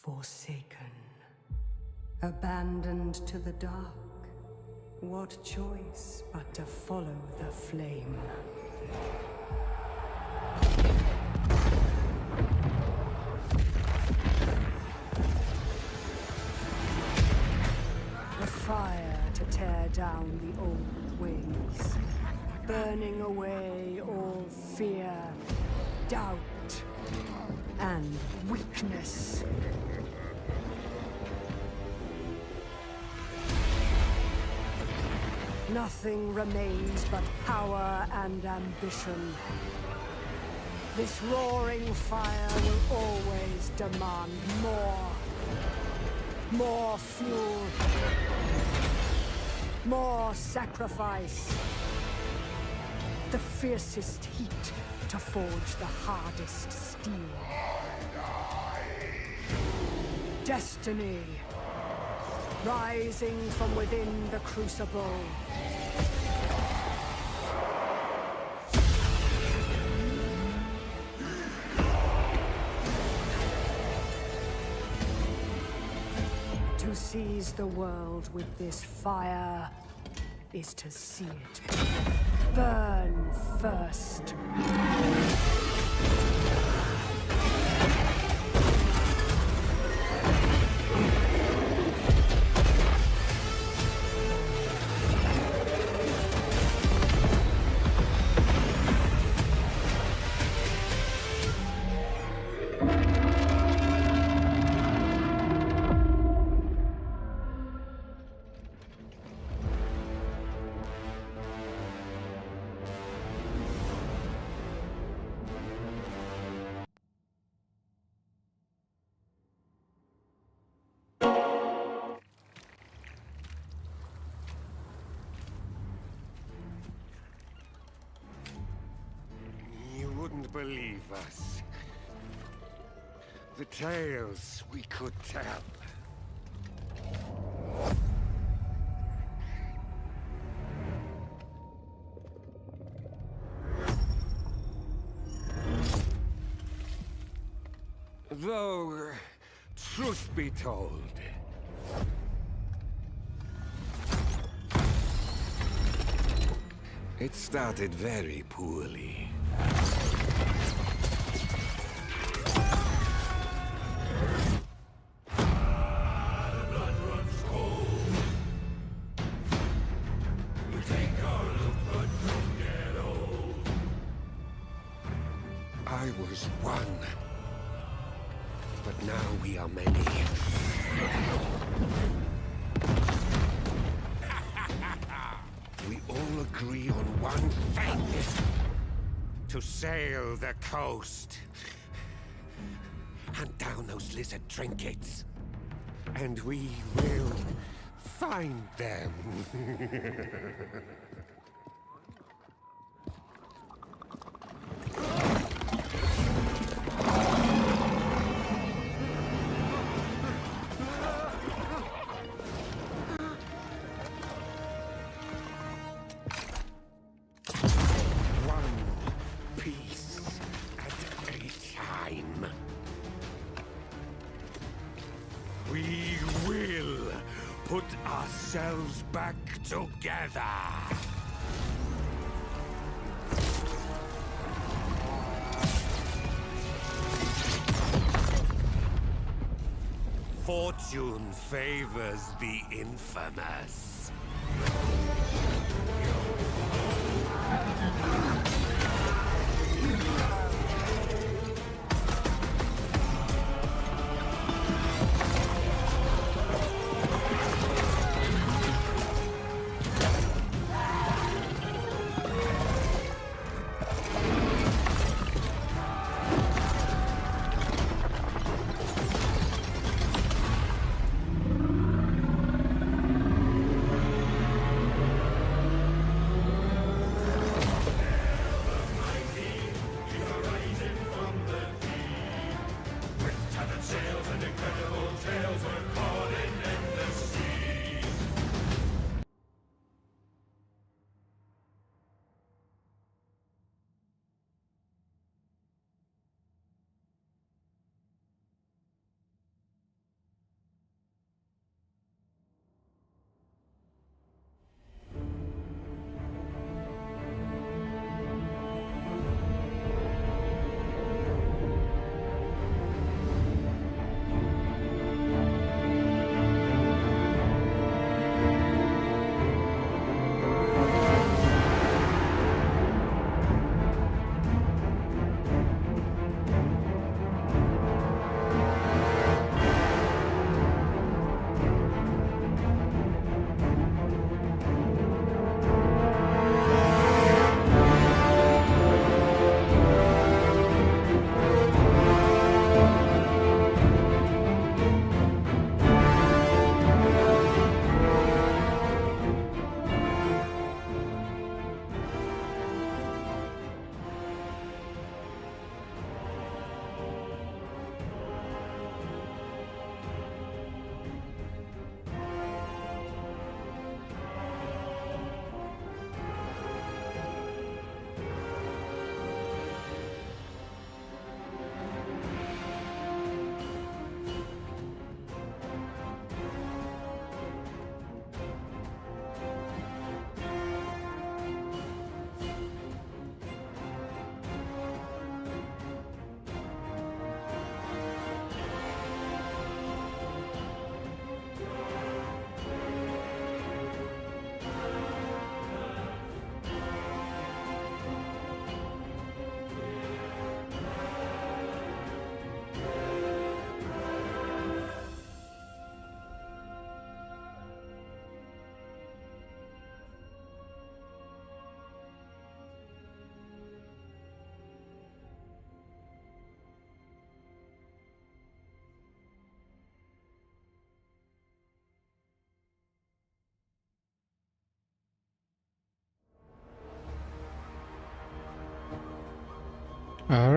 Forsaken. Abandoned to the dark. What choice but to follow the flame? The fire to tear down the old ways. Burning away all fear, doubt, and weakness. Nothing remains but power and ambition. This roaring fire will always demand more. More fuel. More sacrifice. The fiercest heat to forge the hardest steel. Destiny. Rising from within the crucible. To seize the world with this fire is to see it burn first. Believe us. The tales we could tell. Though, truth be told, it started very poorly. I was one, but now we are many. We all agree on one thing. To sail the coast. Hunt down those lizard trinkets. And we will find them. We will put ourselves back together. Fortune favors the infamous.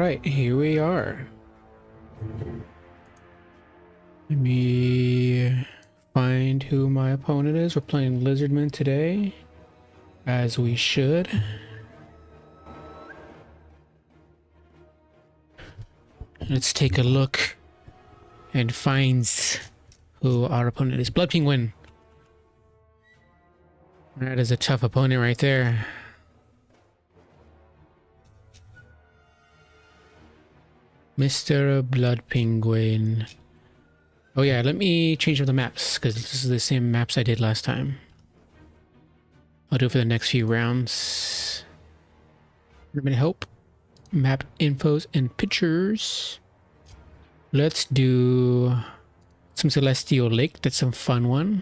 Alright, here we are. Let me find who my opponent is. We're playing Lizardman today, as we should. Let's take a look and find who our opponent is. Blood Penguin. That is a tough opponent right there. Mr. Blood Penguin. Oh yeah, let me change up the maps, because this is the same maps I did last time. I'll do it for the next few rounds. Everybody help. Map infos and pictures. Let's do some Celestial Lake. That's some fun one.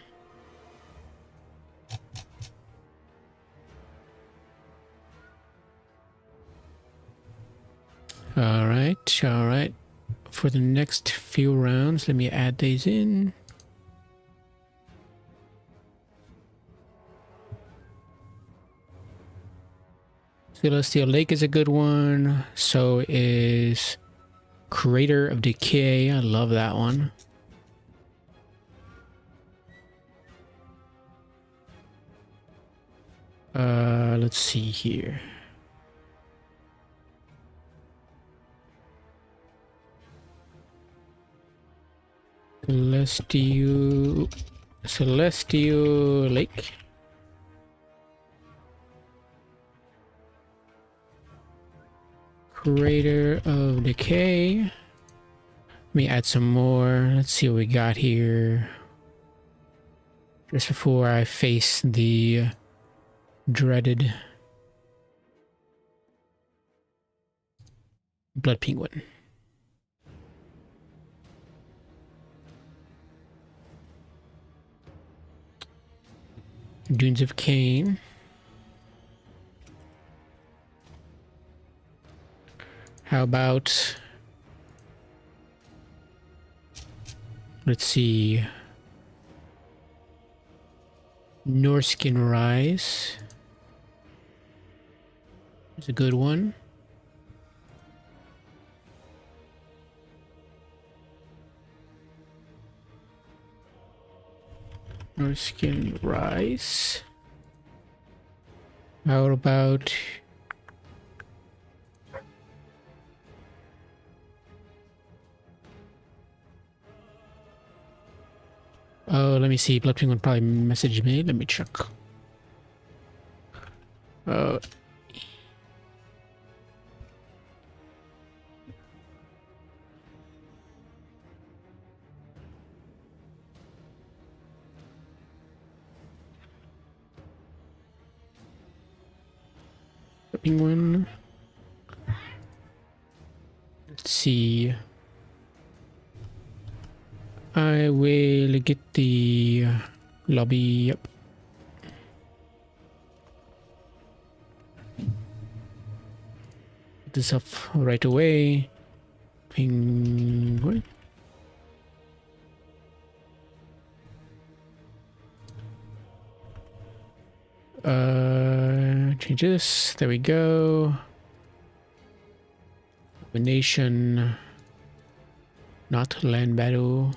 Alright, alright. For the next few rounds, let me add these in. Celestial Lake is a good one. So is Crater of Decay. I love that one. Let's see here. Celestial Lake. Crater of Decay. Let me add some more. Let's see what we got here. Just before I face the dreaded Blood Penguin. Dunes of Cain. How about, let's see, Norskin Rise is a good one. Norskin Rise. How about oh, let me see. Blood Penguin probably messaged me. Let me check. Penguin. Let's see. I will get the lobby up. Get this up right away. Penguin. Change this. There we go. Nation. Not land battle.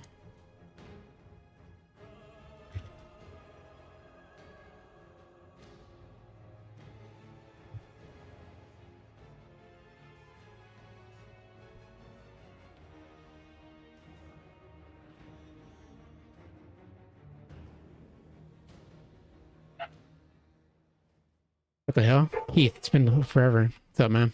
What the hell? Heath, it's been forever. What's up, man?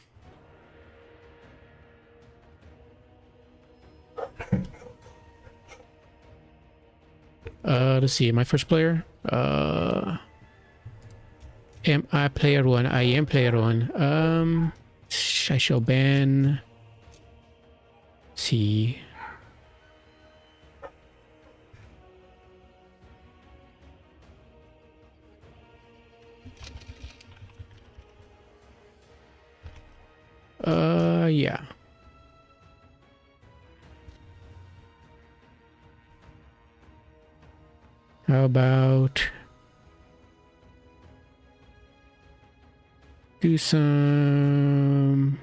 Let's see, my first player. Am I player one? I am player one. I shall ban. Let's see. Yeah. How about do some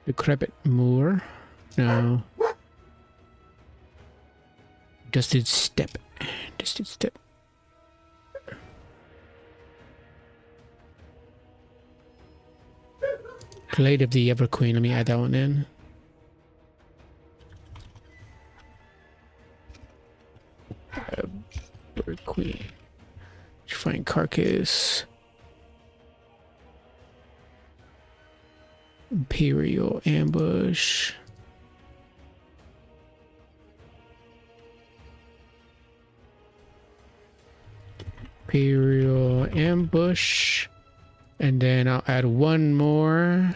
Decrepit Moor. No. Dusted Step. Dusted Step. Glade of the Everqueen. Let me add that one in. Everqueen. Find Carcass. Imperial Ambush. Imperial Ambush. And then I'll add one more.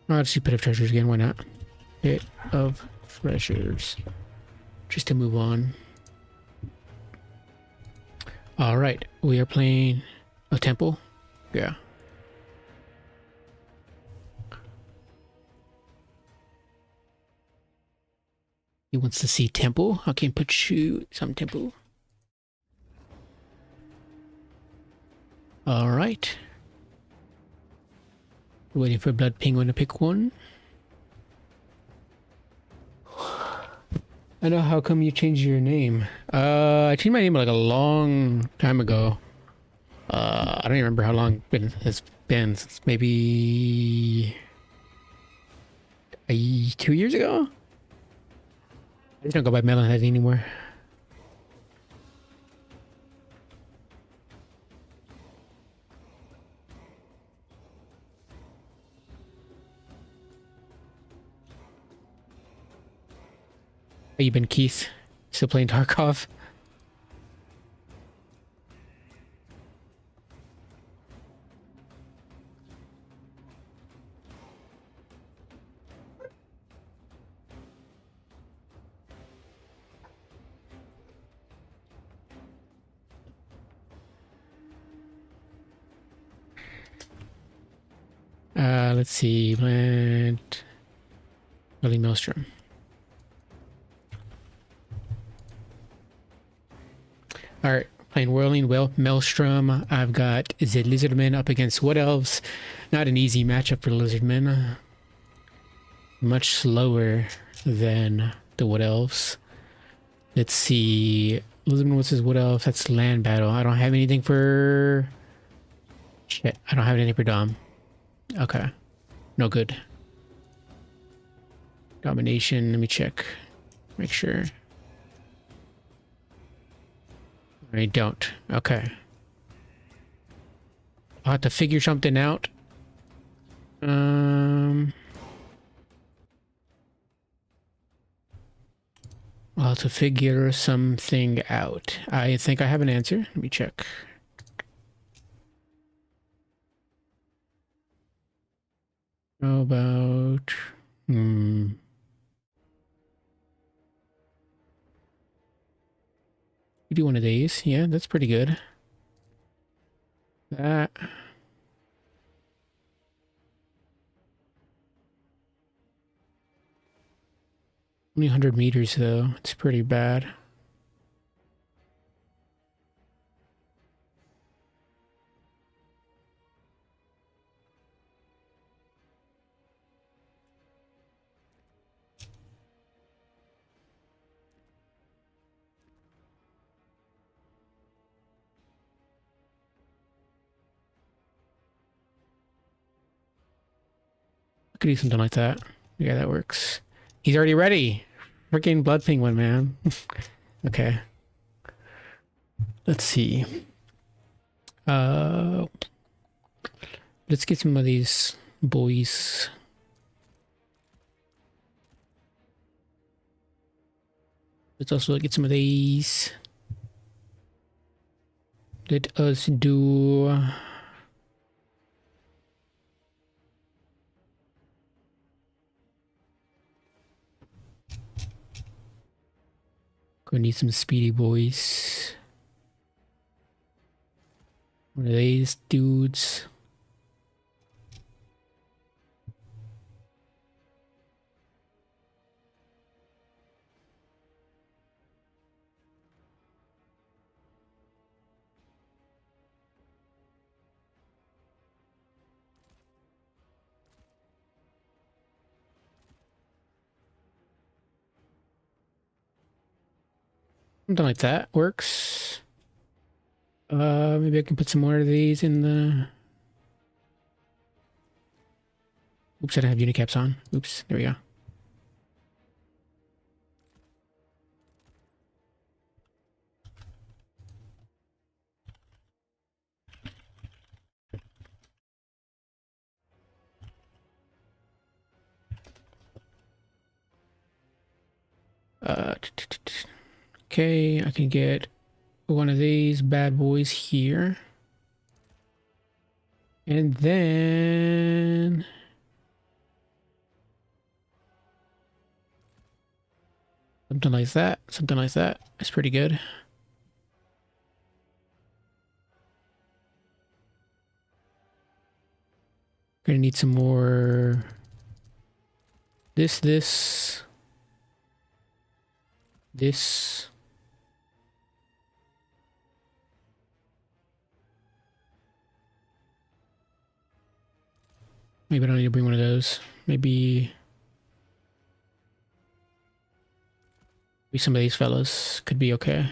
I'll just do Pit of Treasures again, why not? Pit of Treasures. Just to move on. Alright, we are playing a temple. Yeah. He wants to see temple. I can put you some temple. Alright. Waiting for Blood Penguin to pick one. I know, how come you changed your name? I changed my name like a long time ago. I don't even remember how long it's been. Since maybe 2 years ago? I just don't go by Melonhead anymore. How you been, Keith? Still playing Tarkov? Let's see. Plant. Early Maelstrom. Alright, playing Whirling Maelstrom. I've got the Lizardmen up against Wood Elves. Not an easy matchup for the Lizardmen. Much slower than the Wood Elves. Let's see. Lizardmen versus Wood Elves. That's land battle. I don't have anything for... Shit, I don't have anything for Dom. Okay. No good. Domination, let me check. Make sure. I don't. Okay. I'll have to figure something out. I'll have to figure something out. I think I have an answer. Let me check. How about... You do one of these. Yeah, that's pretty good. That... Only 100 meters, though. It's pretty bad. I could do something like that. Yeah, that works. He's already ready. Freaking Blood Penguin, man. Okay. Let's see. Let's get some of these boys. Let's also get some of these. Let us do... Gonna need some speedy boys. One of these dudes. Something like that works. Maybe I can put some more of these in the... Oops, I don't have unicaps on. Oops, there we go. Okay, I can get one of these bad boys here. And then... something like that. Something like that. That's pretty good. Gonna need some more... This. Maybe I don't need to bring one of those. Maybe some of these fellas could be okay.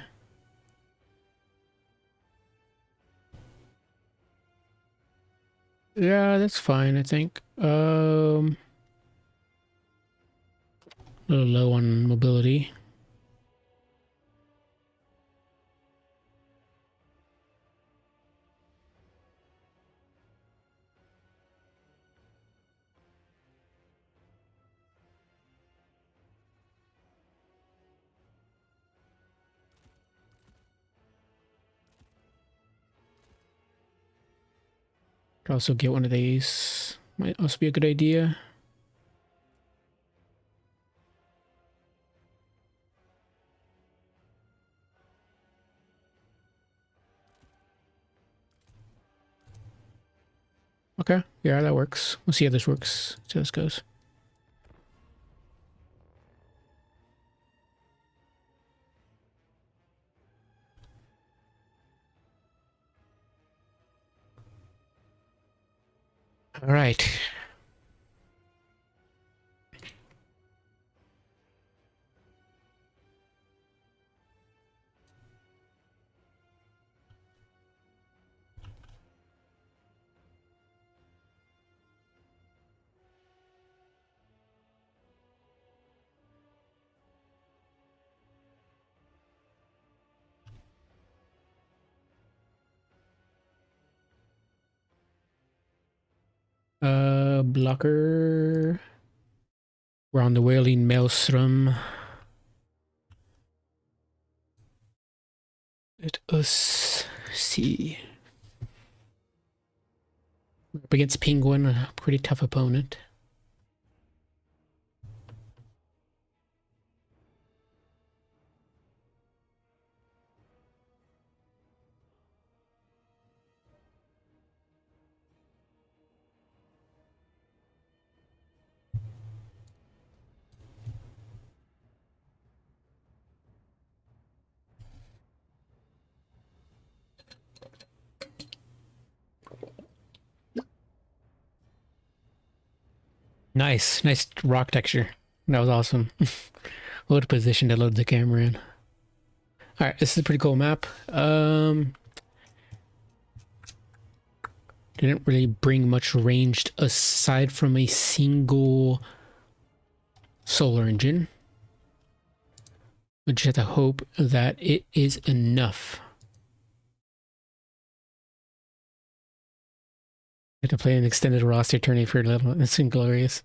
Yeah, that's fine, I think. A little low on mobility. Could also get one of these. Might also be a good idea. Okay, yeah, that works. We'll see how this works. See how this goes. All right. Blocker. We're on the Wailing Maelstrom. Let us see. We're up against Penguin, a pretty tough opponent. Nice rock texture. That was awesome. What a position to load the camera in. All right, this is a pretty cool map. Didn't really bring much ranged aside from a single solar engine. We just have to hope that it is enough. I have to play an extended roster tourney for a little. It's inglorious.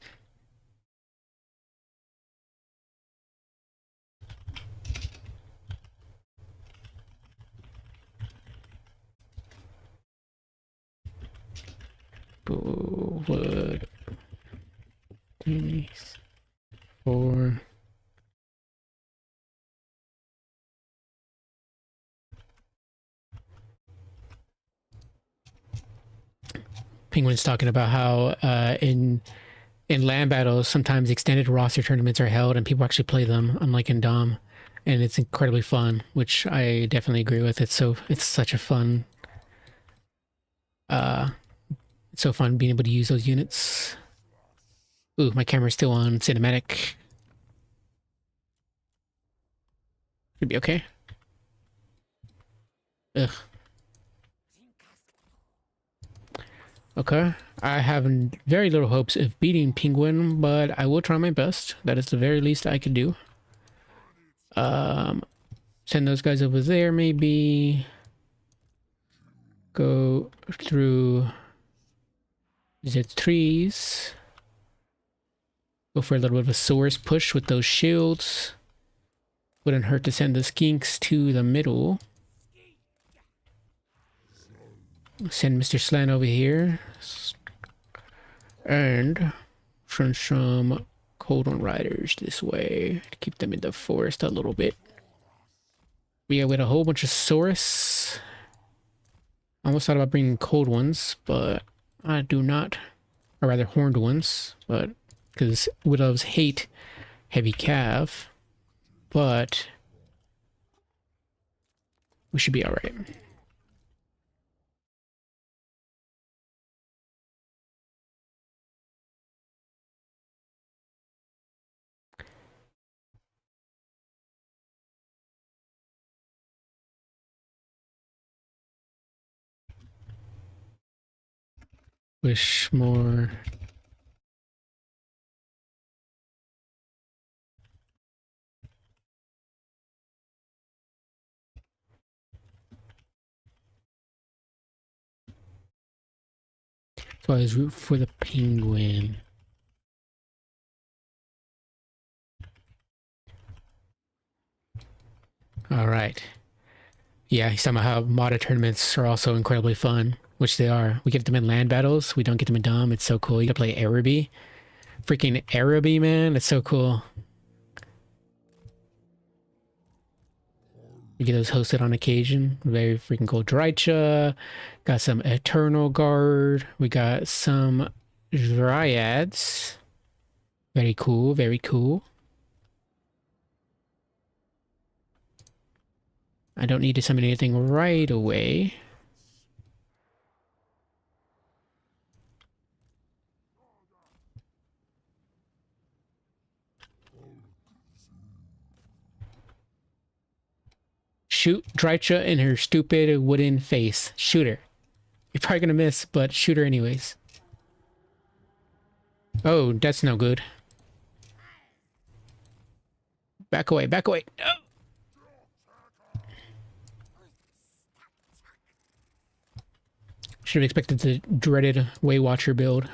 Wood. 4. Penguin's talking about how in land battles sometimes extended roster tournaments are held and people actually play them, unlike in Dom, and it's incredibly fun, which I definitely agree with. It's such a fun. It's so fun being able to use those units. Ooh, my camera's still on cinematic. Should be okay. Ugh. Okay. I have very little hopes of beating Penguin, but I will try my best. That is the very least I could do. Send those guys over there, maybe. Go through the trees. Go for a little bit of a source push with those shields. Wouldn't hurt to send the skinks to the middle. Send Mr. Slan over here. And send some Cold One Riders this way to keep them in the forest a little bit. We got with a whole bunch of Saurus. I almost thought about bringing cold ones, but I do not. Or rather, horned ones, but because Widows hate heavy cav. But we should be alright. Wish more. So I was root for the penguin. Alright. Yeah, he's talking about how modded tournaments are also incredibly fun, which they are. We get them in land battles. We don't get them in Dom. It's so cool. You gotta play Araby. Freaking Araby, man. It's so cool. We get those hosted on occasion. Very freaking cool. Drycha. Got some Eternal Guard. We got some Dryads. Very cool. Very cool. I don't need to summon anything right away. Shoot Drycha in her stupid wooden face. Shoot her. You're probably gonna miss, but shoot her anyways. Oh, that's no good. Back away, back away. No! Should have expected the dreaded Waywatcher build.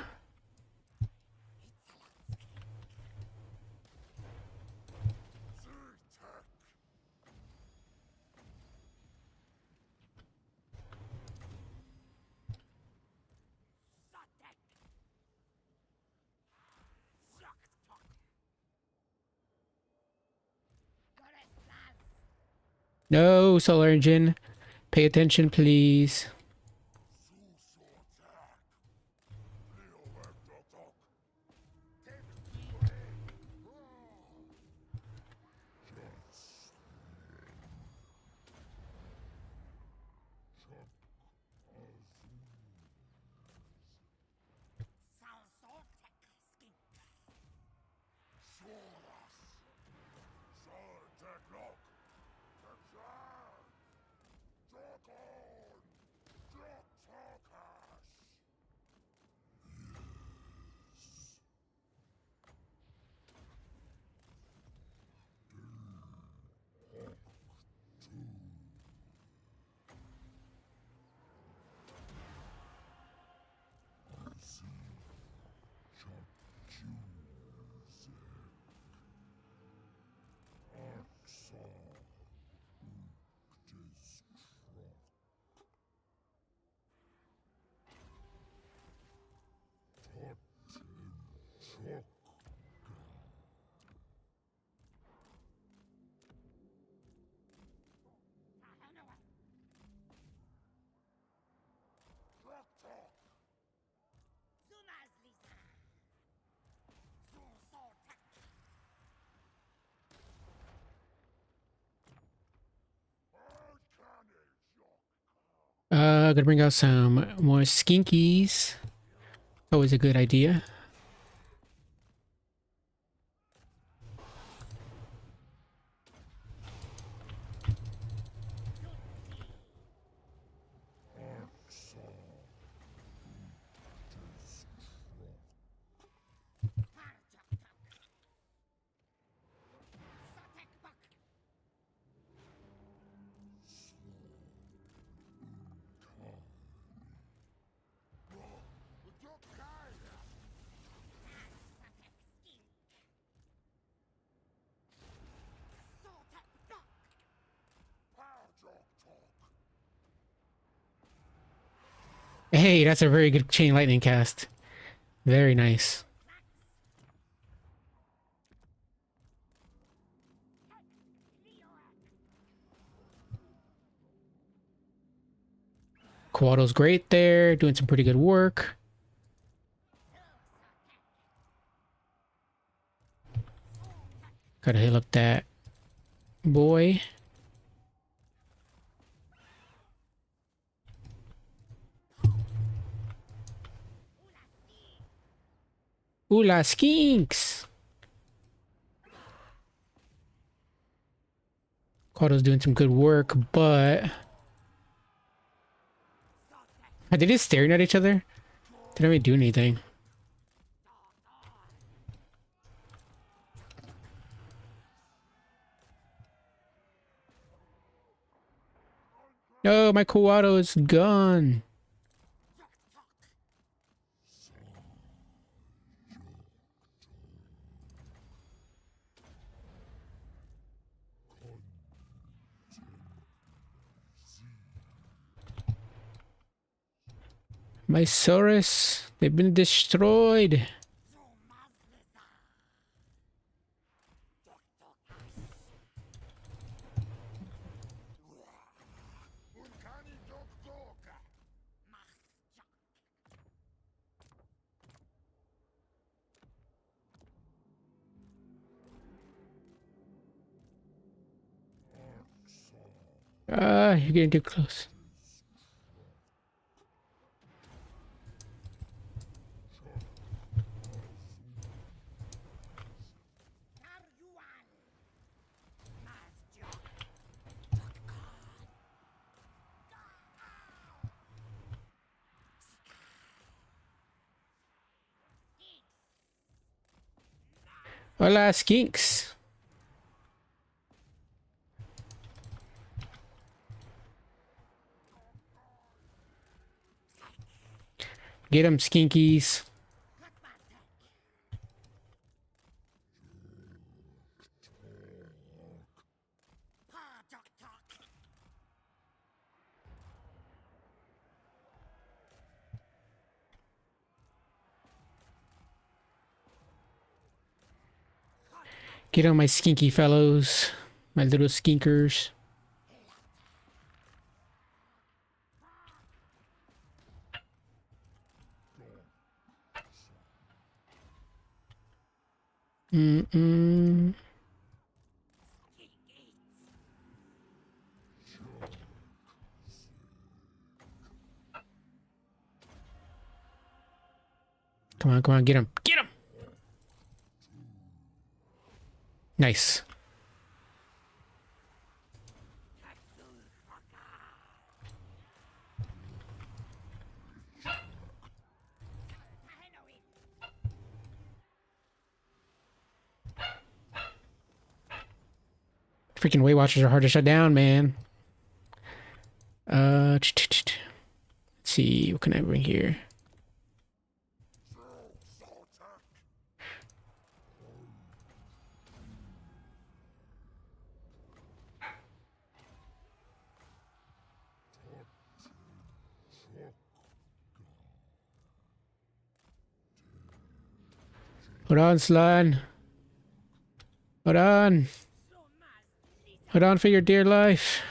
No, Solar Engine. Pay attention, please. Gonna bring out some more skinkies. Always a good idea. Hey, that's a very good chain lightning cast. Very nice. Quado's great there, doing some pretty good work. Gotta heal up that boy. Ooh la skinks! Quado's doing some good work, but... Are they just staring at each other? They don't even do anything. No, my Quado is gone. My Saurus, they've been destroyed. Ah, you're getting too close. Hola, skinks. Get 'em, skinkies. Get on my skinky fellows. My little skinkers. Mm-mm. Come on, get him. Get him! Nice. Freaking Weight Watchers are hard to shut down, man. Let's see, what can I bring here? Hold on, Slime. Hold on. Hold on for your dear life.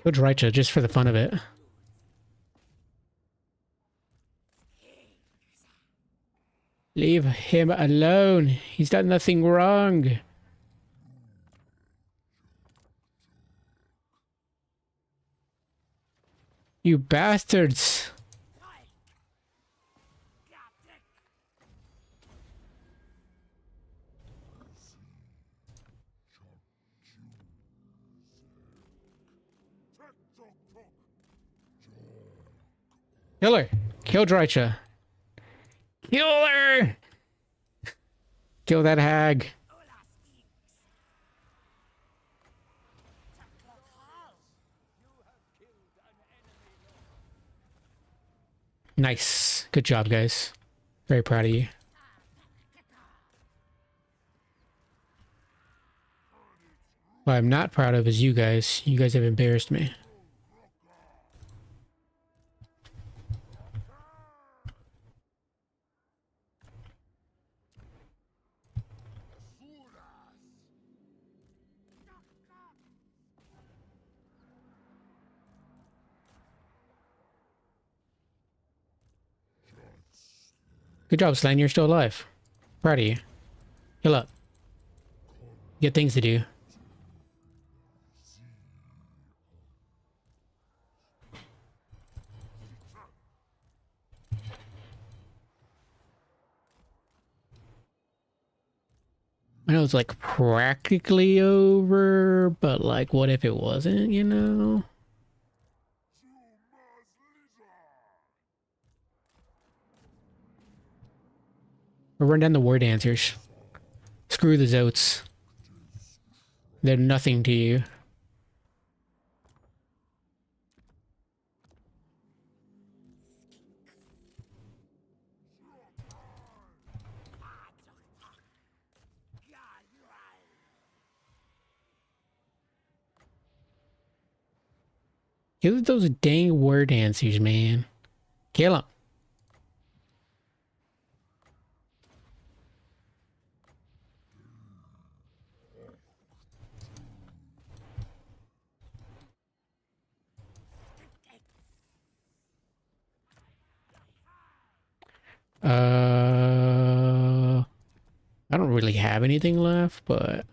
Killed Raicha just for the fun of it. Leave him alone. He's done nothing wrong. You bastards! Kill her! Kill Drycha! Kill her! Kill that hag! Nice. Good job, guys. Very proud of you. What I'm not proud of is you guys. You guys have embarrassed me. Good job, Slane. You're still alive. Proud of you. Heal up. You got things to do. I know it's like practically over, but like what if it wasn't, you know? Or run down the war dancers. Screw the Zotes. They're nothing to you. Kill those dang war dancers, man. Kill them. I don't really have anything left, but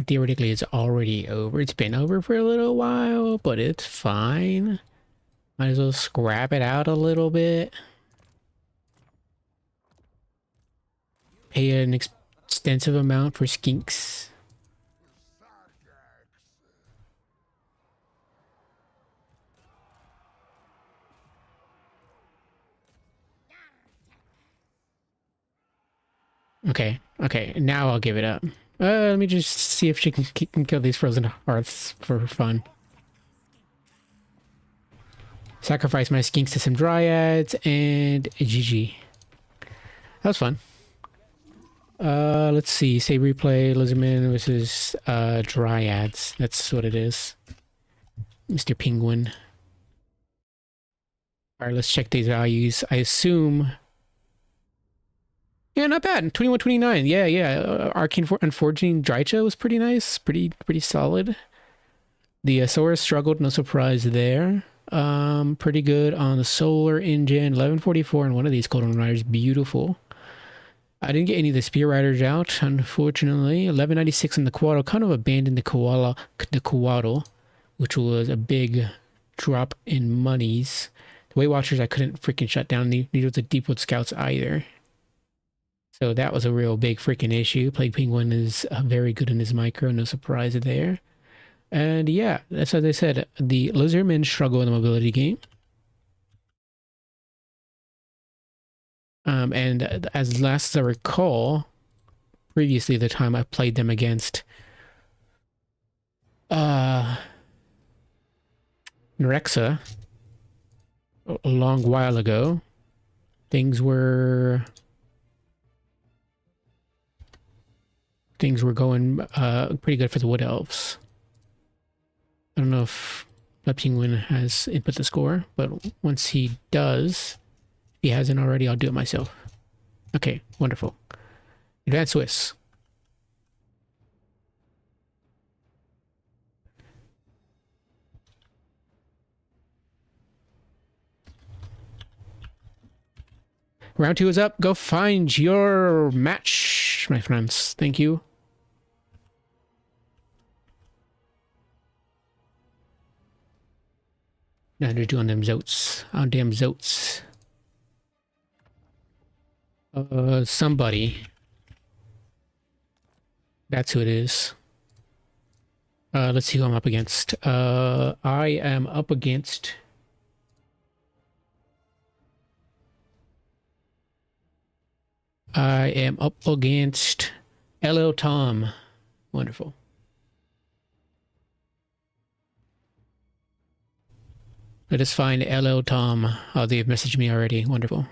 theoretically it's already over. It's been over for a little while, but it's fine. Might as well scrap it out a little bit. Pay an extensive amount for skinks. Okay, okay, now I'll give it up. Let me just see if she can kill these frozen hearts for fun. Sacrifice my skinks to some dryads and GG. That was fun. Let's see. Say replay Lizardman versus dryads. That's what it is. Mr. Penguin. Alright, let's check these values. I assume... Yeah, not bad. 21-29. Yeah. Arcane Unforging Drycha was pretty nice. Pretty solid. The Saurus struggled, no surprise there. Pretty good on the Solar Engine. 1144 and one of these Golden Riders. Beautiful. I didn't get any of the Spear Riders out, unfortunately. 1196 in the Quaddle. Kind of abandoned the Quaddle, which was a big drop in monies. The Weight Watchers I couldn't freaking shut down. Neither was the Deepwood Scouts either. So that was a real big freaking issue. Plague Penguin is very good in his micro, no surprise there. And yeah, that's as I said, the Lizardmen struggle in the mobility game. And as last as I recall, previously the time I played them against Nerexa a long while ago, things were going pretty good for the Wood Elves. I don't know if Blood Penguin has input the score, but once he does, if he hasn't already, I'll do it myself. Okay, wonderful. Advanced Swiss. Round 2 is up. Go find your match, my friends. Thank you. Now they're doing them zotes. On damn zotes. Somebody. That's who it is. Let's see who I'm up against. I am up against... LL Tom. Wonderful. Let us find LL Tom. Oh, they've messaged me already. Wonderful.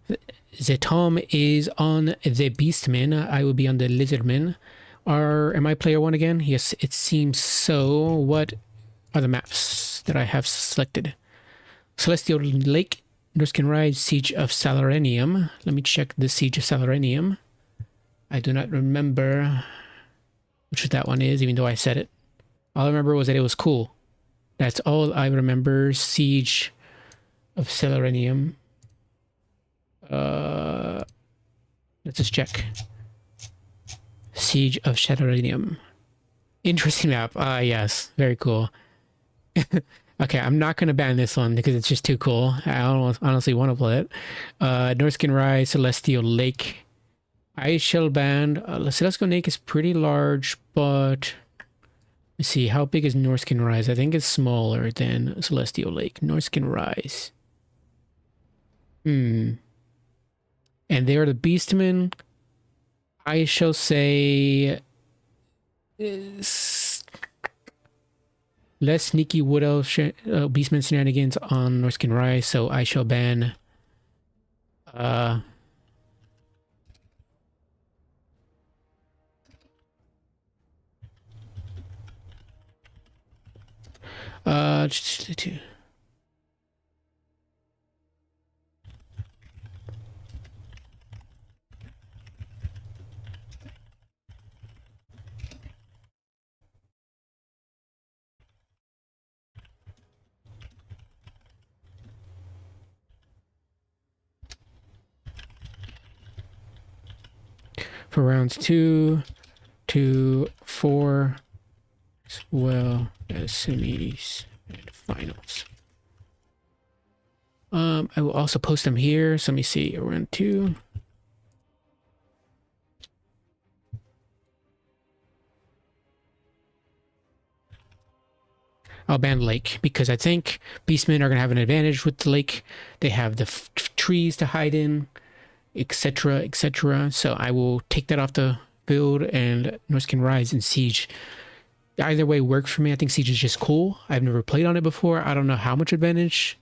The Tom is on the Beastman. I will be on the Lizardman. Am I player 1 again? Yes, it seems so. What are the maps that I have selected? Celestial Lake, Norscan Rise, Siege of Salarenium. Let me check the Siege of Salarenium. I do not remember which that one is, even though I said it. All I remember was that it was cool. That's all I remember. Siege of Salarenium. Let's just check. Siege of Salarenium. Interesting map. Yes, very cool. Okay, I'm not going to ban this one because it's just too cool. I honestly want to play it. Norscan Rise, Celestial Lake. I shall ban. Celestial Lake is pretty large, but let's see. How big is Norscan Rise? I think it's smaller than Celestial Lake. Norscan Rise. And they are the Beastmen. I shall say less sneaky wood elf Beastman shenanigans on Norscan Rise, so I shall ban for rounds 2 to 4, as well as semis and finals. I will also post them here. So let me see. Round 2. I'll ban Lake because I think Beastmen are going to have an advantage with the Lake. They have the trees to hide in, etc., etc. So I will take that off the field, and Norscan Rise and Siege. Either way works for me. I think Siege is just cool. I've never played on it before. I don't know how much advantage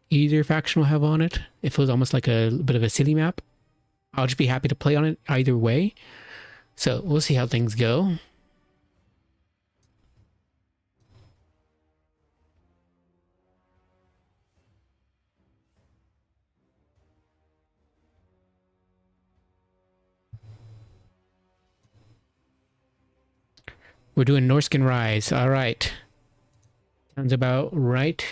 either faction will have on it. It feels almost like a bit of a silly map. I'll just be happy to play on it either way. So we'll see how things go. We're doing Norscan Rise. All right. Sounds about right.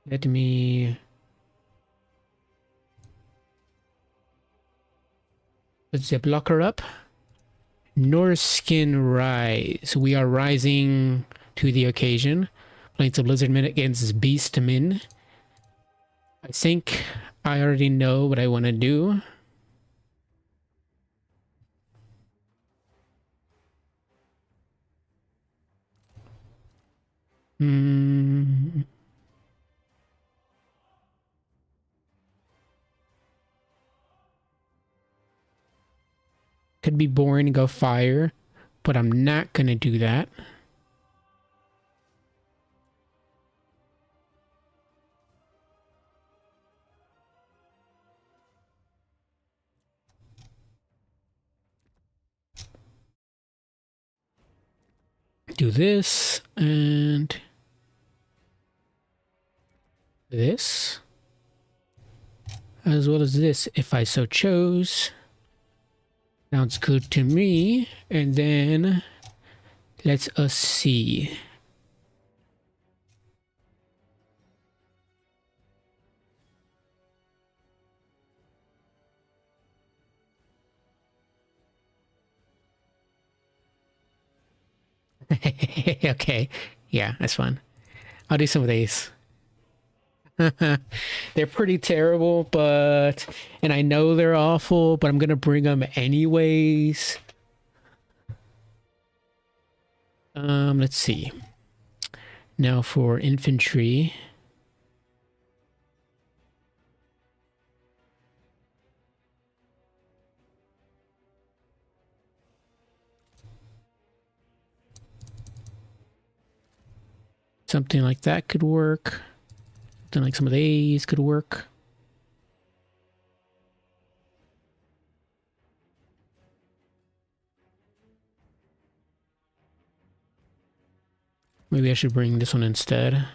Let me... Let's zip blocker up. Norscan Rise. We are rising to the occasion. Playing some Lizardmen against Beastmen. I think I already know what I want to do. Could be boring to go fire, but I'm not gonna do that. Do this and this, as well as this if I so chose. Sounds good to me. And then let's us see. Okay. Yeah, that's fun. I'll do some of these. They're pretty terrible, but... And I know they're awful, but I'm gonna bring them anyways. Let's see. Now for infantry. Something like that could work. Something like some of these could work. Maybe I should bring this one instead.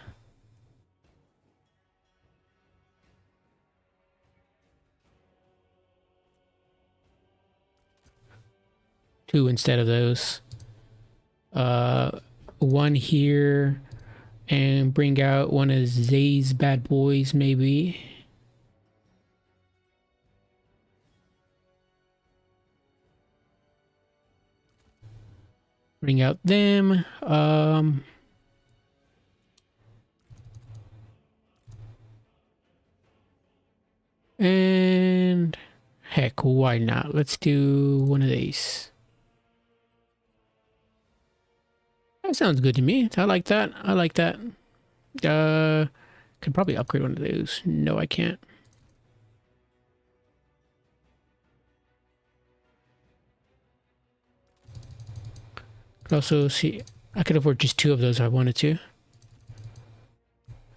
Two instead of those. One here. And bring out one of Zay's bad boys, maybe. Bring out them. And heck, why not? Let's do one of these. That sounds good to me. I like that. I like that. Could probably upgrade one of those. No, I can't. Could also see, I could afford just two of those if I wanted to.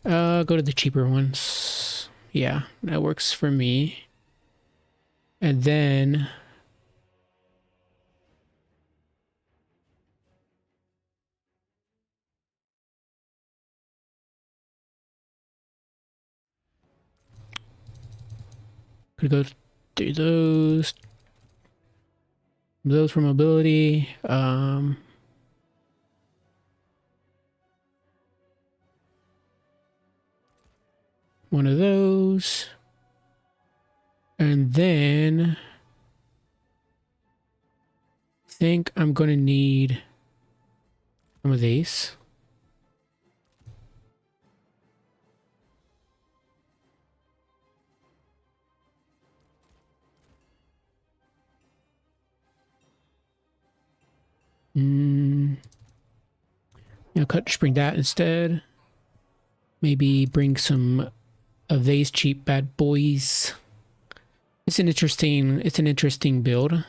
Go to the cheaper ones. Yeah, that works for me. And then... could go through those. Those for mobility. One of those. And then I think I'm going to need some of these. Just bring that instead. Maybe bring some of these cheap bad boys. It's an interesting build.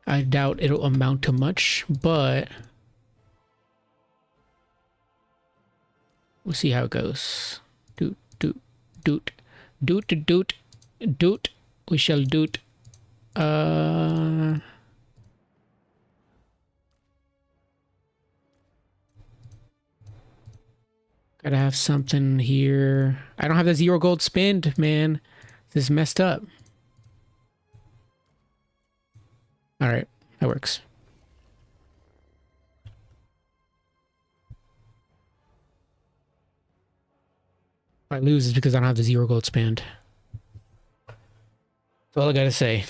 I doubt it'll amount to much, but we'll see how it goes. Doot, doot, doot, doot, doot, doot. We shall doot. Gotta have something here. I don't have the 0 gold spend, man. This is messed up. Alright, that works. If I lose, it's because I don't have the 0 gold spend. That's all I gotta say.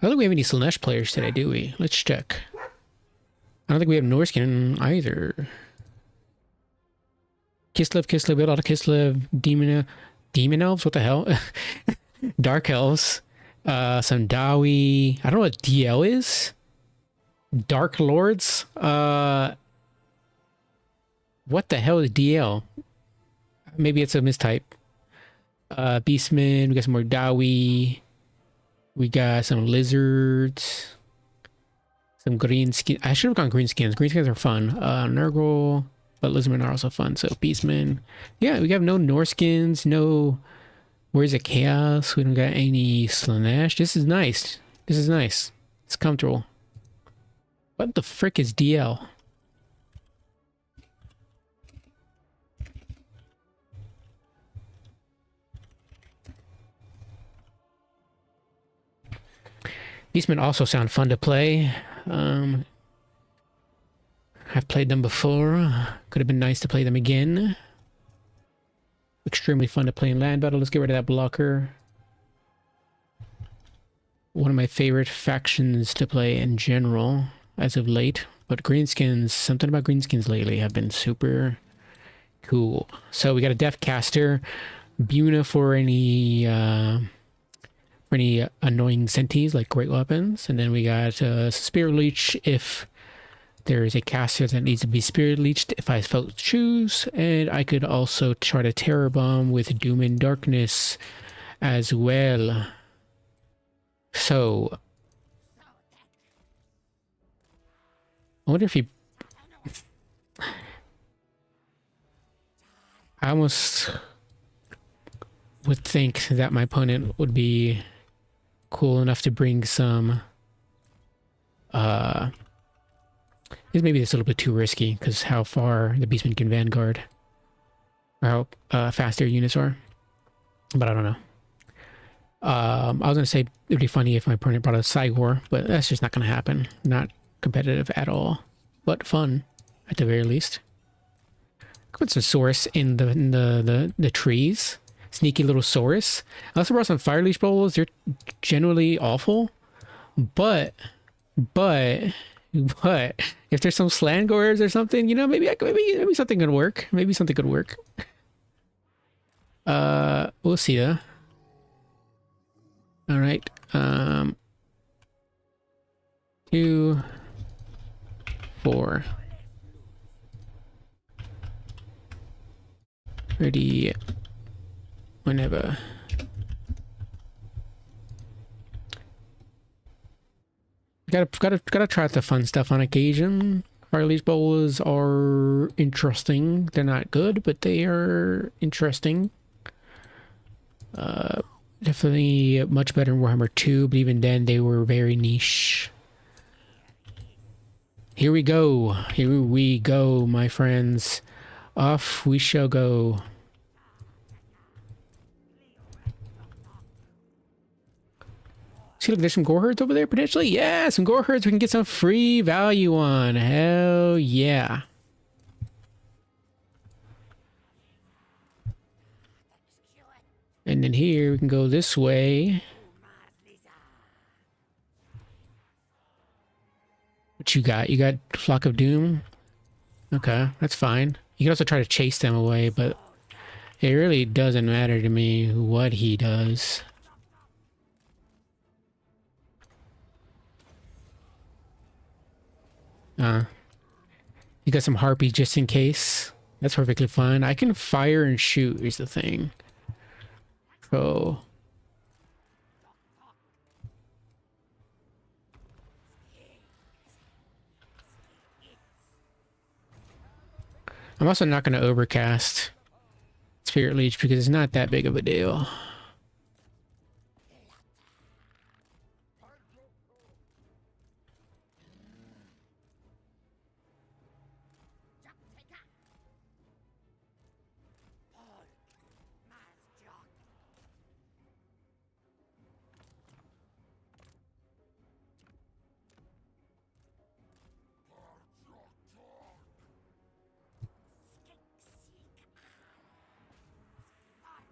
I don't think we have any Slanesh players today, do we? Let's check. I don't think we have Norskin either. Kislev, we have a lot of Kislev, Demon Elves, what the hell? Dark Elves, some Dawi. I don't know what DL is. Dark Lords. What the hell is DL? Maybe it's a mistype. Beastmen, we got some more Dawi. We got some lizards. Some green skin. I should have gone green skins. Green skins are fun. Nurgle, but lizardmen are also fun. So beastmen. Yeah, we have no Norskins, no Where's the chaos? We don't got any Slanesh. This is nice. This is nice. It's comfortable. What the frick is DL? Beastmen also sound fun to play. I've played them before. Could have been nice to play them again. Extremely fun to play in land battle. Let's get rid of that blocker. One of my favorite factions to play in general as of late. But greenskins, something about greenskins lately have been super cool. So we got a Death Caster, Buna for any annoying senties like great weapons, and then we got Spirit Leech if there is a caster that needs to be Spirit Leeched if I felt choose, and I could also try to Terror Bomb with Doom and Darkness as well. So I wonder if he... I almost would think that my opponent would be cool enough to bring some maybe it's a little bit too risky because how far the Beastmen can Vanguard or how fast their units are, but I don't know. I was gonna say it'd be funny if my opponent brought a Cygor, but that's just not gonna happen. Not competitive at all, but fun at the very least. Put some Saurus in the trees. Sneaky little Saurus. I also brought some Fire Leech Bowls. They're generally awful, but if there's some Slangors or something, you know, maybe something could work. Maybe something could work. We'll see though. All right. 2, 4. Ready whenever. Gotta try out the fun stuff on occasion. Fire Leech Bowls are interesting. They're not good, but they are interesting. Definitely much better in Warhammer 2, but even then they were very niche. Here we go. Here we go, my friends. Off we shall go. See, look, there's some gore herds over there potentially. Yeah, some gore herds we can get some free value on. Hell yeah. And then here we can go this way. What you got? You got Flock of Doom? Okay, that's fine. You can also try to chase them away, but it really doesn't matter to me what he does. You got some harpies just in case. That's perfectly fine. I can fire and shoot is the thing. So I'm also not going to overcast Spirit Leech because it's not that big of a deal.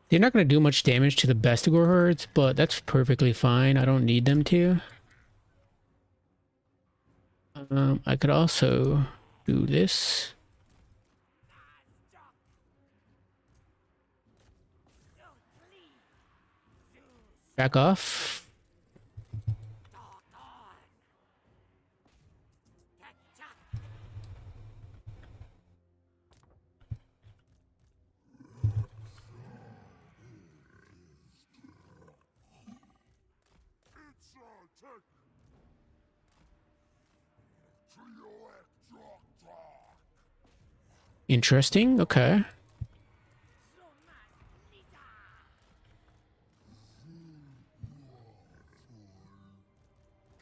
They're not going to do much damage to the best of Gore Herds, but that's perfectly fine. I don't need them to. I could also do this. Back off. Interesting. Okay.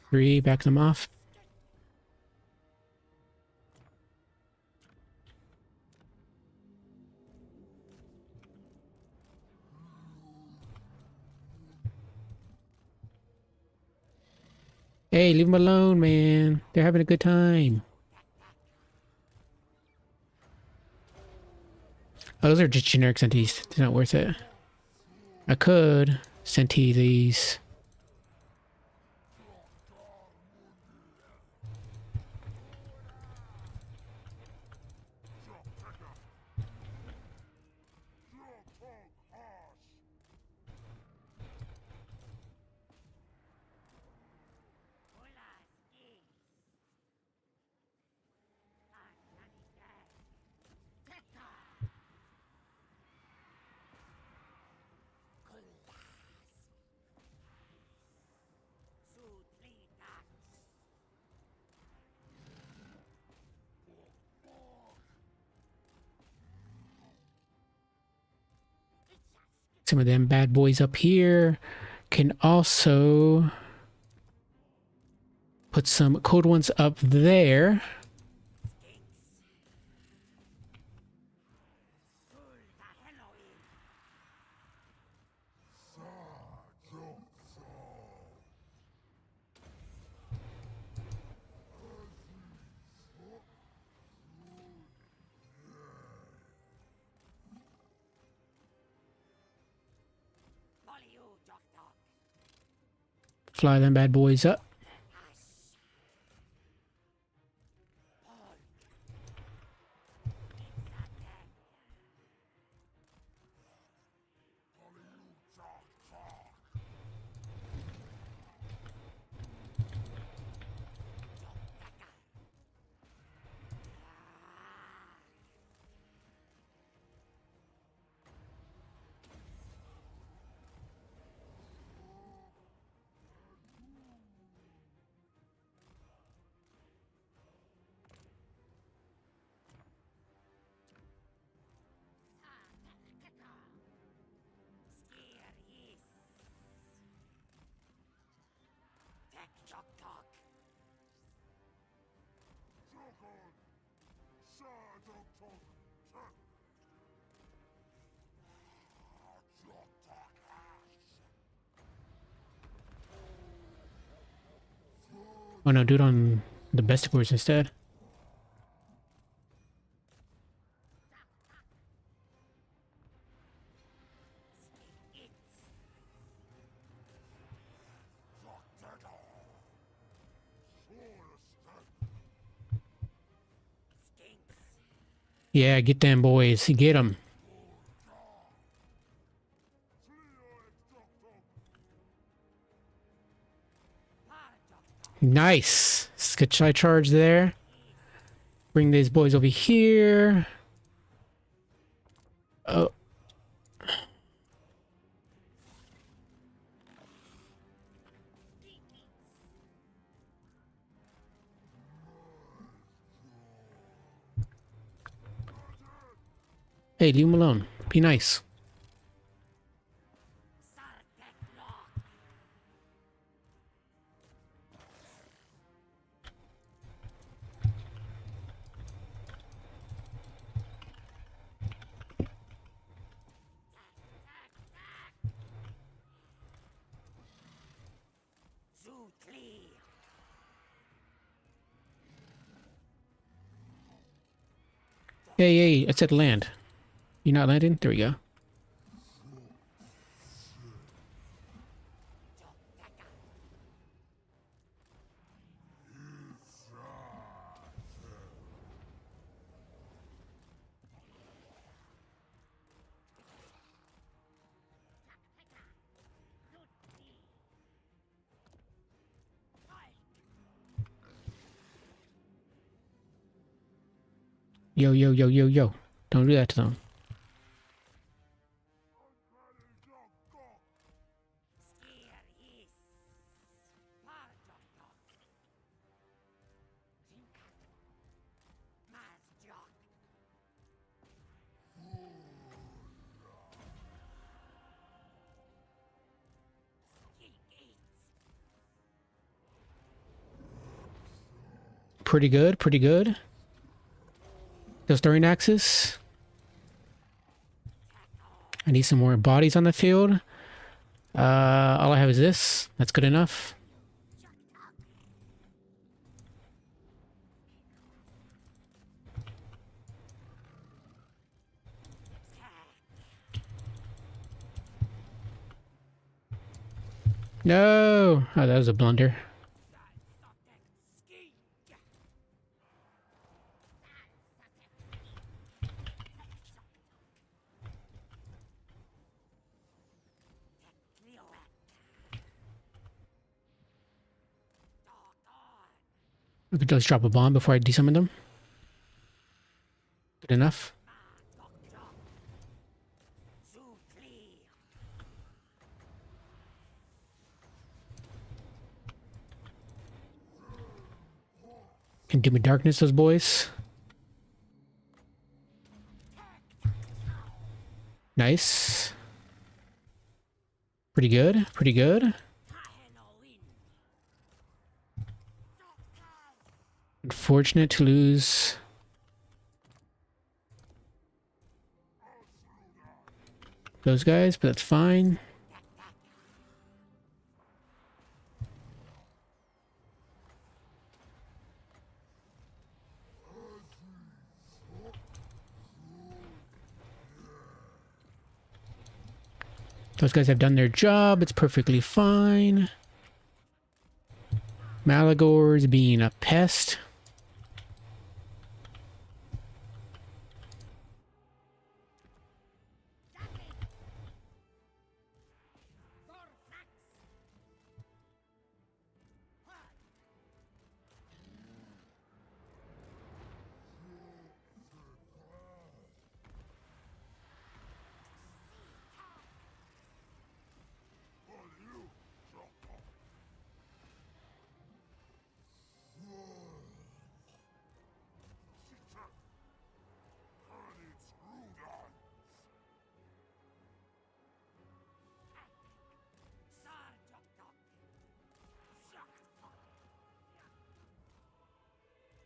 3, back them off. Hey, leave them alone, man. They're having a good time. Oh, those are just generic sentis. They're not worth it. I could senti these. Some of them bad boys up here. Can also put some cold ones up there. Fly them bad boys up. Oh no, do it on the best boards instead. Yeah, get them boys. Get them. Nice. Sketchy charge there. Bring these boys over here. Oh. Hey, leave him alone. Be nice. Hey, I said land. You're not landing? There we go. Yo. Don't do that to them. pretty good, pretty good. Those throwing axes. I need some more bodies on the field. All I have is this. That's good enough. No! Oh, that was a blunder. I could just drop a bomb before I desummon them. Good enough. Can do me darkness, those boys. Nice. Pretty good, pretty good. Unfortunate to lose those guys, but that's fine. Those guys have done their job. It's perfectly fine. Malagor's being a pest.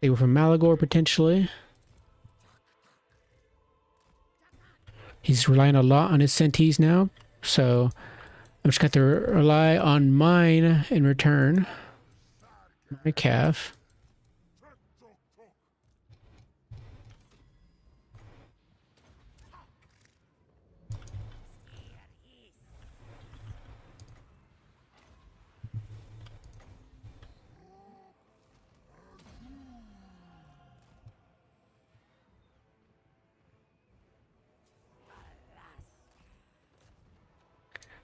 They were from Malagor, potentially. He's relying a lot on his senties now, so I'm just going to have to rely on mine in return. My calf.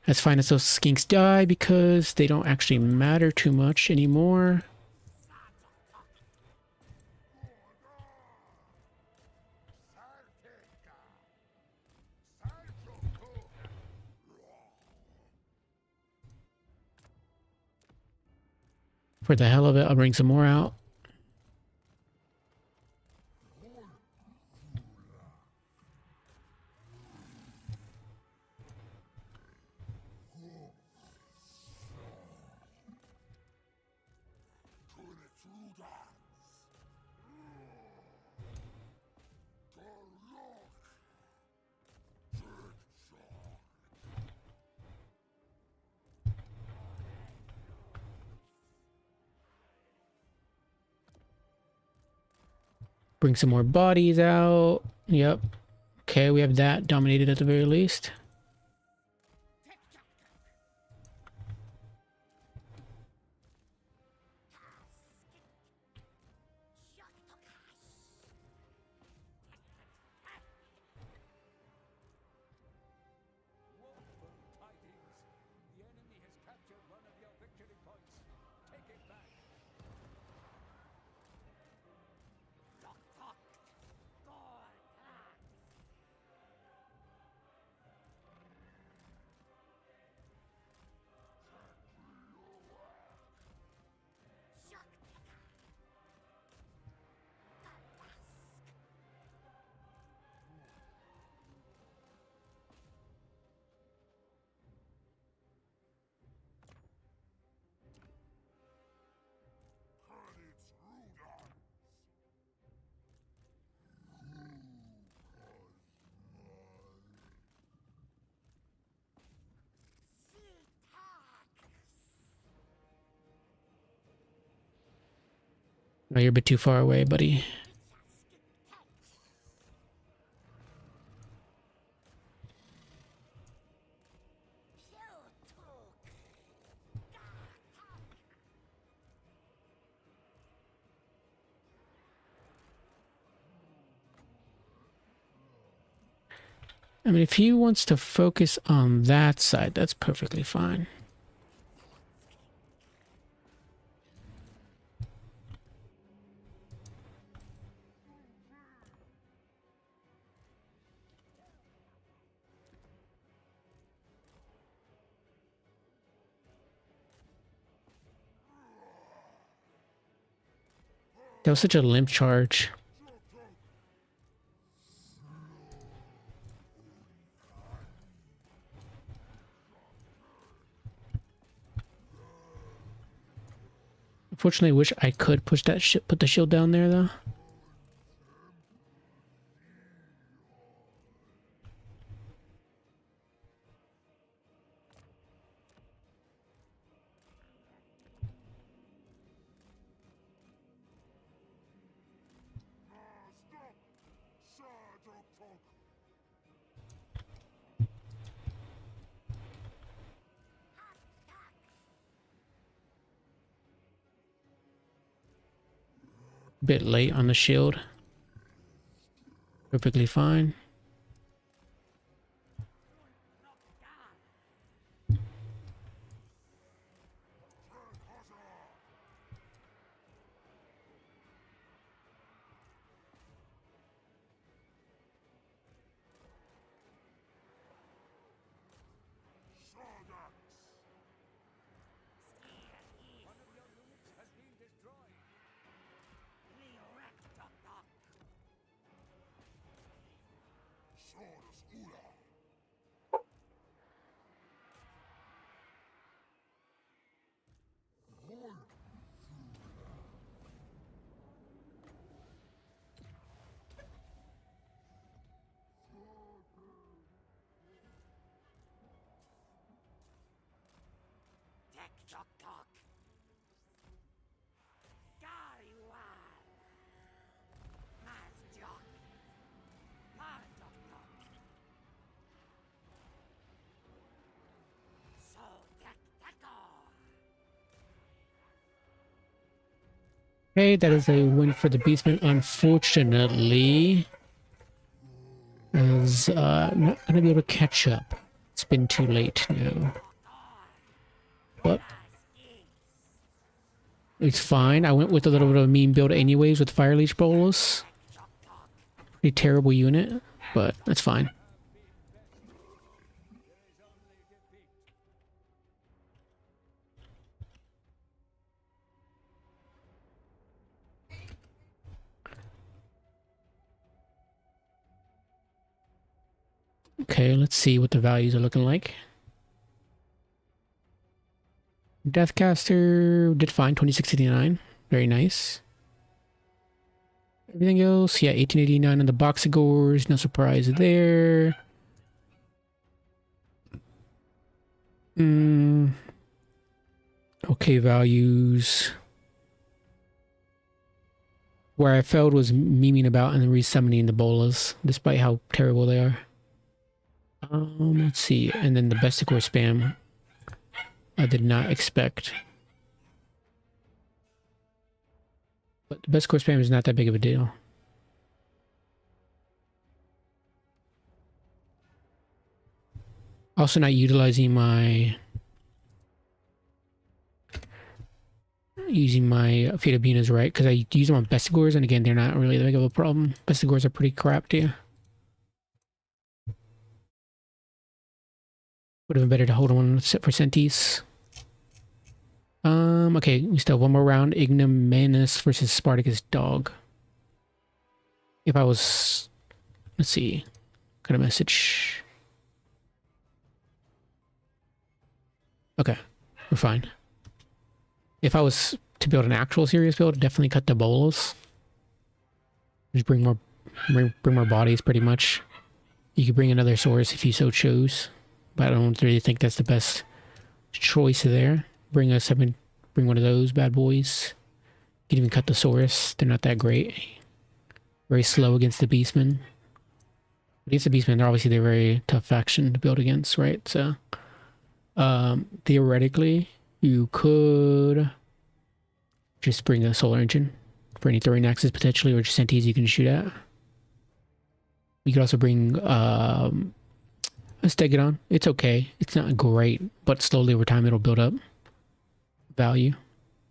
That's fine as those skinks die because they don't actually matter too much anymore. For the hell of it, I'll bring some more out. Bring some more bodies out. Yep. Okay, we have that dominated at the very least. Oh, you're a bit too far away, buddy. I mean, if he wants to focus on that side, that's perfectly fine. That was such a limp charge. Unfortunately, I wish I could push that put the shield down there, though. Bit late on the shield. Perfectly fine. Okay, that is a win for the Beastman. Unfortunately, is not gonna be able to catch up. It's been too late now. But it's fine. I went with a little bit of a mean build anyways with Fire Leech Bolus. Pretty terrible unit, but that's fine. Okay, let's see what the values are looking like. Deathcaster did fine, 2689. Very nice. Everything else, yeah, 1889 on the Boxigors. No surprise there. Okay, values. Where I failed was memeing about and then resummoning the bolas, despite how terrible they are. Let's see. And then the Besticor spam. I did not expect. But the Besticor spam is not that big of a deal. Also not utilizing my... using my Fate of Bunas right, because I use them on Bestigors, and again, they're not really that big of a problem. Bestigors are pretty crap too. Would have been better to hold on for Sentis. Okay, we still have one more round. Ignominus versus Spartacus Dog. If I was... let's see. Got a message. Okay, we're fine. If I was to build an actual serious build, definitely cut the bolas. Just bring more bodies, pretty much. You could bring another source if you so chose, but I don't really think that's the best choice there. Bring one of those bad boys. You can even cut the Saurus. They're not that great. Very slow against the Beastmen. Against the Beastmen, they're very tough faction to build against, right? So, theoretically, you could just bring a solar engine for any throwing axes potentially, or just entities you can shoot at. You could also bring a Stegodon. It's okay. It's not great, but slowly over time it'll build up value.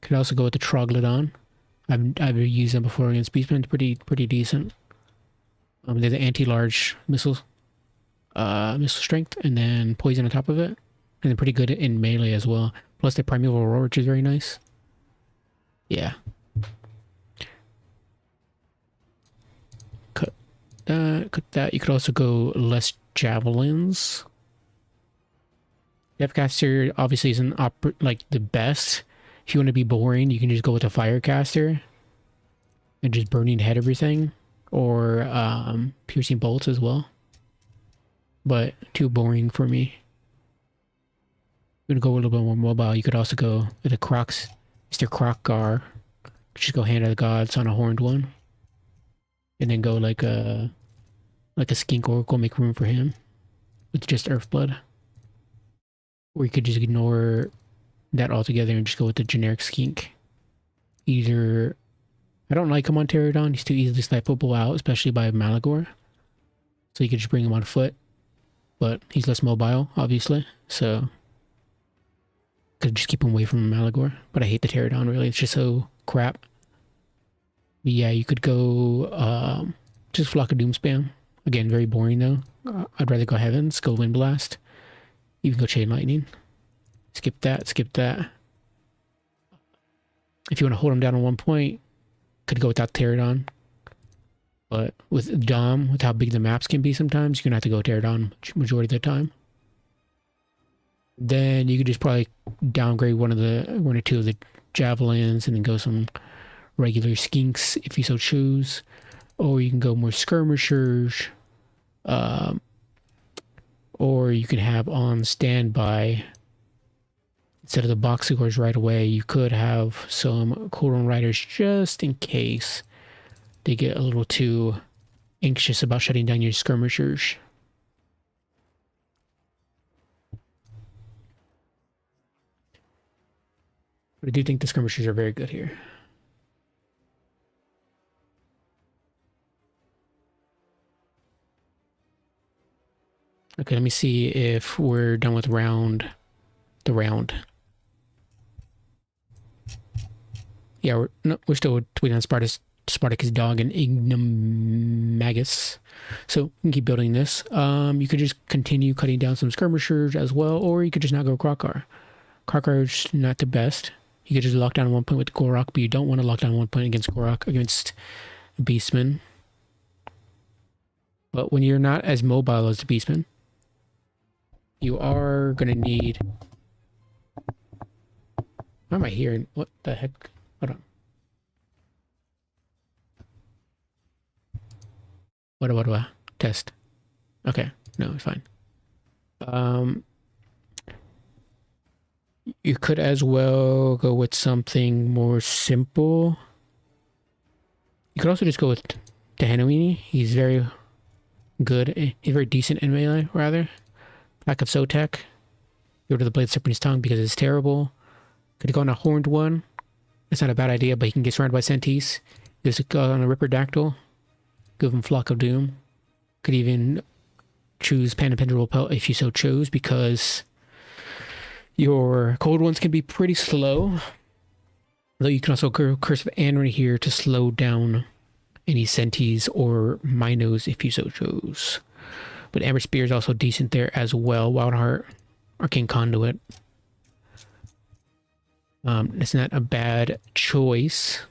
Could also go with the Troglodon. I've used them before against Beastmen. Pretty decent. They're the anti-large missile strength, and then poison on top of it, and they're pretty good in melee as well. Plus the primeval roar, which is very nice. Yeah. Cut that. You could also go less javelins. Deathcaster obviously isn't like the best. If you want to be boring, you can just go with a Firecaster and just burning head everything, or piercing bolts as well. But too boring for me. I'm gonna go a little bit more mobile. You could also go with a Crocs, Mr. Crocgar. Just go Hand of the Gods on a horned one, and then go like a Skink Oracle. Make room for him with just Earthblood. Or you could just ignore that altogether and just go with the generic Skink. Either, I don't like him on Pterodon. He's too easily snipeable out, especially by Malagor. So you could just bring him on foot, but he's less mobile, obviously. So could just keep him away from Malagor. But I hate the Pterodon, really. It's just so crap. But yeah, you could go just Flock of Doom spam. Again, very boring though. I'd rather go Heavens, go Wind Blast. Even go Chain Lightning. Skip that, skip that. If you want to hold him down on one point, could go without Pterodon. But with Dom, with how big the maps can be sometimes, you're going to have to go Pterodon majority of the time. Then you could just probably downgrade one or two of the Javelins and then go some regular Skinks if you so choose. Or you can go more Skirmishers. Or you can have on standby, instead of the Boxicors right away, you could have some Cauldron Riders just in case they get a little too anxious about shutting down your Skirmishers. But I do think the Skirmishers are very good here. Okay, let me see if we're done with the round. Yeah, we're still tweeting on Spartacus Dog and Ignomagus. So we can keep building this. You could just continue cutting down some Skirmishers as well, or you could just not go Krokar. Krokar's not the best. You could just lock down one point with Gorok, but you don't want to lock down one point against Gorok, against Beastmen. But when you're not as mobile as the Beastmen, you are going to need... Why am I hearing? What the heck? Hold on. What do I test? Okay, no, it's fine. You could as well go with something more simple. You could also just go with Tehanoini. He's very good. He's very decent in melee, rather. Pack of Sotek. Go to the Blade Serpent's Tongue because it's terrible. Could go on a horned one. It's not a bad idea, but he can get surrounded by Sentis. Just go on a Ripperdactyl. Give him Flock of Doom. Could even choose Panapendral Pelt if you so chose, because your cold ones can be pretty slow. Though you can also go Curse of Anri here to slow down any Sentis or Minos if you so chose. But Amber Spear is also decent there as well. Wild Heart, Arcane Conduit. It's not a bad choice.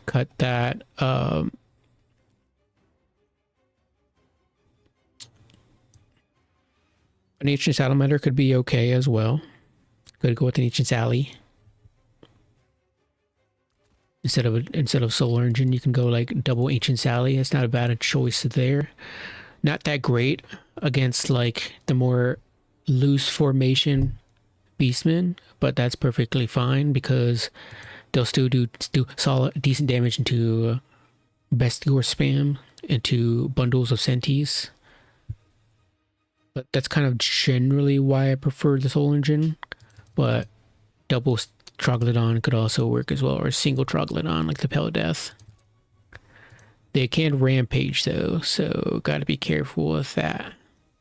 Cut that. An Ancient Salamander could be okay as well. Could go with an Ancient Sally. Instead of Solar Engine, you can go like double Ancient Sally. It's not a bad choice there. Not that great against like the more loose formation beastmen, but that's perfectly fine because they'll still do solid, decent damage into best gore spam, into bundles of senties. But that's kind of generally why I prefer the Soul Engine. But double Troglodyte could also work as well, or single Troglodyte like the Pale Death. They can rampage though, so gotta be careful with that.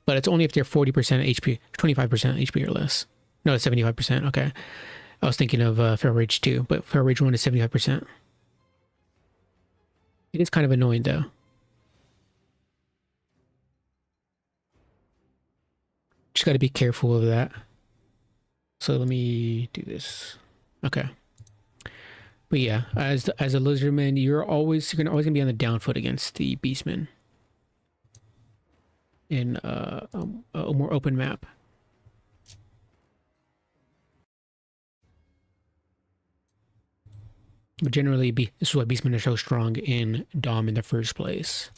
But it's only if they're 40% HP, 25% HP or less. No, it's 75%. Okay. I was thinking of Feral Rage 2, but Feral Rage 1 is 75%. It is kind of annoying though. Just gotta be careful of that. So let me do this. Okay. But yeah, as a lizardman, you're always gonna be on the down foot against the beastmen in a more open map. But generally, this is why beastmen are so strong in Dom in the first place.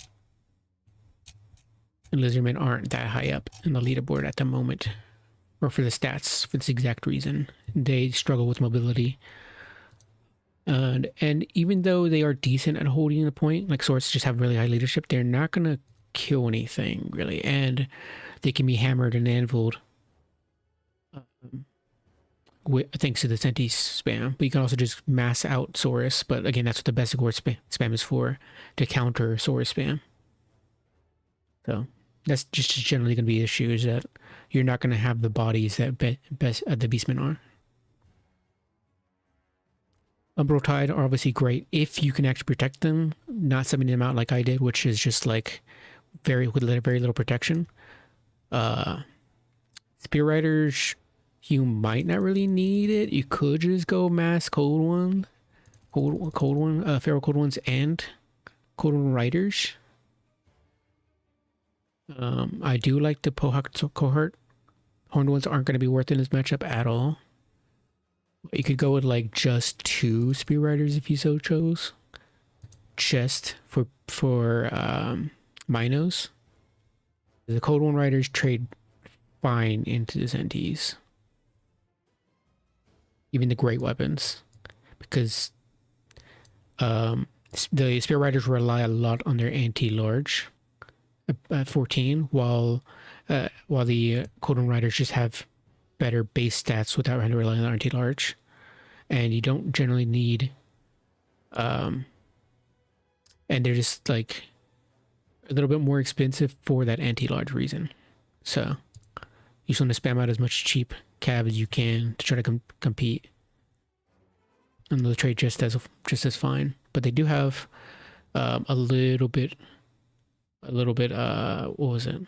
And lizardmen aren't that high up in the leaderboard at the moment, or for the stats for this exact reason. They struggle with mobility. And even though they are decent at holding the point, like swords just have really high leadership, they're not gonna kill anything really, and they can be hammered and anviled thanks to the Sentis spam. But you can also just mass out Saurus. But again, that's what the best gore spam is for, to counter Saurus spam. So that's just generally gonna be the issue, is that you're not gonna have the bodies that the beastmen are. Umbral Tide are obviously great if you can actually protect them, not subbing them out like I did, which is just like very little protection. Spear Riders, you might not really need it. You could just go mass Feral Cold Ones and Cold One Riders. I do like the Pohawk cohort. Horned Ones aren't going to be worth it in this matchup at all. You could go with like just 2 Spear Riders if you so chose. Just for Minos. The Cold One Riders trade fine into the Sentis. Even the great weapons. Because the Spear Riders rely a lot on their anti-large at 14, while the Cold One Riders just have better base stats without having to rely on anti-large. And you don't generally need and they're just like a little bit more expensive for that anti-large reason. So you just want to spam out as much cheap cav as you can to try to compete, and they'll trade just as fine. But they do have a little bit what was it,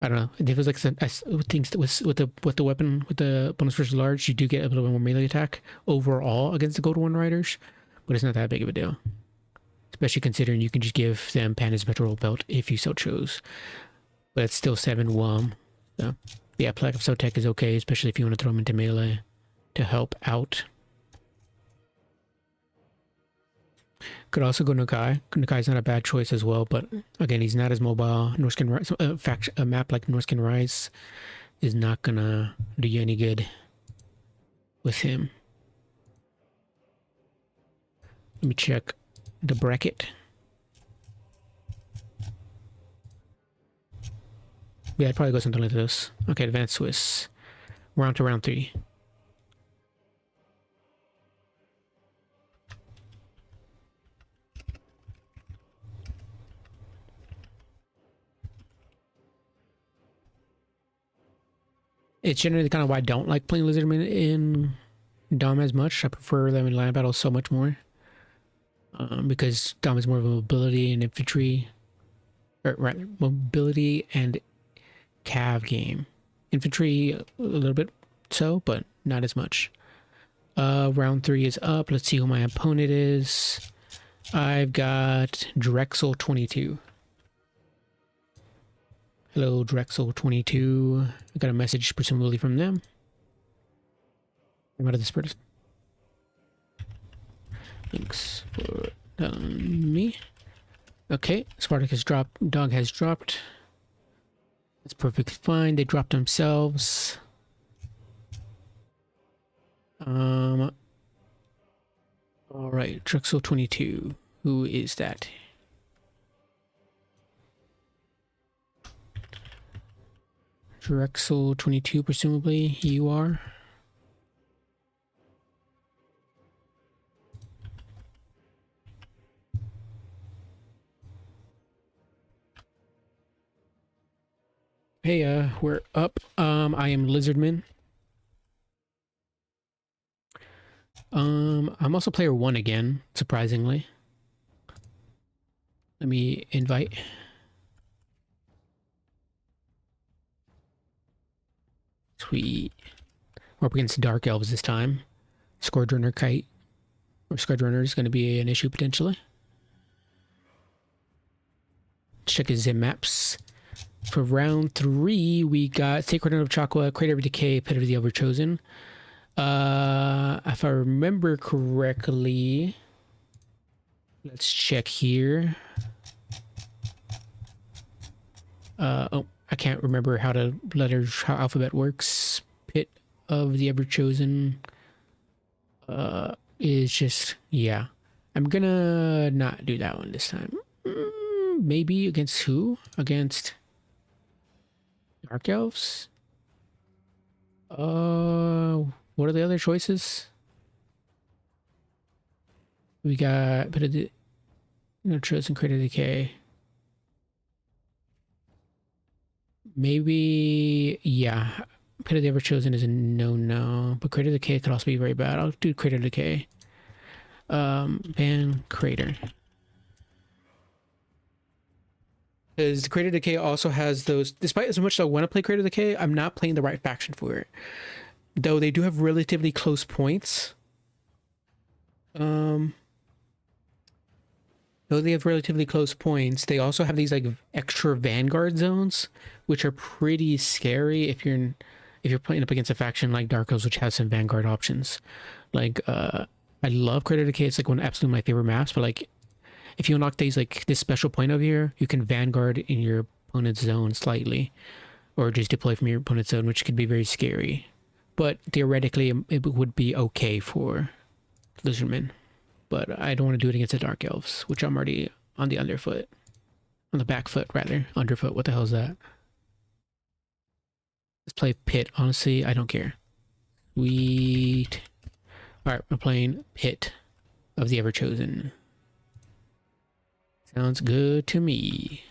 I don't know. If it was like things that was with the weapon, with the bonus versus large, you do get a little bit more melee attack overall against the Gold One Riders, but it's not that big of a deal. Especially considering you can just give them Panda's Petrol Belt if you so chose. But it's still 7 WOM. So yeah, Plague of Sotek is okay, especially if you want to throw them into melee to help out. Could also go Nagai. Nagai's not a bad choice as well, but again, he's not as mobile. Norskin Rise, a map like Norskin Rise is not gonna do you any good with him. Let me check the bracket. Yeah, I'd probably go something like this. Okay, Advanced Swiss. We're on to round 3. It's generally kind of why I don't like playing Lizardmen in Dom as much. I prefer them in land battles so much more. Because Dom is more of a mobility and infantry, or rather, mobility and cav game. Infantry a little bit so, but not as much. Round 3 is up. Let's see who my opponent is. I've got Drexel22. Hello, Drexel22. I got a message presumably from them. I'm out of this person. Thanks for telling me. Okay, Spartak has dropped. Dog has dropped. That's perfectly fine. They dropped themselves. All right, Drexel 22. Who is that? Drexel 22, presumably you are. Hey, we're up. I am Lizardman. I'm also player 1 again, surprisingly. Let me invite. Sweet. We're up against Dark Elves this time. Scourge Kite. Or Scourge is going to be an issue potentially. Let's check his zim maps. For round 3, we got Sacred of Chakra, Crater of Decay, Pit of the Overchosen. If I remember correctly, let's check here. Oh, I can't remember how how alphabet works. Pit of the Everchosen is just, yeah. I'm gonna not do that one this time. Maybe against who? Against Dark Elves? What are the other choices? We got Pit of the Chosen, Crater Decay. Maybe, yeah. Pit of the Everchosen is a no-no, but Crater Decay could also be very bad. I'll do Crater Decay. Ban Crater. Because the Crater Decay also has those, despite as much as I want to play Crater Decay, I'm not playing the right faction for it. Though they do have relatively close points. Though they have relatively close points, they also have these like extra Vanguard zones, which are pretty scary if you're playing up against a faction like Dark Elves, which has some Vanguard options. Like, I love Crater Decay. It's like one of absolutely my favorite maps, but like, if you unlock these, like this special point over here, you can Vanguard in your opponent's zone slightly, or just deploy from your opponent's zone, which could be very scary. But theoretically, it would be okay for Lizardmen. But I don't want to do it against the Dark Elves, which I'm already on the underfoot. On the back foot, rather. Underfoot, what the hell is that? Let's play Pit. Honestly, I don't care. Sweet. Alright, we're playing Pit of the Everchosen. Sounds good to me.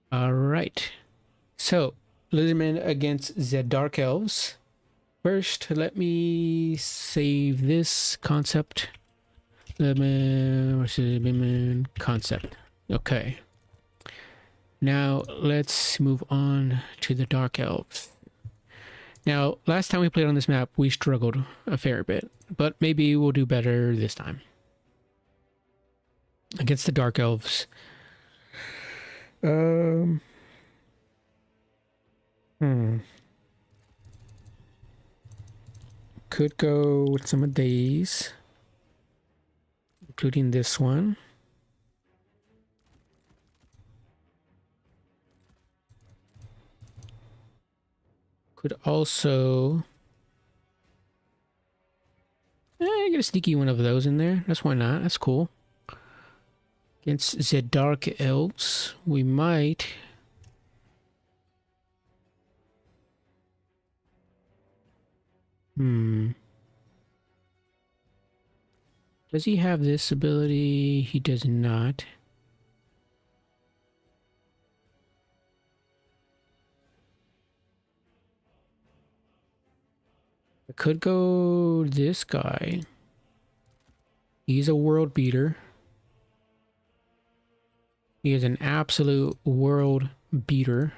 Alright. So, Lizardmen against the Dark Elves. First, let me save this concept. Lizardmen concept. Okay. Now, let's move on to the Dark Elves. Now, last time we played on this map, we struggled a fair bit, but maybe we'll do better this time. Against the Dark Elves. Could go with some of these, including this one. Could also get a sneaky one of those in there. That's why not. That's cool. Against the Dark Elves, we might. Does he have this ability? He does not. I could go this guy. He's a world beater. He is an absolute world beater.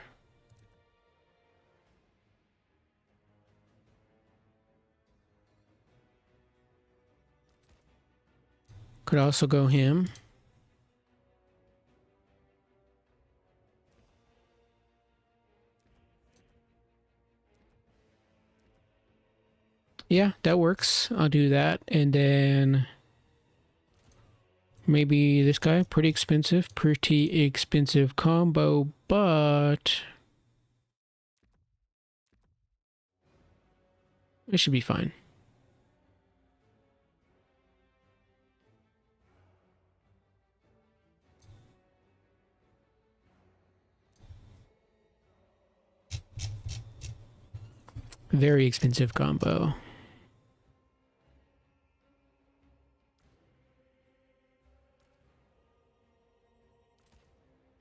Could also go him. Yeah, that works. I'll do that. And then maybe this guy, pretty expensive combo, but it should be fine. Very expensive combo.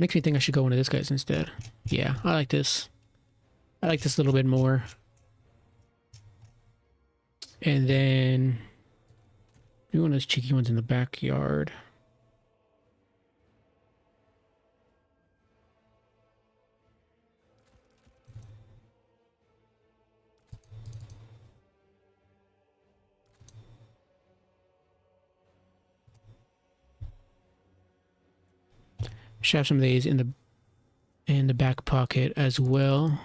Makes me think I should go into this guy's instead. Yeah, I like this. I like this a little bit more. And then do one of those cheeky ones in the backyard. Should have some of these in the back pocket as well.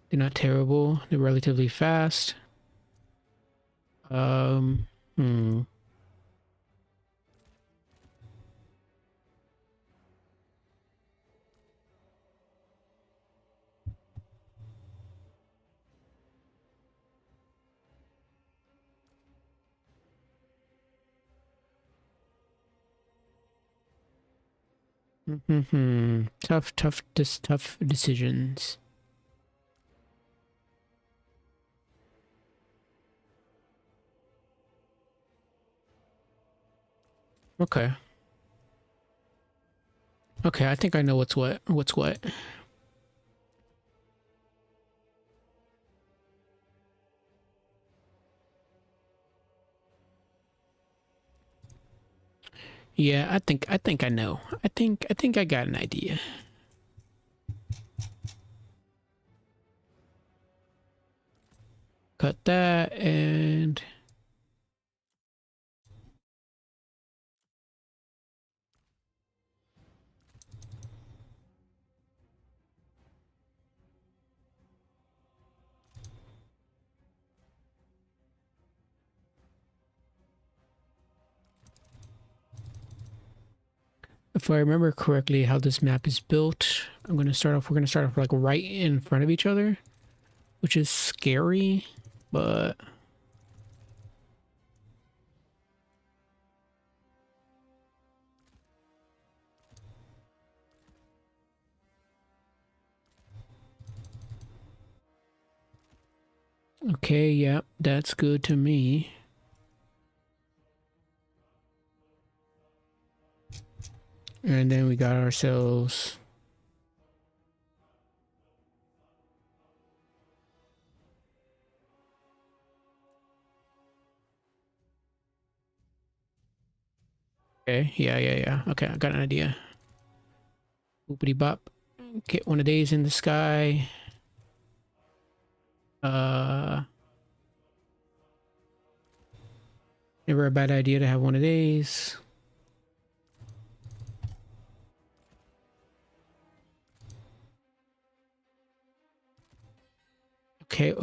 They're not terrible. They're relatively fast. Hmm. Tough decisions. Okay. Okay, I think I know what's what. What's what. Yeah, I think I know. I think I got an idea. Cut that and if I remember correctly how this map is built, we're gonna start off like right in front of each other, which is scary, but okay, yeah, that's good to me. And then we got ourselves okay, yeah. Okay, I got an idea. Boopity bop. Get one of these in the sky. Uh, Never a bad idea to have one of these. Okay.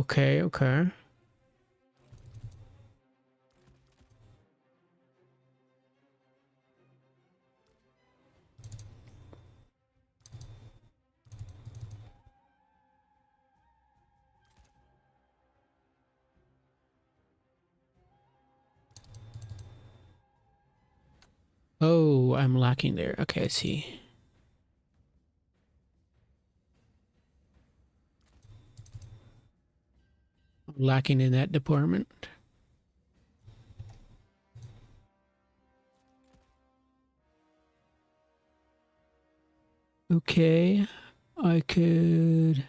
Oh, I'm lacking there. Okay, I see. I'm lacking in that department. Okay, I could...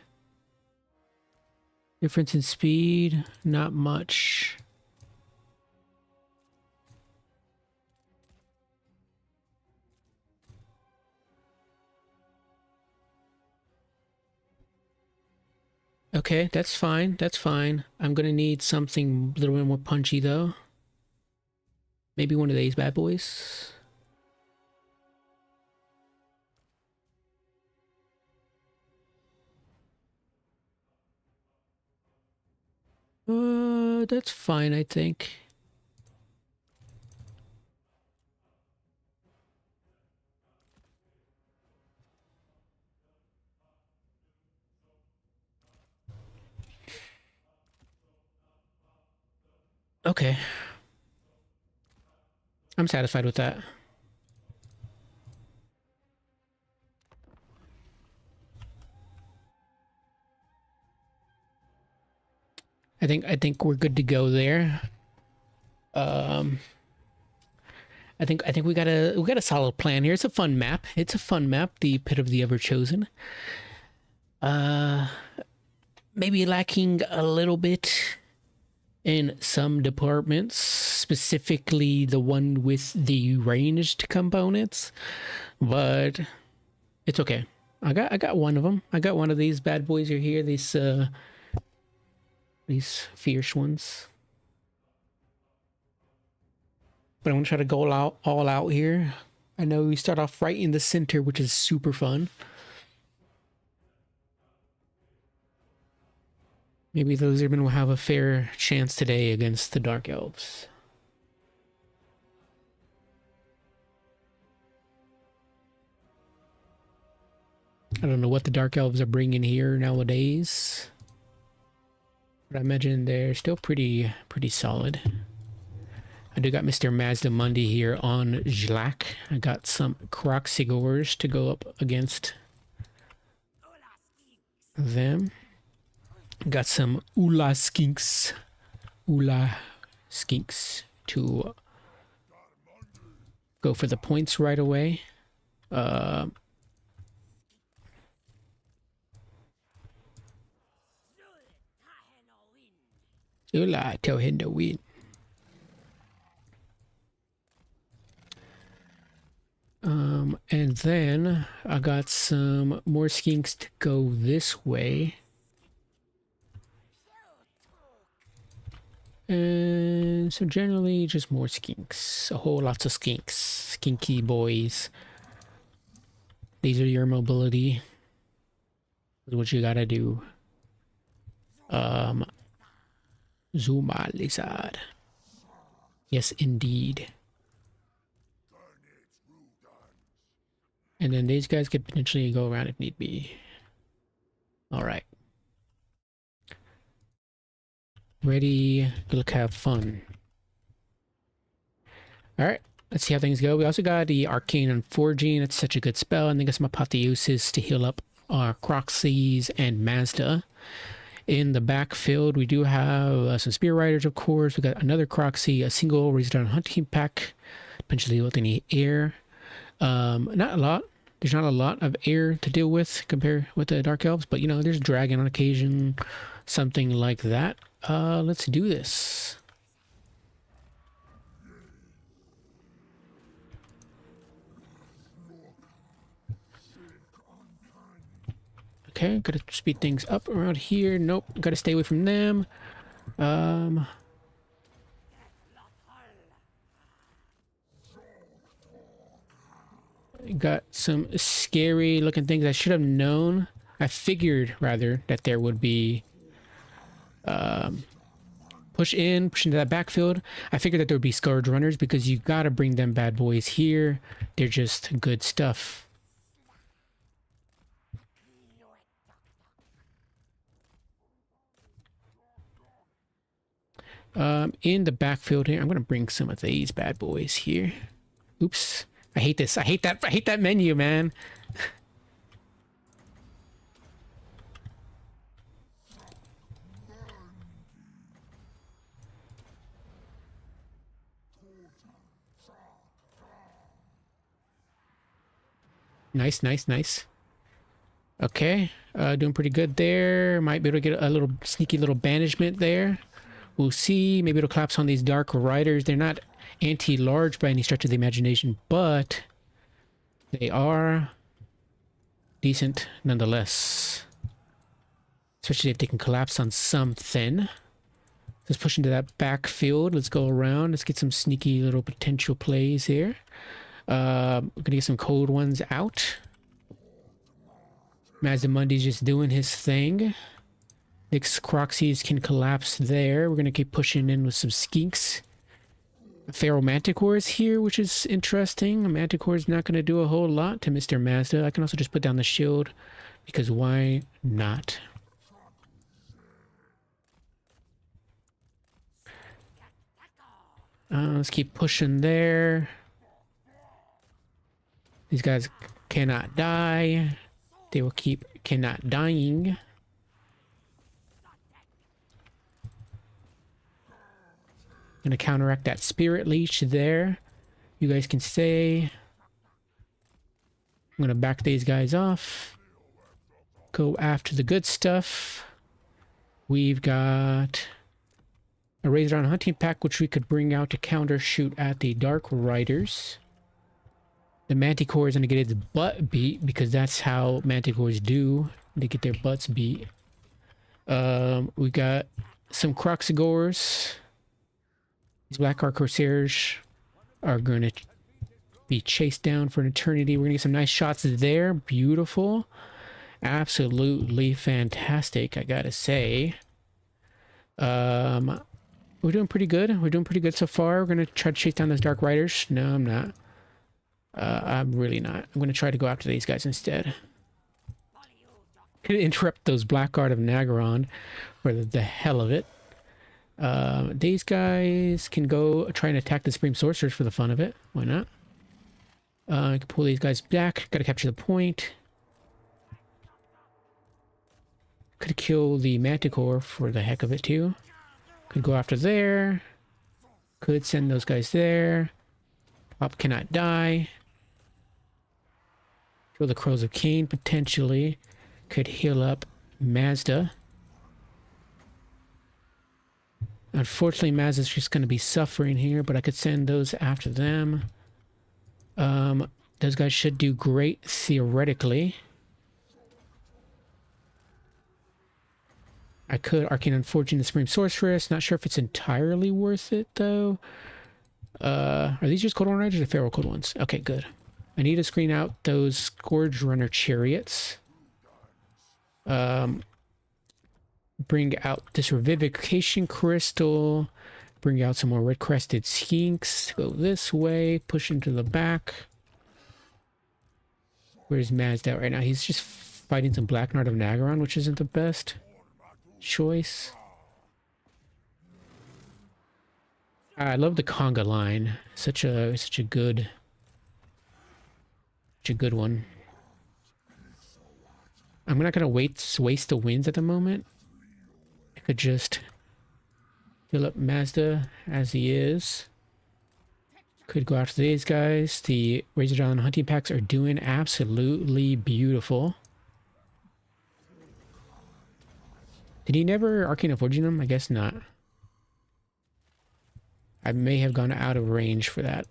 Difference in speed, not much. Okay, that's fine. That's fine. I'm gonna need something a little bit more punchy though. Maybe one of these bad boys. That's fine, I think. Okay. I'm satisfied with that. I think we're good to go there. I think we got a solid plan here. It's a fun map. It's a fun map, the Pit of the Ever-Chosen. Maybe lacking a little bit in some departments, specifically the one with the ranged components, but it's okay. I got one of them. I got one of these bad boys here. These fierce ones. But I'm gonna try to go all out here. I know we start off right in the center, which is super fun. Maybe the lizardmen will have a fair chance today against the Dark Elves. I don't know what the Dark Elves are bringing here nowadays, but I imagine they're still pretty solid. I do got Mr. Mazdamundi here on Jlak. I got some Croxigors to go up against them. Got some Ula Skinks to go for the points right away. Ula Tohindo win. And then I got some more skinks to go this way. And so generally just more skinks. A whole lots of skinks. Skinky boys. These are your mobility. This is what you gotta do. Zuma lizard. Yes, indeed. And then these guys could potentially go around if need be. All right. Ready, look, have fun. All right, let's see how things go. We also got the Arcane Unforging. That's such a good spell. And then got some Apotheosis to heal up our Croxies and Mazda. In the backfield, we do have some Spear Riders, of course. We got another Croxy, a single raised down hunting pack, potentially with any air. Not a lot. There's not a lot of air to deal with compared with the Dark Elves, but you know, there's dragon on occasion, something like that. Let's do this. Okay, gotta speed things up around here. Nope, gotta stay away from them. Got some scary looking things I should have known. I figured rather that there would be push into that backfield. I figured that there would be Scourge Runners because you gotta bring them bad boys here. They're just good stuff. In the backfield here, I'm gonna bring some of these bad boys here. Oops. I hate this. I hate that menu, man. Nice. Okay, doing pretty good there. Might be able to get a little sneaky little banishment there. We'll see. Maybe it'll collapse on these Dark Riders. They're not anti-large by any stretch of the imagination, but they are decent nonetheless. Especially if they can collapse on something. Let's push into that backfield. Let's go around. Let's get some sneaky little potential plays here. We're gonna get some cold ones out. Mazdamundi's just doing his thing. Nyx Croxies can collapse there. We're going to keep pushing in with some skinks. Feral Manticore is here, which is interesting. A Manticore is not going to do a whole lot to Mr. Mazda. I can also just put down the shield, because why not? Let's keep pushing there. These guys cannot die. They will keep cannot dying. Gonna counteract that spirit leech there. You guys can stay. I'm gonna back these guys off. Go after the good stuff. We've got a Razor on hunting pack, which we could bring out to counter shoot at the Dark Riders. The Manticore is gonna get its butt beat, because that's how Manticores do. They get their butts beat. We got some Croxigores. These Blackheart Corsairs are going to be chased down for an eternity. We're going to get some nice shots there. Beautiful. Absolutely fantastic, I gotta say. We're doing pretty good. We're doing pretty good so far. We're going to try to chase down those Dark Riders. No, I'm not. I'm really not. I'm going to try to go after these guys instead. Going to interrupt those Blackguard of Nagaron for the hell of it. These guys can go try and attack the Supreme Sorcerers for the fun of it. Why not? I can pull these guys back. Gotta capture the point. Could kill the Manticore for the heck of it too. Could go after there. Could send those guys there. Pop cannot die. Kill the Crows of Cain potentially. Could heal up Mazda. Unfortunately, Mazda's just going to be suffering here, but I could send those after them. Those guys should do great, theoretically. I could Arcane Unfortune the Supreme Sorceress. Not sure if it's entirely worth it, though. Are these just Cold One Riders or Feral Cold Ones? Okay, good. I need to screen out those Scourge Runner Chariots. Bring out this Revivification Crystal. Bring out some more Red-Crested Skinks. Go this way. Push into the back. Where's Mazda right now? He's just fighting some Black Knight of Nagaron, which isn't the best choice. I love the conga line. Such a good one. I'm not gonna waste the wins at the moment. I could just fill up Mazda as he is. Could go after these guys. The Razor Dawn hunting packs are doing absolutely beautiful. Did he never Arcane Forging them? I guess not. I may have gone out of range for that.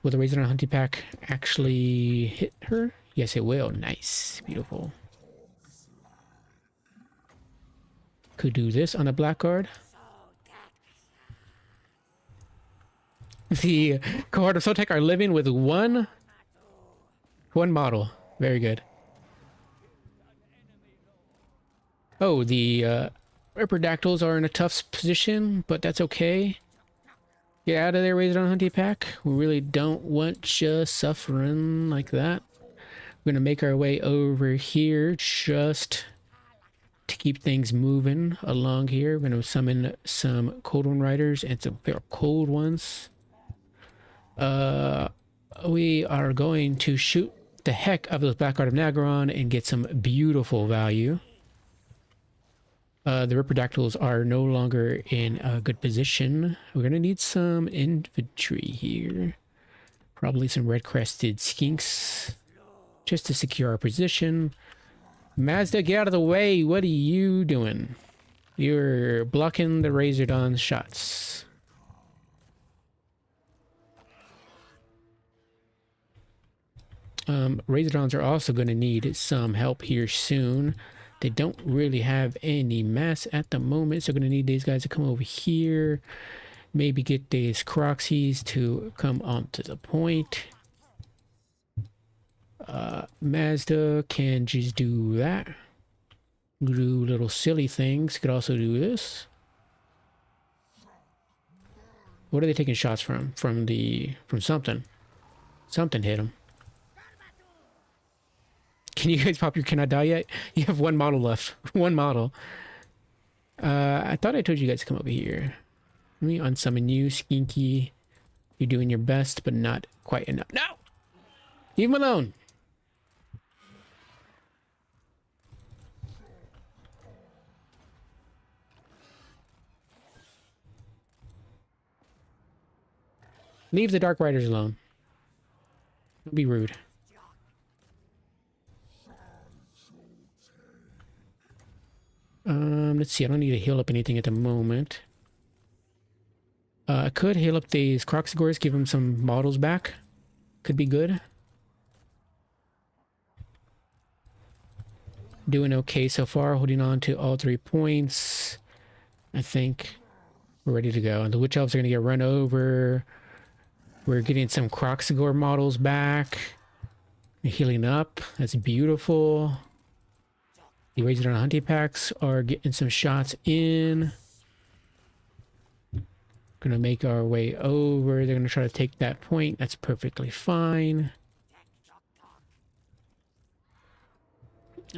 Will the Razor Dawn hunting pack actually hit her? Yes, it will. Nice. Beautiful. Could do this on a Blackguard. The cohort of Sotek are living with one model. Very good. Oh, the Riperdactyls are in a tough position, but that's okay. Get out of there, Razor Dawn hunting pack. We really don't want you suffering like that. We're gonna make our way over here just to keep things moving along here. We're gonna summon some Cold One Riders and some very cold ones. We are going to shoot the heck out of those Blackguard of Nagaron and get some beautiful value. The Riperdactyls are no longer in a good position. We're gonna need some infantry here. Probably some red-crested skinks just to secure our position. Mazda, get out of the way! What are you doing? You're blocking the Razor Dawn shots. Razor Dawns are also going to need some help here soon. They don't really have any mass at the moment, so we're going to need these guys to come over here. Maybe get these Croxies to come onto the point. Mazda can just do that. Do little silly things. Could also do this. What are they taking shots from? From something. Something hit them. Can you guys pop your "Can I Die Yet"? You have one model left. One model. I thought I told you guys to come over here. Let me unsummon you, Skinky. You're doing your best, but not quite enough. No! Leave him alone! Leave the Dark Riders alone. Don't be rude. Let's see. I don't need to heal up anything at the moment. I could heal up these Croxigors, give them some models back. Could be good. Doing okay so far. Holding on to all 3 points. I think we're ready to go. And the Witch Elves are going to get run over. We're getting some Croxigor models back. Healing up. That's beautiful. The Razor on Hunting Packs are getting some shots in. Gonna make our way over. They're gonna try to take that point. That's perfectly fine.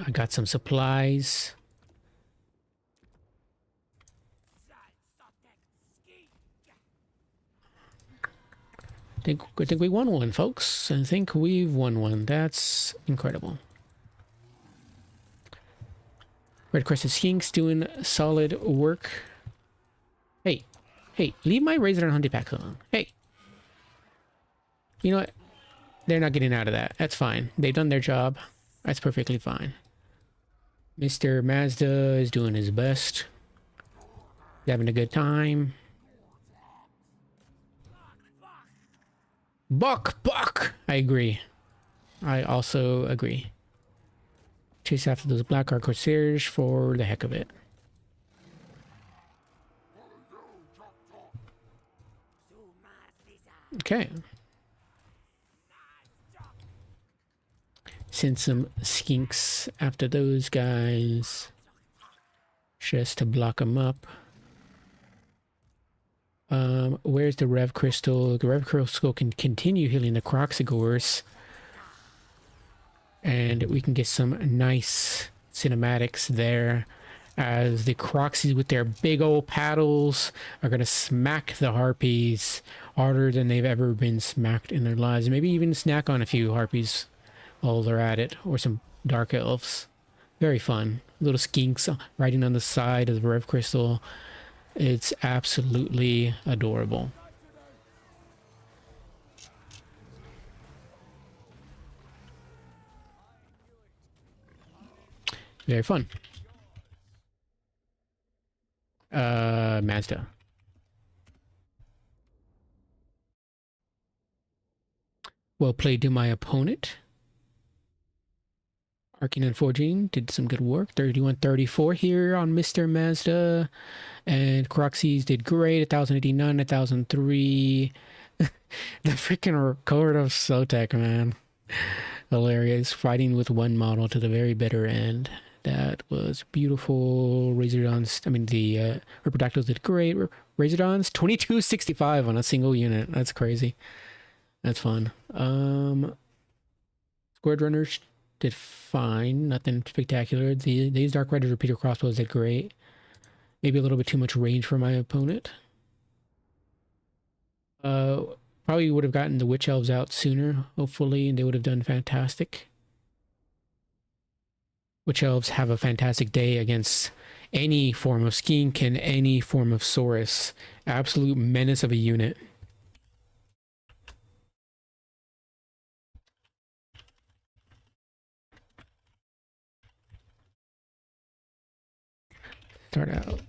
I got some supplies. I think we won one, folks. I think we've won one. That's incredible. Red Crested Skinks doing solid work. Hey, hey, leave my Razor and Hunting Pack alone. Hey. You know what? They're not getting out of that. That's fine. They've done their job. That's perfectly fine. Mr. Mazda is doing his best. He's having a good time. Buck! Buck! I agree. I also agree. Chase after those Blackguard Corsairs for the heck of it. Okay. Send some skinks after those guys. Just to block them up. Where's the Rev Crystal? The Rev Crystal can continue healing the Croxigors. And we can get some nice cinematics there as the Croxies with their big old paddles are going to smack the Harpies harder than they've ever been smacked in their lives. Maybe even snack on a few Harpies while they're at it, or some Dark Elves. Very fun. Little skinks riding on the side of the Rev Crystal. It's absolutely adorable. Very fun. Mazda. Well played to my opponent. Arcing and Forging did some good work. 31-34 here on Mr. Mazda. And Croxies did great. 1,089, 1,003. The freaking record of Sotek, man. Hilarious. Fighting with one model to the very bitter end. That was beautiful. Razordons, I mean, the Riperdactyls did great. Razordons, 2265 on a single unit. That's crazy. That's fun. Squared Runners did fine. Nothing spectacular. These Dark Riders repeater crossbows did great. Maybe a little bit too much range for my opponent. Probably would have gotten the Witch Elves out sooner, hopefully, and they would have done fantastic. Witch Elves have a fantastic day against any form of skink and any form of Saurus. Absolute menace of a unit. Start out.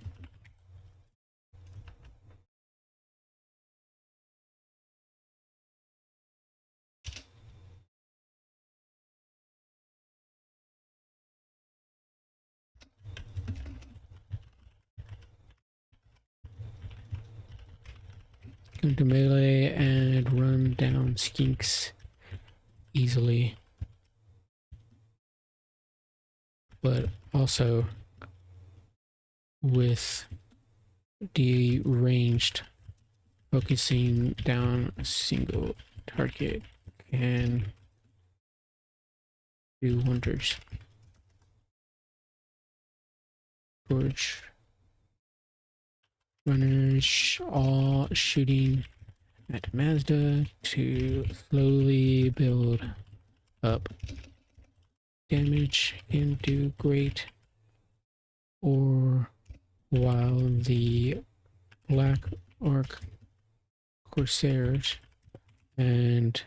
Go to melee and run down skinks easily. but also with the ranged focusing down a single target can do wonders. Torch runners all shooting at Mazda to slowly build up damage and do great, or while the Black Ark Corsairs and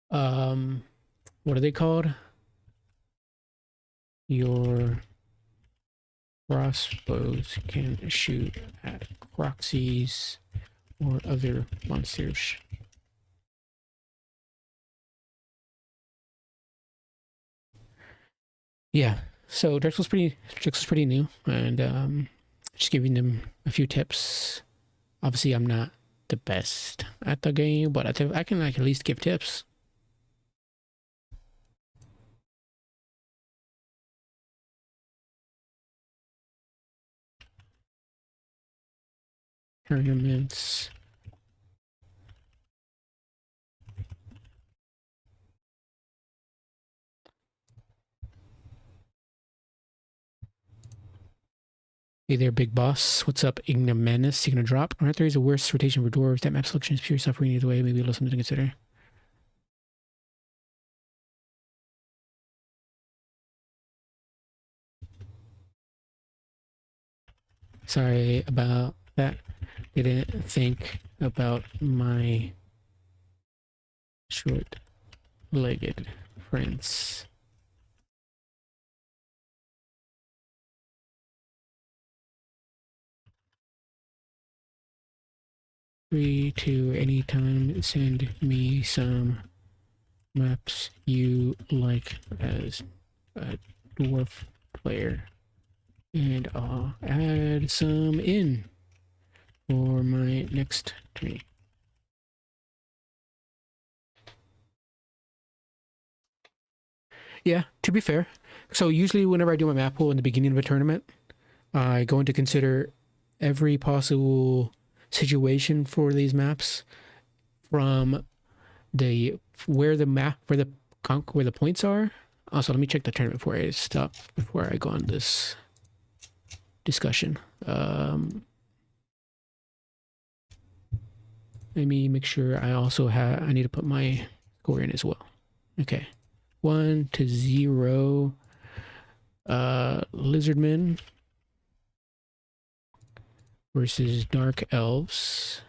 what are they called? Your crossbows can shoot at Croxies or other monsters. Yeah, so Dark Souls pretty new, and just giving them a few tips. Obviously, I'm not the best at the game, but I can like at least give tips. Tournaments. Hey there, big boss. What's up, Ignominus? You gonna drop? Aren't there is a worse rotation for dwarves? That map selection is pure suffering either way. Maybe a little something to consider. Sorry about that. Didn't think about my short-legged friends. Free to anytime send me some maps you like as a dwarf player, and I'll add some in for my next tourney. Yeah, to be fair. So usually whenever I do my map pool in the beginning of a tournament, I go into consider every possible situation for these maps from where the points are. Also, let me check the tournament before I stop, before I go on this discussion. Let me make sure I also I need to put my score in as well. Okay. 1-0 Lizardmen versus Dark Elves.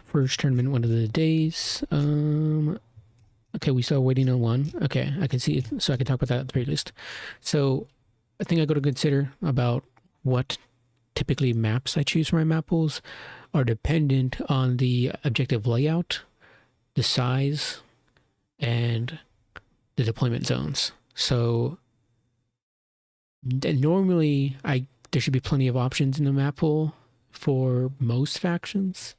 First tournament, one of the days. Okay, we still waiting on one. Okay, I can see it, so I can talk about that at the very least. So I think I got to consider about what typically maps I choose for my map pools are dependent on the objective layout, the size, and the deployment zones. So normally there should be plenty of options in the map pool for most factions.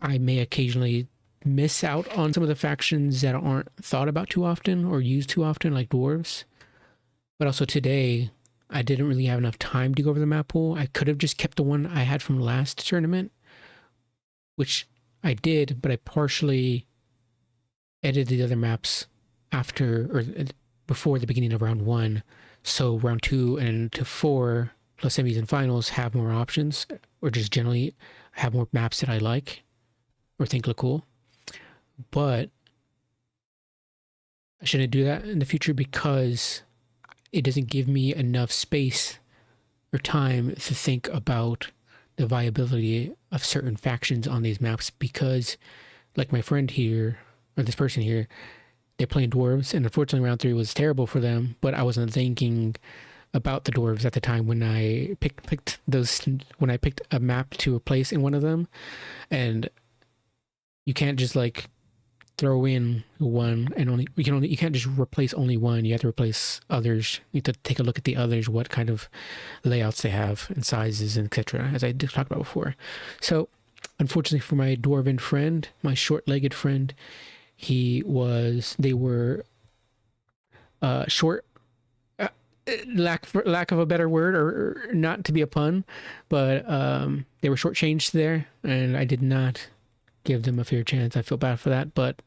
I may occasionally miss out on some of the factions that aren't thought about too often or used too often, like dwarves. But also today, I didn't really have enough time to go over the map pool. I could have just kept the one I had from last tournament, which I did, but I partially edited the other maps after or before the beginning of round 1. So round 2 and to 4 plus semis and finals have more options, or just generally have more maps that I like or think look cool. But I shouldn't do that in the future because it doesn't give me enough space or time to think about the viability of certain factions on these maps, because like my friend here, or this person here, they're playing dwarves, and unfortunately round 3 was terrible for them, but I wasn't thinking about the dwarves at the time when I picked a map to replace in one of them. And you can't just like throw in one and you can't just replace only one. You have to replace others. You have to take a look at the others, what kind of layouts they have and sizes and etc., as I talked about before. So unfortunately for my dwarven friend, my short-legged friend, they were short, lack of a better word, or not to be a pun, but they were shortchanged there, and I did not give them a fair chance. I feel bad for that, but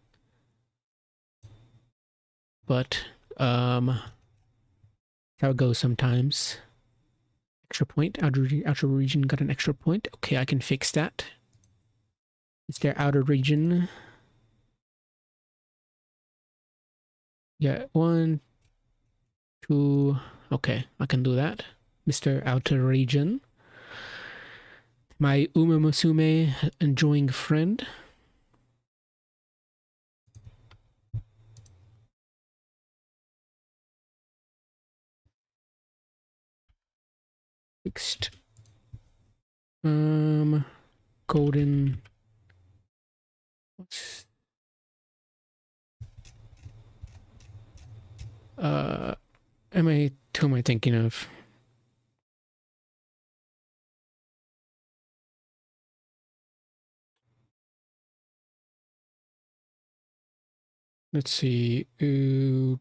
how it goes sometimes. Extra point. Outer region got an extra point. Okay, I can fix that. Is there outer region? Yeah, 1, 2. Okay, I can do that. Mr. Outer Region. My Uma Musume enjoying friend. Fixed. Golden. What's who am I thinking of? Let's see. Here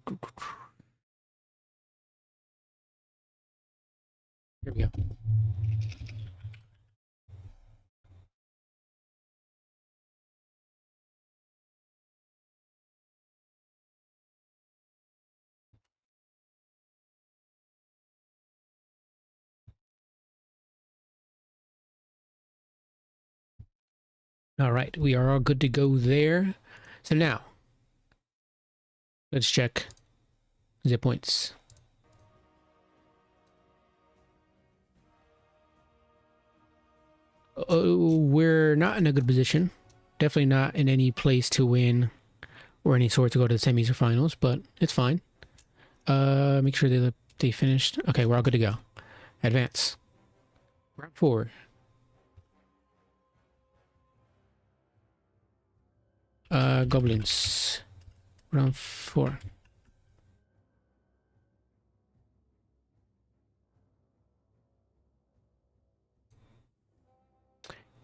we go. All right, we are all good to go there. So now, let's check the points. We're not in a good position. Definitely not in any place to win or any sort to go to the semis or finals, but it's fine. Make sure they finished. Okay, we're all good to go. Advance. Round 4. Goblins. Round 4.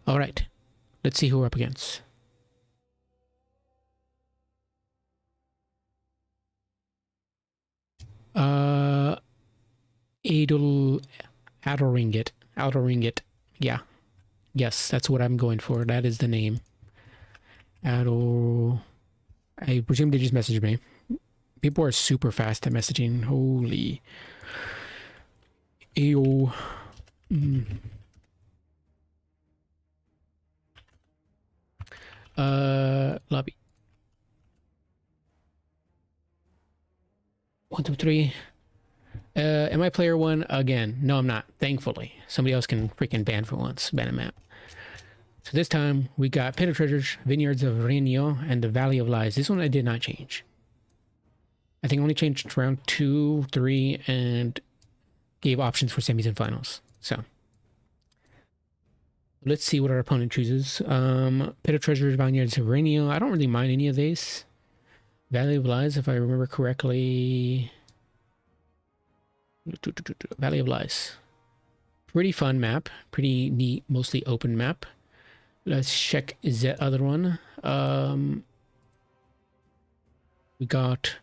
All right. Let's see who we're up against. Adelringet. Yeah. Yes, that's what I'm going for. That is the name. I presume they just messaged me. People are super fast at messaging. Holy. Ayo. Lobby. 1, 2, 3. Am I player 1 again? No, I'm not. Thankfully. Somebody else can freaking ban for once. Ban a map. So this time, we got Pit of Treasures, Vineyards of Renio, and the Valley of Lies. This one I did not change. I think I only changed round 2, 3, and gave options for semis and finals. So, let's see what our opponent chooses. Pit of Treasures, Vineyards of Renio. I don't really mind any of these. Valley of Lies, if I remember correctly. Valley of Lies. Pretty fun map. Pretty neat, mostly open map. Let's check the other one. We got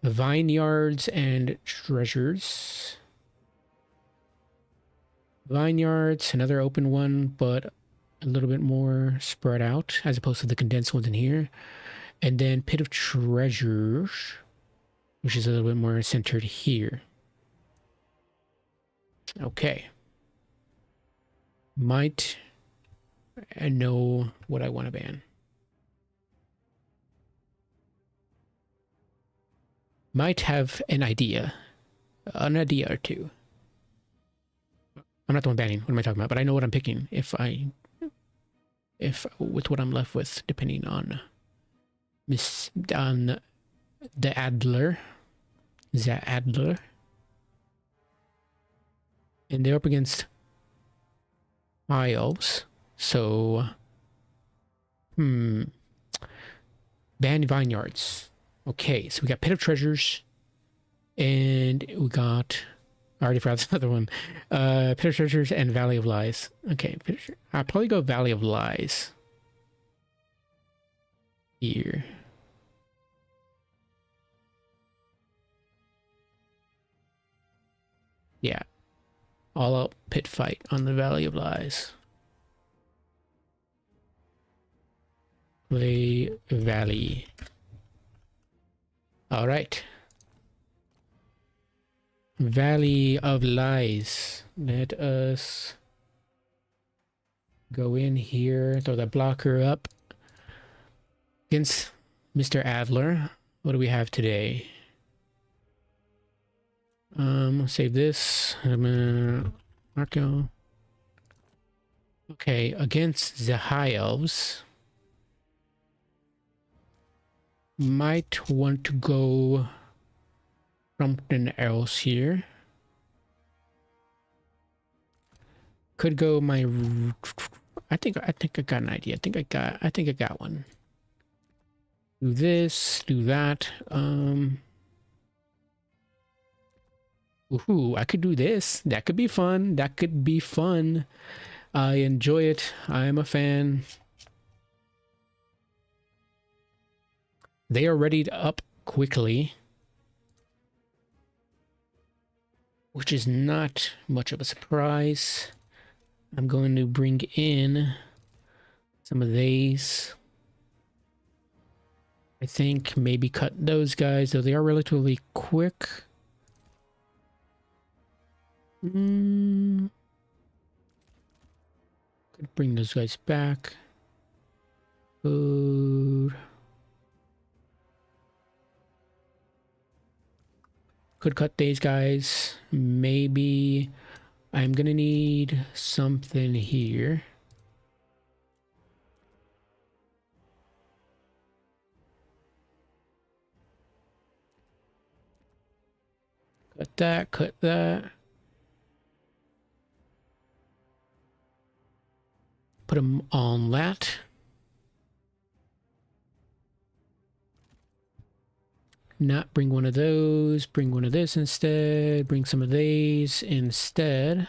Vineyards and Treasures. Vineyards, another open one, but a little bit more spread out as opposed to the condensed ones in here. And then Pit of Treasures, which is a little bit more centered here. Okay. Might know what I want to ban. Might have an idea or two. I'm not the one banning. What am I talking about? But I know what I'm picking if with what I'm left with, depending on the Adler. And they're up against High Elves. So, ban Vineyards. Okay, so we got Pit of Treasures, and we got, I already forgot this other one, Pit of Treasures and Valley of Lies. Okay, I'll probably go Valley of Lies here. Yeah. All out pit fight on the Valley of Lies. Play Valley. All right. Valley of Lies. Let us go in here, throw the blocker up. Against Mr. Adler. What do we have today? Save this. Marco. Okay, against the High Elves. Might want to go something else here. Could go my. I think I got an idea. I think I got one. Do this. Do that. Ooh, I could do this. That could be fun. That could be fun. I enjoy it. I am a fan. They are readied up quickly, which is not much of a surprise. I'm going to bring in some of these. I think maybe cut those guys, though they are relatively quick. Could bring those guys back. Could cut these guys. Maybe I'm gonna need something here. Cut that, cut that. Put them on that. Not bring one of those. Bring one of this instead. Bring some of these instead.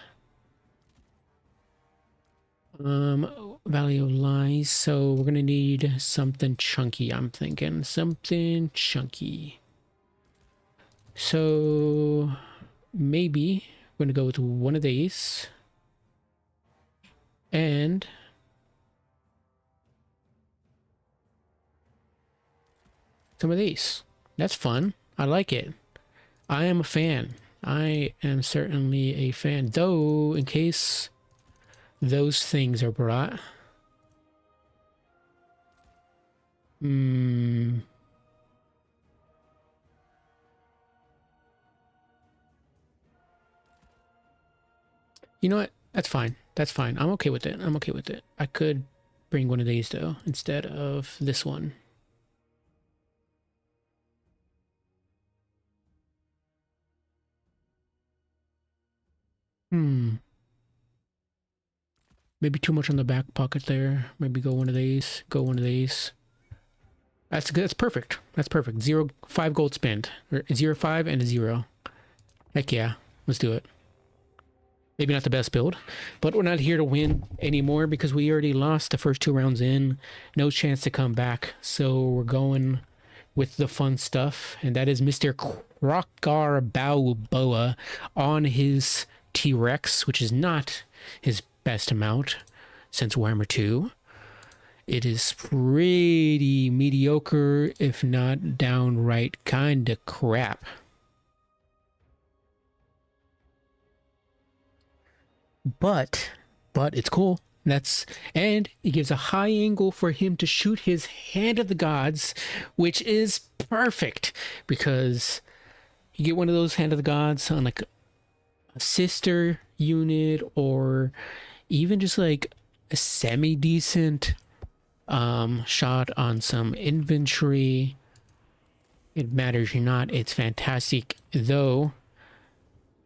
Valley of Lies. So we're gonna need something chunky. I'm thinking something chunky. So maybe we're gonna go with one of these. And some of these. That's fun. I like it. I am a fan. I am certainly a fan. Though, in case those things are brought. You know what? That's fine. That's fine. I'm okay with it. I'm okay with it. I could bring one of these, though, instead of this one. Maybe too much on the back pocket there. Maybe go one of these. Go one of these. That's perfect. That's perfect. 5 gold spent. Or 5 and a 0. Heck yeah. Let's do it. Maybe not the best build, but we're not here to win anymore because we already lost the first 2 rounds in. No chance to come back. So we're going with the fun stuff. And that is Mr. Krokar Balboa on his T-Rex, which is not his best amount since Warhammer 2. It is pretty mediocre, if not downright kind of crap. But it's cool. And it gives a high angle for him to shoot his Hand of the Gods, which is perfect because you get one of those Hand of the Gods on like a sister unit or even just like a semi-decent shot on some infantry. It matters not. It's fantastic. Though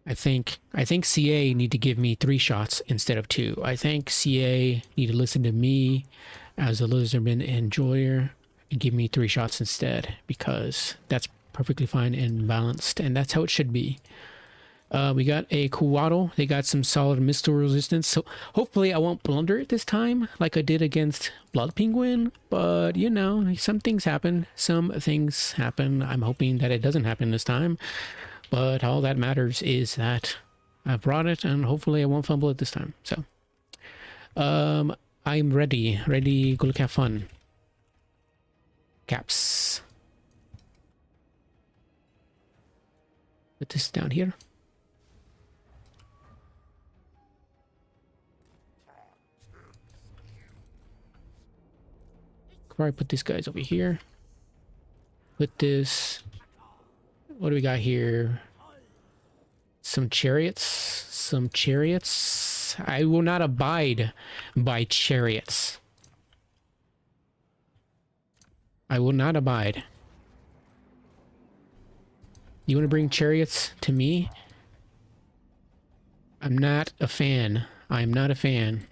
I think CA need to give me 3 shots instead of 2. I think CA need to listen to me as a lizardman enjoyer and give me 3 shots instead, because that's perfectly fine and balanced, and that's how it should be. We got a Kuwaddle. They got some solid missile resistance, so hopefully I won't blunder it this time like I did against Blood Penguin, but you know, some things happen. I'm hoping that it doesn't happen this time, but all that matters is that I brought it, and hopefully I won't fumble it this time. So, I'm ready. Ready, go look, have fun. Caps. Put this down here. Probably put these guys over here. Put this. What do we got here? Some chariots. Some chariots. I will not abide by chariots. I will not abide. You want to bring chariots to me? I'm not a fan. I'm not a fan.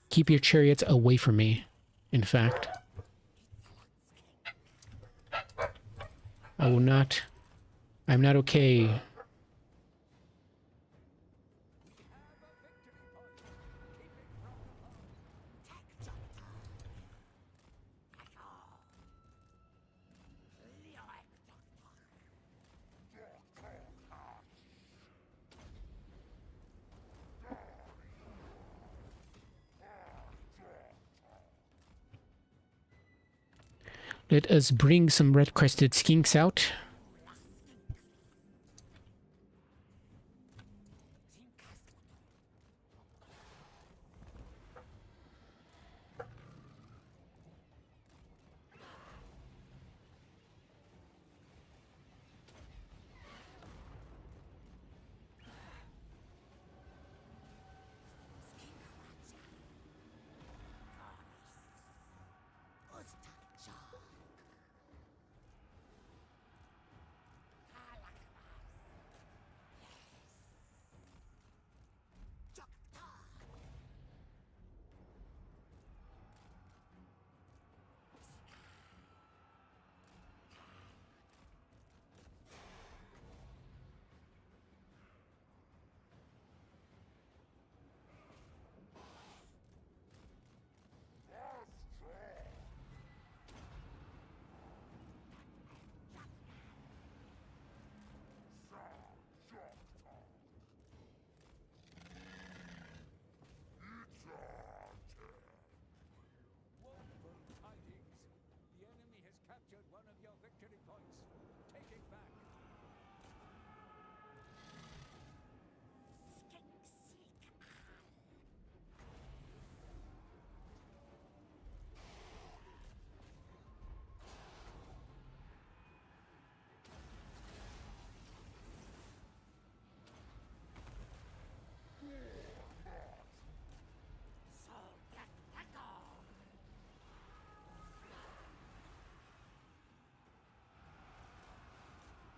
Keep your chariots away from me, in fact. I will not. I'm not okay. Let us bring some red-crested skinks out.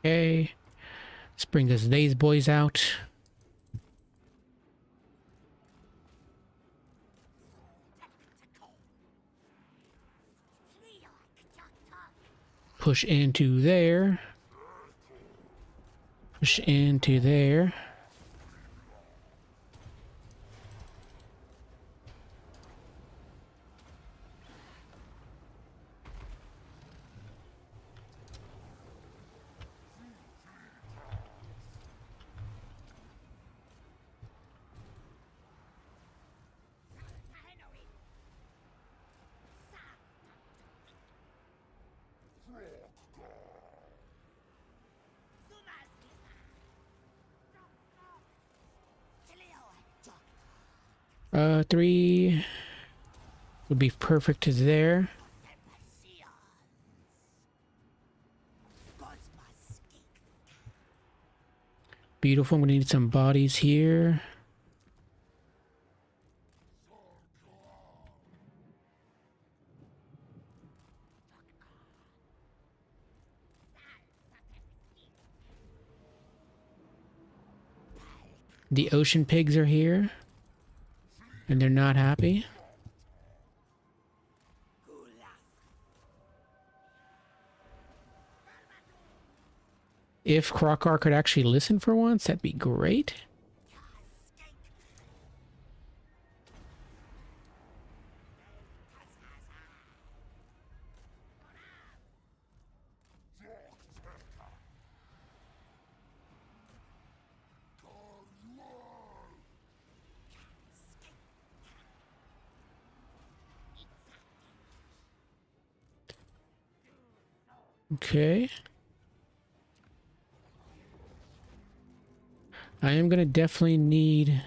Okay. Let's bring these boys out. Push into there. Push into there. Three would be perfect there. Beautiful. I'm gonna need some bodies here. The ocean pigs are here. And they're not happy. If Krokar could actually listen for once, that'd be great. Okay. I am gonna definitely need...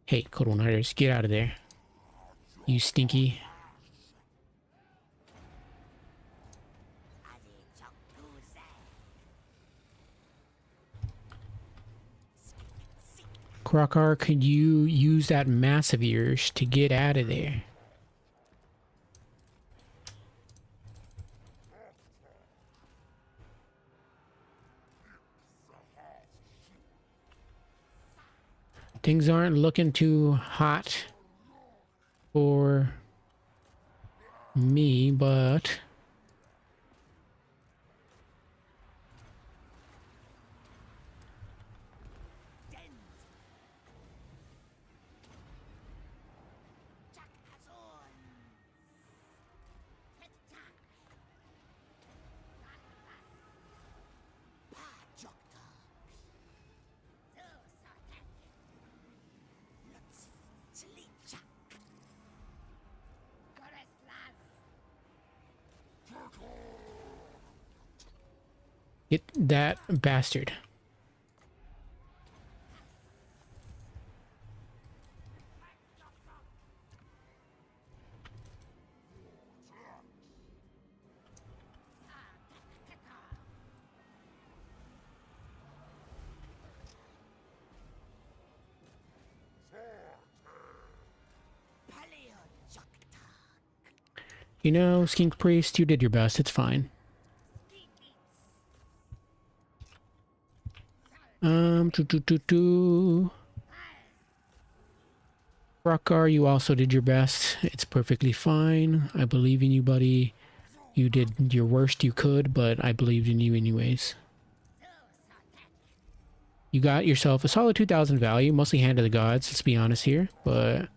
Hey, Code 100s, get out of there. You stinky. Krokar, could you use that mass of yours to get out of there? Things aren't looking too hot for me, but... Get that bastard. You know, Skink Priest, you did your best. It's fine. Rockar, you also did your best. It's perfectly fine. I believe in you, buddy. You did your worst you could, but I believed in you anyways. You got yourself a solid 2,000 value, mostly Hand of the Gods, let's be honest here, but...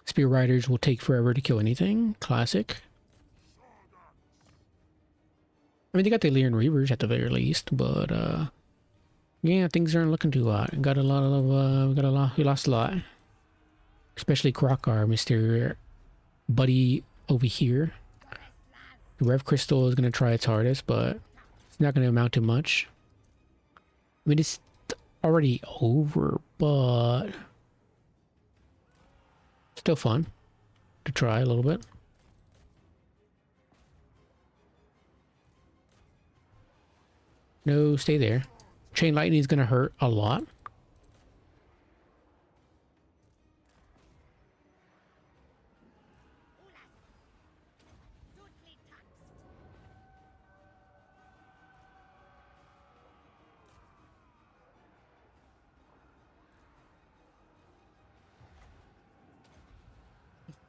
Spear Riders will take forever to kill anything. Classic. I mean, they got the Illyrian Reavers at the very least, but, yeah, things aren't looking too hot. Got a lot of, we lost a lot. Especially Krokar, Mr. Buddy over here. The Rev Crystal is going to try its hardest, but it's not going to amount to much. I mean, it's already over, but still fun to try a little bit. No, stay there. Chain Lightning is going to hurt a lot.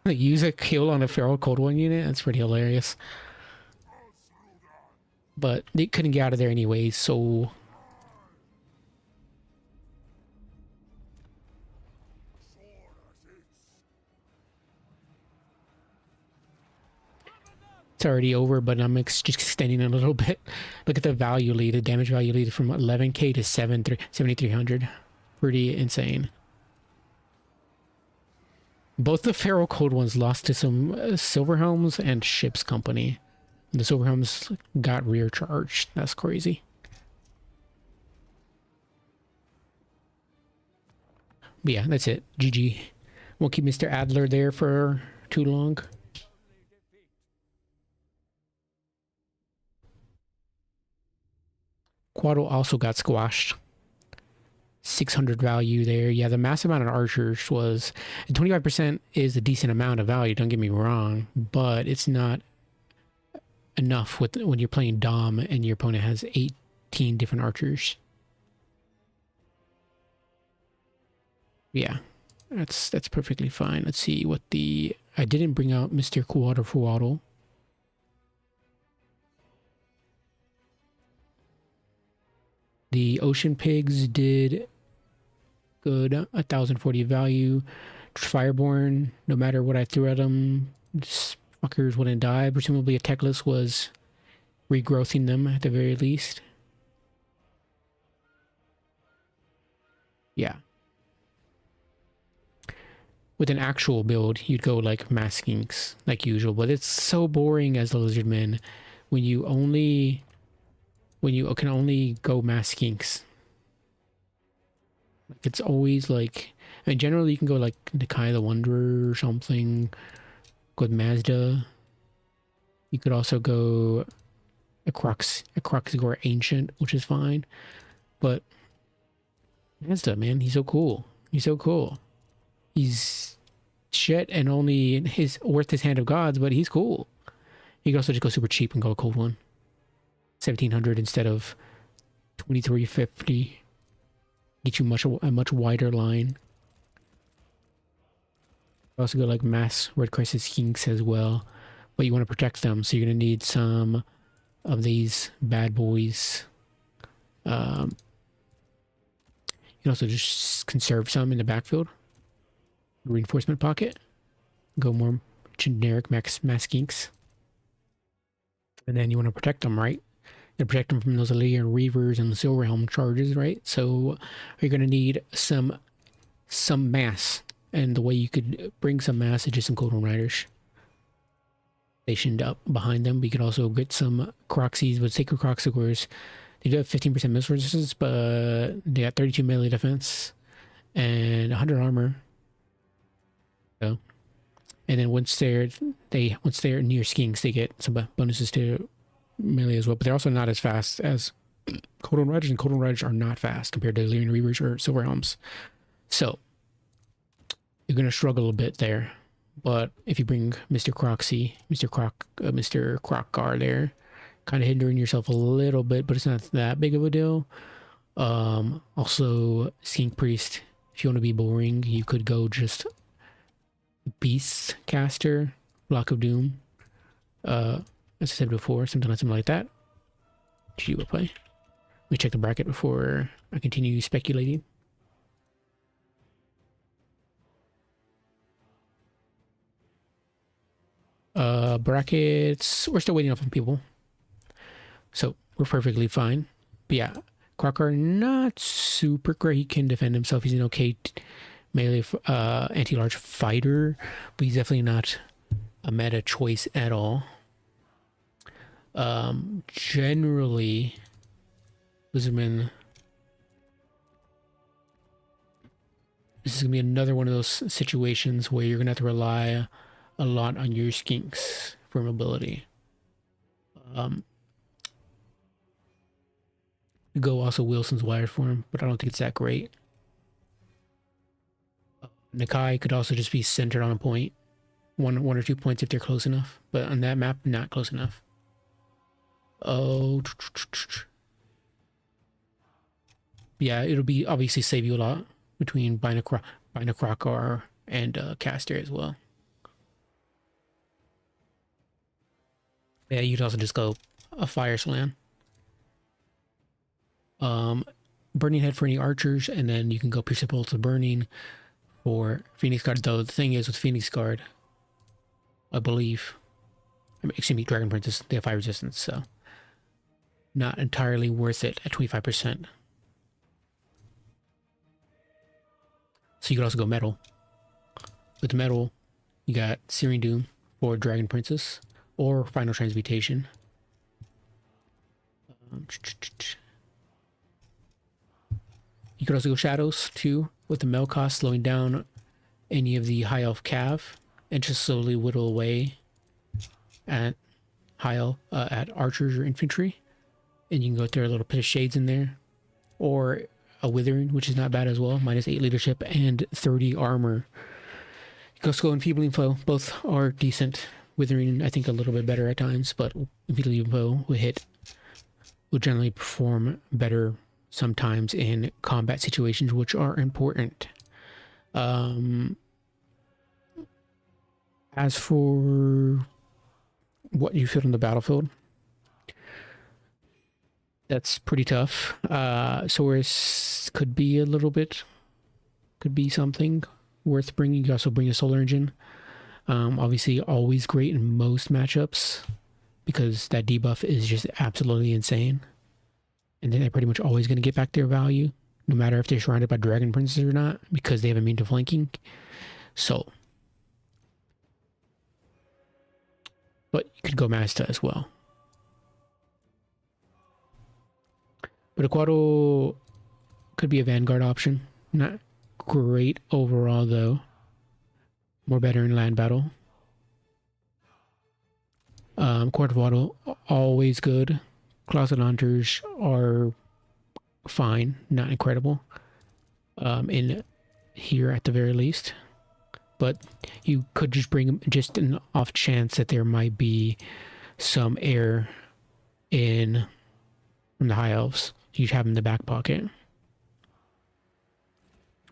Use a kill on a Feral Cold One unit? That's pretty hilarious. But they couldn't get out of there anyway, so... It's already over, but I'm just extending it a little bit. Look at the value lead, the damage value lead from 11k to 7,300. Pretty insane. Both the Feral Cold Ones lost to some Silverhelms and Ships Company. The Silverhelms got rear charged. That's crazy. But yeah, that's it. GG. Won't keep Mr. Adler there for too long. Quaddle also got squashed. 600 value there. Yeah, the massive amount of archers was... 25% is a decent amount of value, don't get me wrong. But it's not enough with when you're playing Dom and your opponent has 18 different archers. Yeah, that's perfectly fine. Let's see what the... I didn't bring out Mr. Quaddle. The Ocean Pigs did good, 1,040 value. Fireborn, no matter what I threw at them, fuckers wouldn't die. Presumably a Techless was regrowthing them at the very least. Yeah. With an actual build, you'd go like mass skinks, like usual, but it's so boring as the Lizardmen when you can only go mass skinks. Like it's always like, I mean, generally you can go like Nakai the Wanderer or something. Go with Mazda. You could also go a Croxigor Ancient, which is fine. But Mazda, man, he's so cool. He's so cool. He's shit and only his worth his Hand of Gods, but he's cool. You can also just go super cheap and go a cold one. 1700 instead of 2350. Get you a much wider line. Also go like mass Red Crisis Kinks as well, but you want to protect them, so you're gonna need some of these bad boys. You can also just conserve some in the backfield. Reinforcement pocket. Go more generic mass kinks. And then you want to protect them, right? You protect them from those Alien Reavers and the Silver Helm charges, right? So you're gonna need some mass. And the way you could bring some mass is just some Golden Riders stationed up behind them. But you could also get some Croxies with Sacred Croxigors. They do have 15% missile resistance, but they got 32 melee defense and 100 armor. So, and then once they're near skinks, they get some bonuses to melee as well. But they're also not as fast as Golden Riders, and Golden Riders are not fast compared to Alien Reavers or Silver Helms. So you're gonna struggle a bit there, but if you bring Mr. Crockgar there, kind of hindering yourself a little bit, but it's not that big of a deal. Also, Skink Priest. If you want to be boring, you could go just Beast Caster, Block of Doom. As I said before, something like that. She will play. Let me check the bracket before I continue speculating. Brackets, we're still waiting on people, so we're perfectly fine. But yeah, Crocker not super great. He can defend himself. He's an okay melee anti-large fighter, but he's definitely not a meta choice at all. Generally, Lizardmen, this is gonna be another one of those situations where you're gonna have to rely a lot on your skinks for mobility. Go also Wilson's Wire Form, but I don't think it's that great. Nakai could also just be centered on a point, one or 2 points if they're close enough, but on that map, not close enough. Oh, yeah, it'll be obviously save you a lot between Binacrocar and Caster as well. Yeah, you'd also just go a Fire Slam. Burning Head for any archers, and then you can go Pierce Pulse to Burning for Phoenix Guard. Though the thing is with Phoenix Guard, I believe, excuse me, Dragon Princess, they have fire resistance, so not entirely worth it at 25%. So you could also go Metal. With Metal, you got Searing Doom for Dragon Princess, or Final Transmutation. You could also go Shadows too, with the Mel cost slowing down any of the High Elf Cav and just slowly whittle away at at archers or infantry. And you can go through a little Pit of Shades in there, or a Withering, which is not bad as well, -8 leadership and 30 armor. You can also go Enfeebling Foe. Both are decent. Withering, I think, a little bit better at times, but Enfeebling Foe will generally perform better sometimes in combat situations, which are important. As for what you feel on the battlefield, that's pretty tough. Saurus could be something worth bringing. You can also bring a Solar Engine. Obviously, always great in most matchups because that debuff is just absolutely insane. And then they're pretty much always going to get back their value, no matter if they're surrounded by Dragon Princes or not, because they have immune to flanking. So, but you could go Masta as well. But Aquato could be a Vanguard option. Not great overall, though. More better in land battle. Quadrivato, always good. Closet Hunters are fine, not incredible. In here at the very least. But you could just bring them just an off chance that there might be some air in from the High Elves. You have them in the back pocket.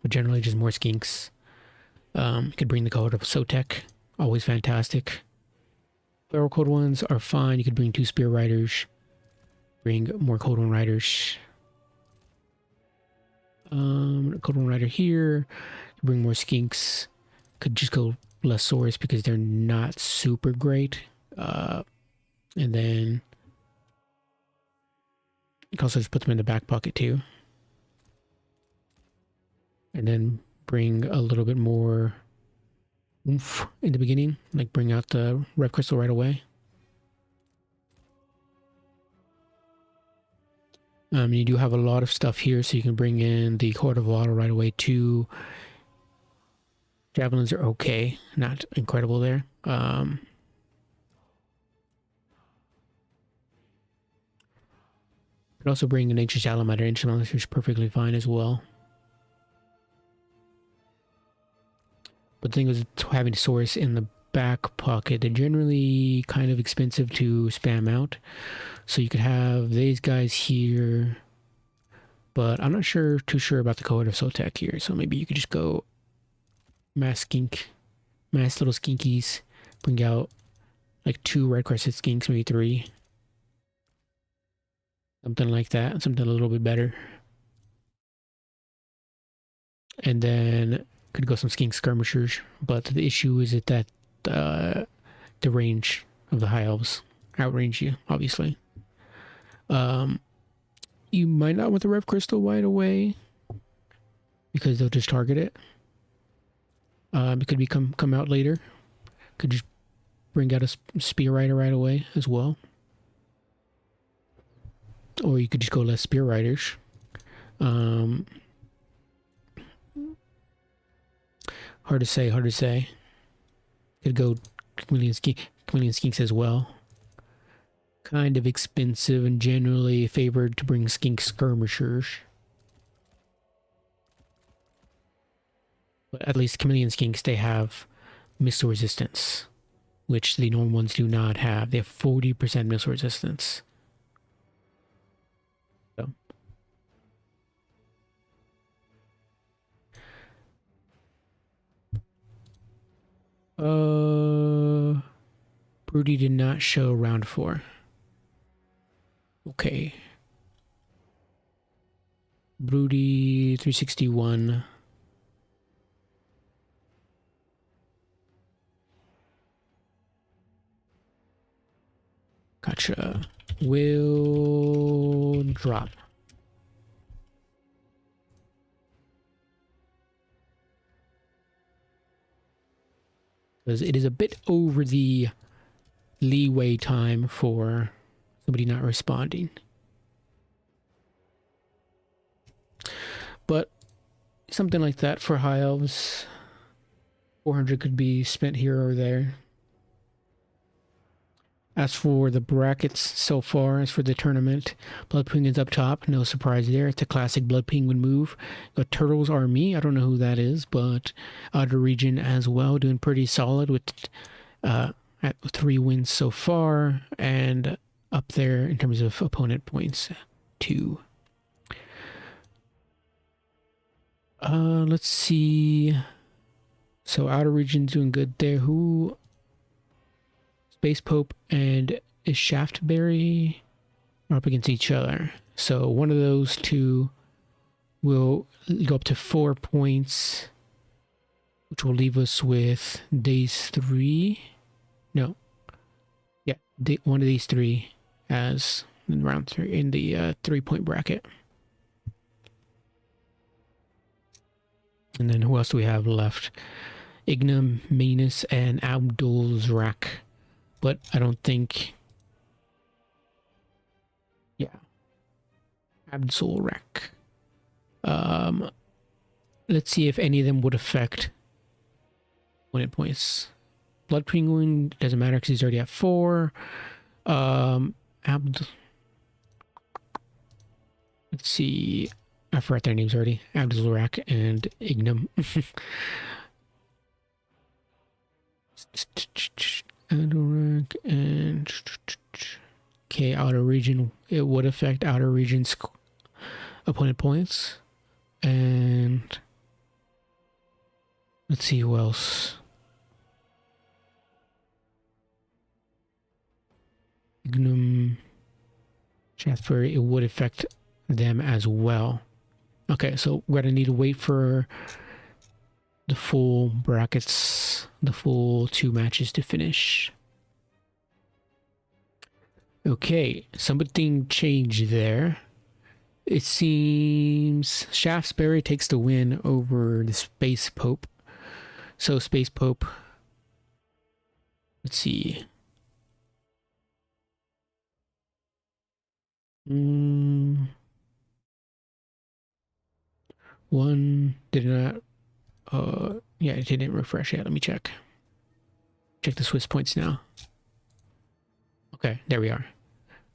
But generally just more skinks. You could bring the code of Sotek, always fantastic. Feral Code ones are fine. You could bring 2 Spear Riders. Bring more Code 1 Riders. Code 1 Rider here. Bring more skinks. Could just go less swords because they're not super great. And then you can also just put them in the back pocket too. And then bring a little bit more oomph in the beginning. Like bring out the Rev Crystal right away. You do have a lot of stuff here, so you can bring in the Court of Water right away too. Javelins are okay, not incredible there. Could also bring an Ancient Salamander. Ancient Salamander is perfectly fine as well. But the thing is, having Saurus in the back pocket, they're generally kind of expensive to spam out. So you could have these guys here, but I'm not too sure about the Cohort of Sotek here. So maybe you could just go mass skink, mass little skinkies, bring out like 2 red crested skinks, maybe 3. Something like that, something a little bit better. And then could go some skink skirmishers, but the issue is that the range of the High Elves outrange you, obviously. You might not want the Rev Crystal right away because they'll just target it. It could come out later. Could just bring out a Spear Rider right away as well. Or you could just go less Spear Riders. Hard to say. Could go Chameleon Skinks as well. Kind of expensive and generally favored to bring Skink Skirmishers. But at least Chameleon Skinks, they have missile resistance, which the normal ones do not have. They have 40% missile resistance. So. Broody did not show round 4. Okay. Broody 361. Gotcha. Will drop. Because it is a bit over the leeway time for somebody not responding. But something like that for High Elves. 400 could be spent here or there. As for the brackets so far, as for the tournament, Blood Penguin's up top. No surprise there. It's a classic Blood Penguin move. The Turtles Army. I don't know who that is, but Outer Region as well. Doing pretty solid with at 3 wins so far. And up there in terms of opponent points, 2. Let's see. So Outer Region doing good there. Who... Space Pope and is Shaftberry are up against each other. So one of those two will go up to 4 points. which will leave us with days 3. No. Yeah, one of these 3 as in round 3 in the 3-point bracket. And then who else do we have left? Ignam, Manus, and Abdul-Zrak. But I don't think... Yeah. Abdul-Zrak. Let's see if any of them would affect opponent points. Blood Penguin doesn't matter because he's already at 4. Let's see. I forgot their names already. Abdul-Zrak and Ignam. Abdul-Zrak and... Okay, outer region. It would affect outer region's opponent points. And... let's see who else. Ignam, Shaftesbury, it would affect them as well. Okay, so we're gonna need to wait for the full brackets, the full 2 matches to finish. Okay, something changed there. It seems Shaftesbury takes the win over the Space Pope. So Space Pope, let's see. One did not. Yeah, it didn't refresh yet. Let me check. Check the Swiss points now. Okay, there we are.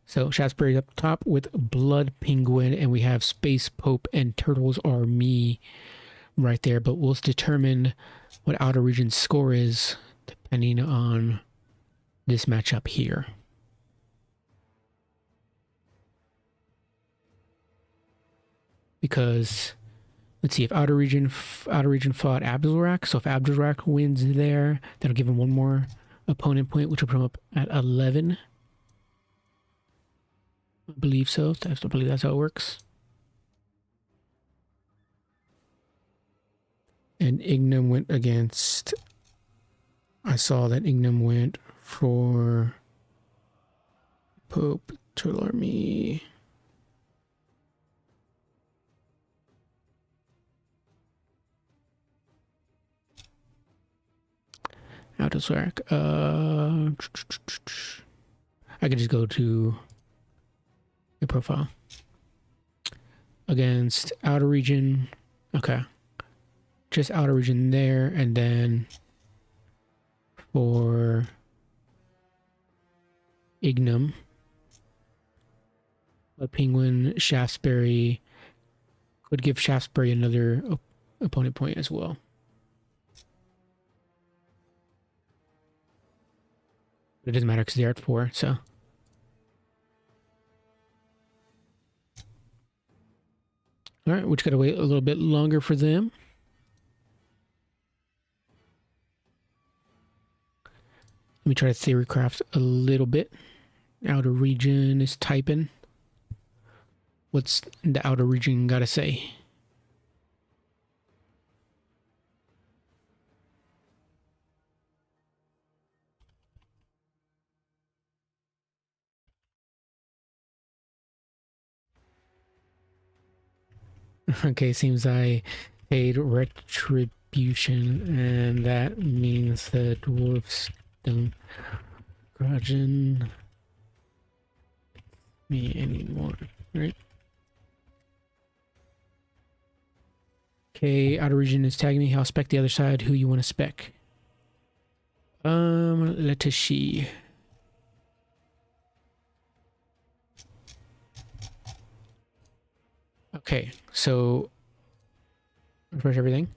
So Shaftesbury's up top with Blood Penguin, and we have Space Pope and Turtles Are Me right there. But we'll determine what outer region score is depending on this matchup here. Because let's see, if outer region fought Abdul-Zrak, so if Abdul-Zrak wins there, that'll give him 1 more opponent point, which will put him up at 11. I believe so. I believe that's how it works. And Ignam went against... I saw that Ignam went for Pope, Turtle Army. Abdul-Zrak. I can just go to your profile. Against outer region. Okay. Just outer region there, and then for Ignam, a Penguin, Shaftesbury could give Shaftesbury another opponent point as well. It doesn't matter because they're at 4, so. Alright, we just gotta wait a little bit longer for them. Let me try to theorycraft a little bit. Outer region is typing. What's the outer region gotta say? Okay, seems I paid retribution, and that means the dwarfs don't grudge me anymore, right? Okay, outer region is tagging me. I'll spec the other side. Who you want to spec? Letitia. Okay, so refresh everything.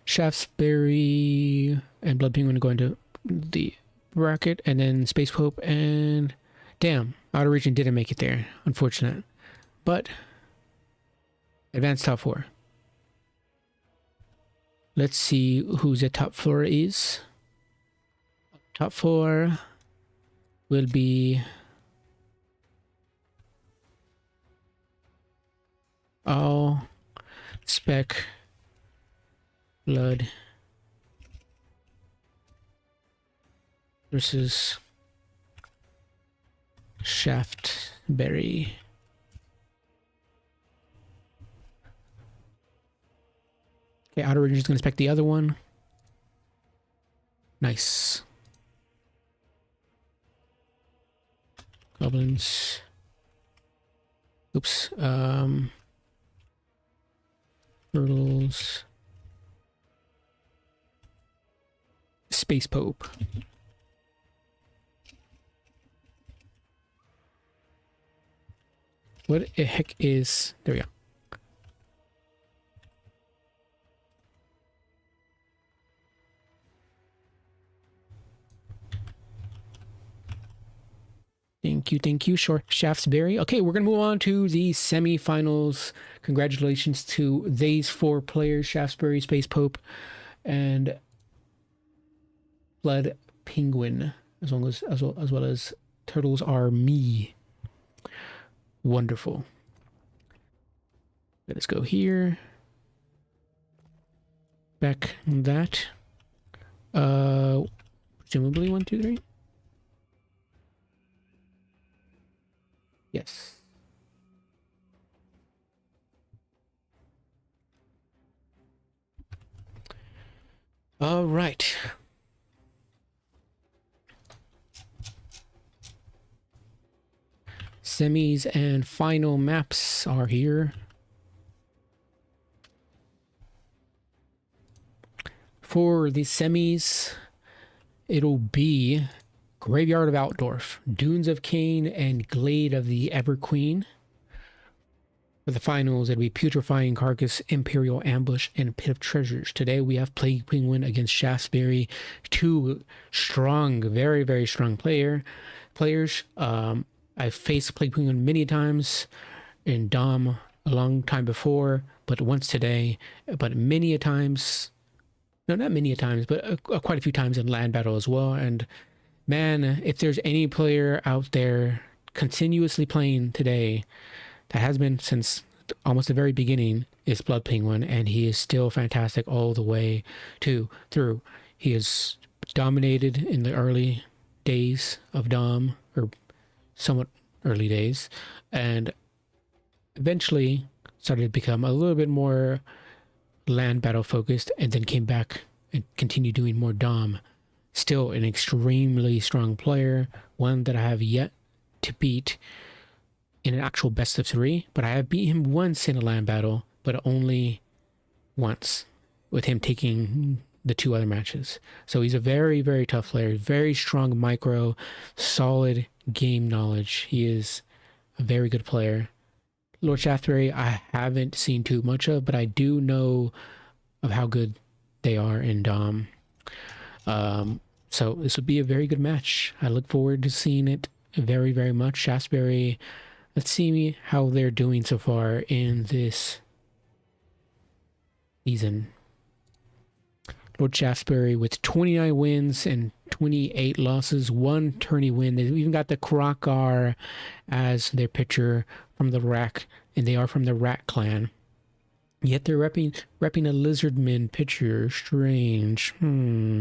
Shaftesbury and Blood Penguin go into the bracket, and then Space Pope and damn, outer region didn't make it there. Unfortunate, but advanced top 4. Let's see who's at top 4 is. Top 4 will be. Oh, Spec Blood versus Shaftberry. Okay, Outer Range is going to spec the other one. Nice. Goblins. Oops. Turtles. Space Pope. What the heck is... There we go. Thank you, Sure. Shaftesbury. Okay, we're going to move on to the semifinals. Congratulations to these 4 players, Shaftesbury, Space Pope, and Blood Penguin, as well as Turtles Are Me. Wonderful. Let us go here. Back that. Presumably 1, 2, 3. Yes. All right. Semis and final maps are here. For the semis, it'll be Graveyard of Altdorf, Dunes of Cain, and Glade of the Everqueen. For the finals, it'll be Putrefying Carcass, Imperial Ambush, and Pit of Treasures. Today we have Plague Penguin against Shaftesbury, 2 strong, very, very strong players. I've faced Plague Penguin many times in Dom a long time before, but once today, but many a times, no, not many a times, but quite a few times in land battle as well. And man, if there's any player out there continuously playing today that has been since almost the very beginning, is Blood Penguin, and he is still fantastic all the way through. He has dominated in the early days of Dom, or somewhat early days, and eventually started to become a little bit more land battle focused, and then came back and continued doing more Dom. Still an extremely strong player, one that I have yet to beat in an actual best of 3, but I have beat him once in a land battle, but only once, with him taking the 2 other matches. So he's a very, very tough player, very strong micro, solid game knowledge. He is a very good player. Lord Shaftesbury, I haven't seen too much of, but I do know of how good they are in Dom. So this would be a very good match. I look forward to seeing it very, very much. Shaftesbury, let's see how they're doing so far in this season. Lord Shaftesbury with 29 wins and 28 losses, 1 tourney win. They've even got the Krokar as their pitcher from the Rak, and they are from the Rat clan. Yet they're repping a Lizardman pitcher. Strange. I'm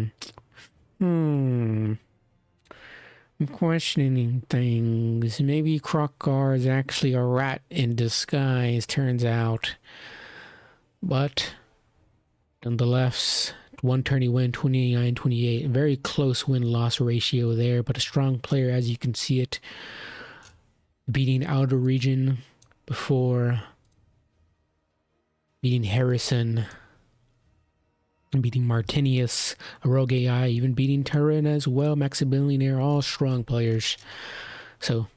questioning things. Maybe Krokar is actually a rat in disguise, turns out. But nonetheless, 1 tourney win, 29-28. Very close win-loss ratio there, but a strong player, as you can see it. Beating Outer Region before beating Harrison, beating Martinius, a Rogue AI, even beating Turin as well, Maximilianaire, all strong players. So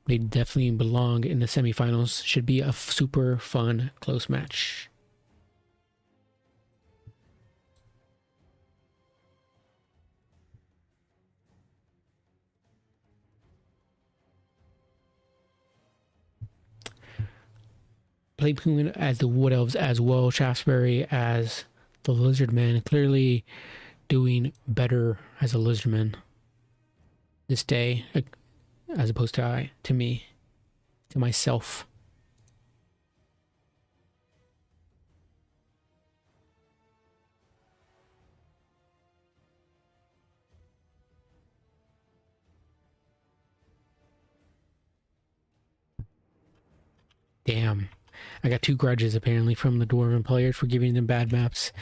they definitely belong in the semifinals. Should be a super fun, close match. Plague Penguin as the Wood Elves as well, Shaftesbury as the Lizardman, clearly doing better as a Lizardman this day, as opposed to myself. Damn. I got 2 grudges apparently from the Dwarven players for giving them bad maps.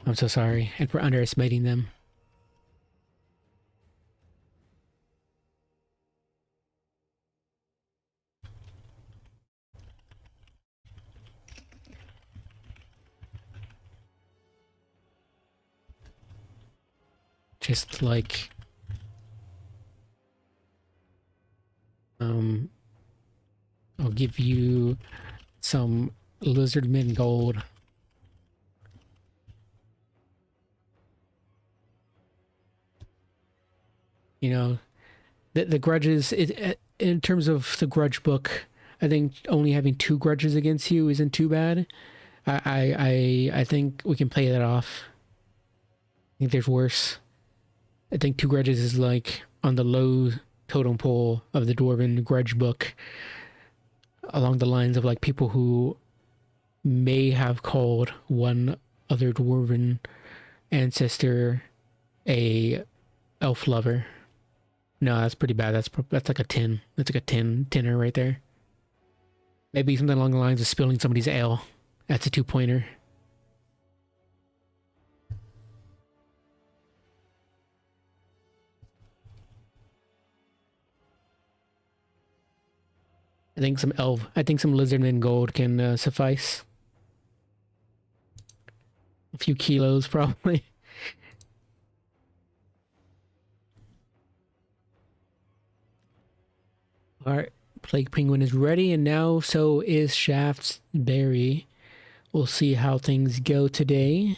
I'm so sorry. And for underestimating them. Just like... I'll give you some lizardmen gold. You know, the grudges, in terms of the grudge book, I think only having 2 grudges against you isn't too bad. I think we can play that off. I think there's worse. I think 2 grudges is like on the low totem pole of the Dwarven grudge book, along the lines of like people who may have called one other Dwarven ancestor a elf lover. No, that's pretty bad. That's like a 10. That's like a 10er right there. Maybe something along the lines of spilling somebody's ale. That's a 2-pointer. I think some lizardman gold can suffice. A few kilos probably. Alright, Plague Penguin is ready, and now so is Shaft's Berry. We'll see how things go today.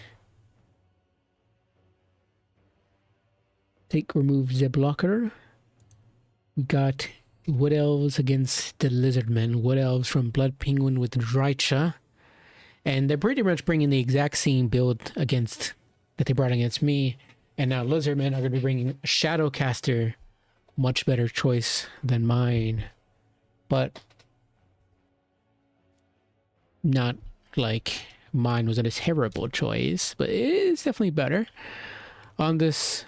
Remove the blocker. We got Wood Elves against the Lizardmen. Wood Elves from Blood Penguin with Drycha. And they're pretty much bringing the exact same build against that they brought against me. And now Lizardmen are going to be bringing a Shadowcaster. Much better choice than mine. But not like mine was a terrible choice. But it is definitely better. On this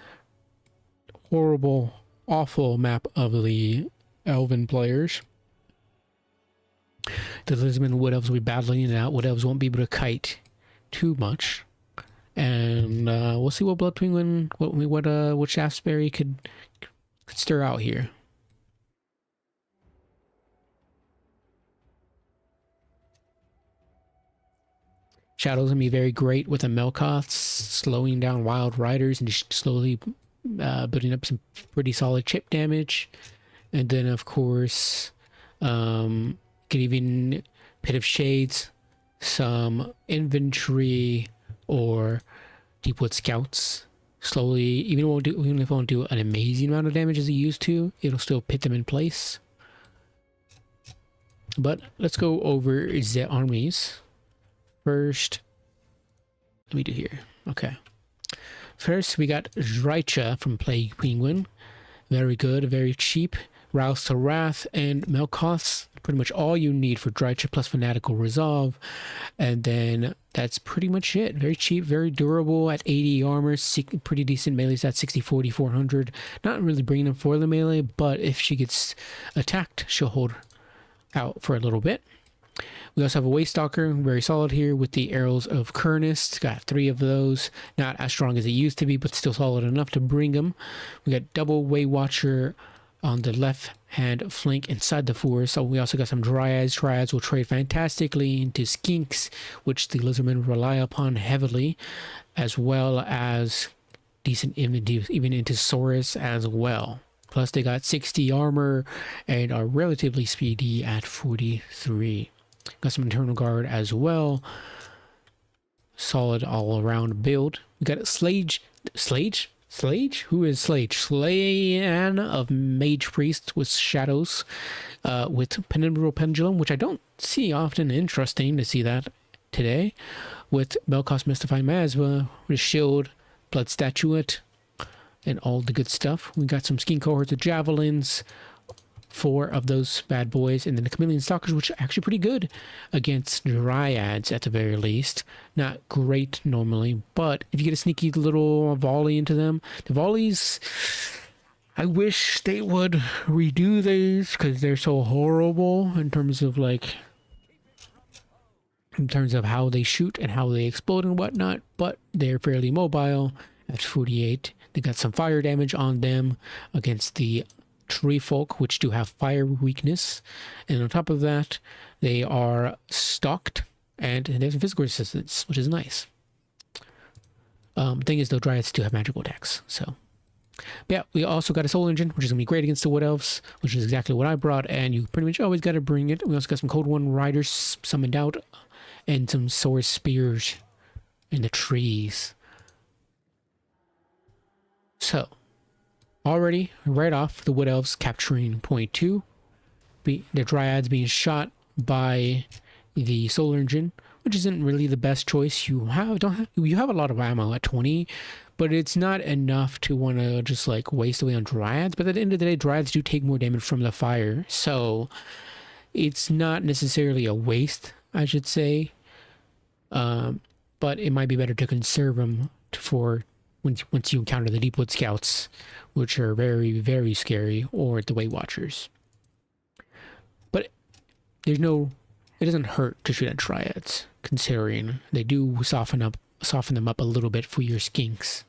horrible, awful map of the Elven players, the Lizardmen Wood Elves will be battling it out. Wood Elves won't be able to kite too much. And we'll see what Blood Penguin, what Shaftesbury could stir out here. Shadow's gonna be very great with the Melkoths, slowing down Wild Riders and just slowly building up some pretty solid chip damage. And then, of course, could even Pit of Shades, some infantry, or Deepwood Scouts. Slowly, even if it won't do an amazing amount of damage as it used to, it'll still pit them in place. But let's go over the armies. First, let me do here. Okay. First, we got Drycha from Plague Penguin. Very good, very cheap. Rouse to Wrath and Melkoths. Pretty much all you need for Drycha plus Fanatical Resolve. And then that's pretty much it. Very cheap, very durable at 80 armor. Pretty decent melee at 60, 40, 400. Not really bringing them for the melee, but if she gets attacked, she'll hold out for a little bit. We also have a Waystalker, very solid here with the Arrows of Kernest. Got 3 of those. Not as strong as it used to be, but still solid enough to bring them. We got double Waywatcher on the left hand flank inside the forest. So we also got some Dryads. Dryads will trade fantastically into Skinks, which the Lizardmen rely upon heavily, as well as decent even into Saurus as well. Plus they got 60 armor and are relatively speedy at 43. Got some Internal Guard as well. Solid all-around build. We got Slage? Who is Slage? Slayan of Mage Priest with Shadows, with Penumbral Pendulum, which I don't see often. Interesting to see that today. With Melkoth's Mystifying Miasma, with Shield, Blood Statuette, and all the good stuff. We got some Skin Cohorts of Javelins, 4 of those bad boys, and then the Chameleon Stalkers, which are actually pretty good against Dryads at the very least. Not great normally, but if you get a sneaky little volley into them, the volleys, I wish they would redo these because they're so horrible in terms of like in terms of how they shoot and how they explode and whatnot, but they're fairly mobile at 48. They got some fire damage on them against the tree folk, which do have fire weakness. And on top of that, they are stocked and they have some physical resistance, which is nice. Thing is, though, dryads do have magical attacks, so. But yeah, we also got a soul engine, which is going to be great against the wood elves, which is exactly what I brought, and you pretty much always got to bring it. We also got some Code 1 riders summoned out, and some sword spears in the trees. So, already, right off, the wood elves capturing point 2. The dryads being shot by the solar engine, which isn't really the best choice. You have a lot of ammo at 20, but it's not enough to want to just like waste away on dryads. But at the end of the day, dryads do take more damage from the fire, so it's not necessarily a waste, I should say. But it might be better to conserve them for once you encounter the Deepwood Scouts, which are very, very scary, or the Way Watchers. But it doesn't hurt to shoot at dryads, considering they do soften them up a little bit for your skinks.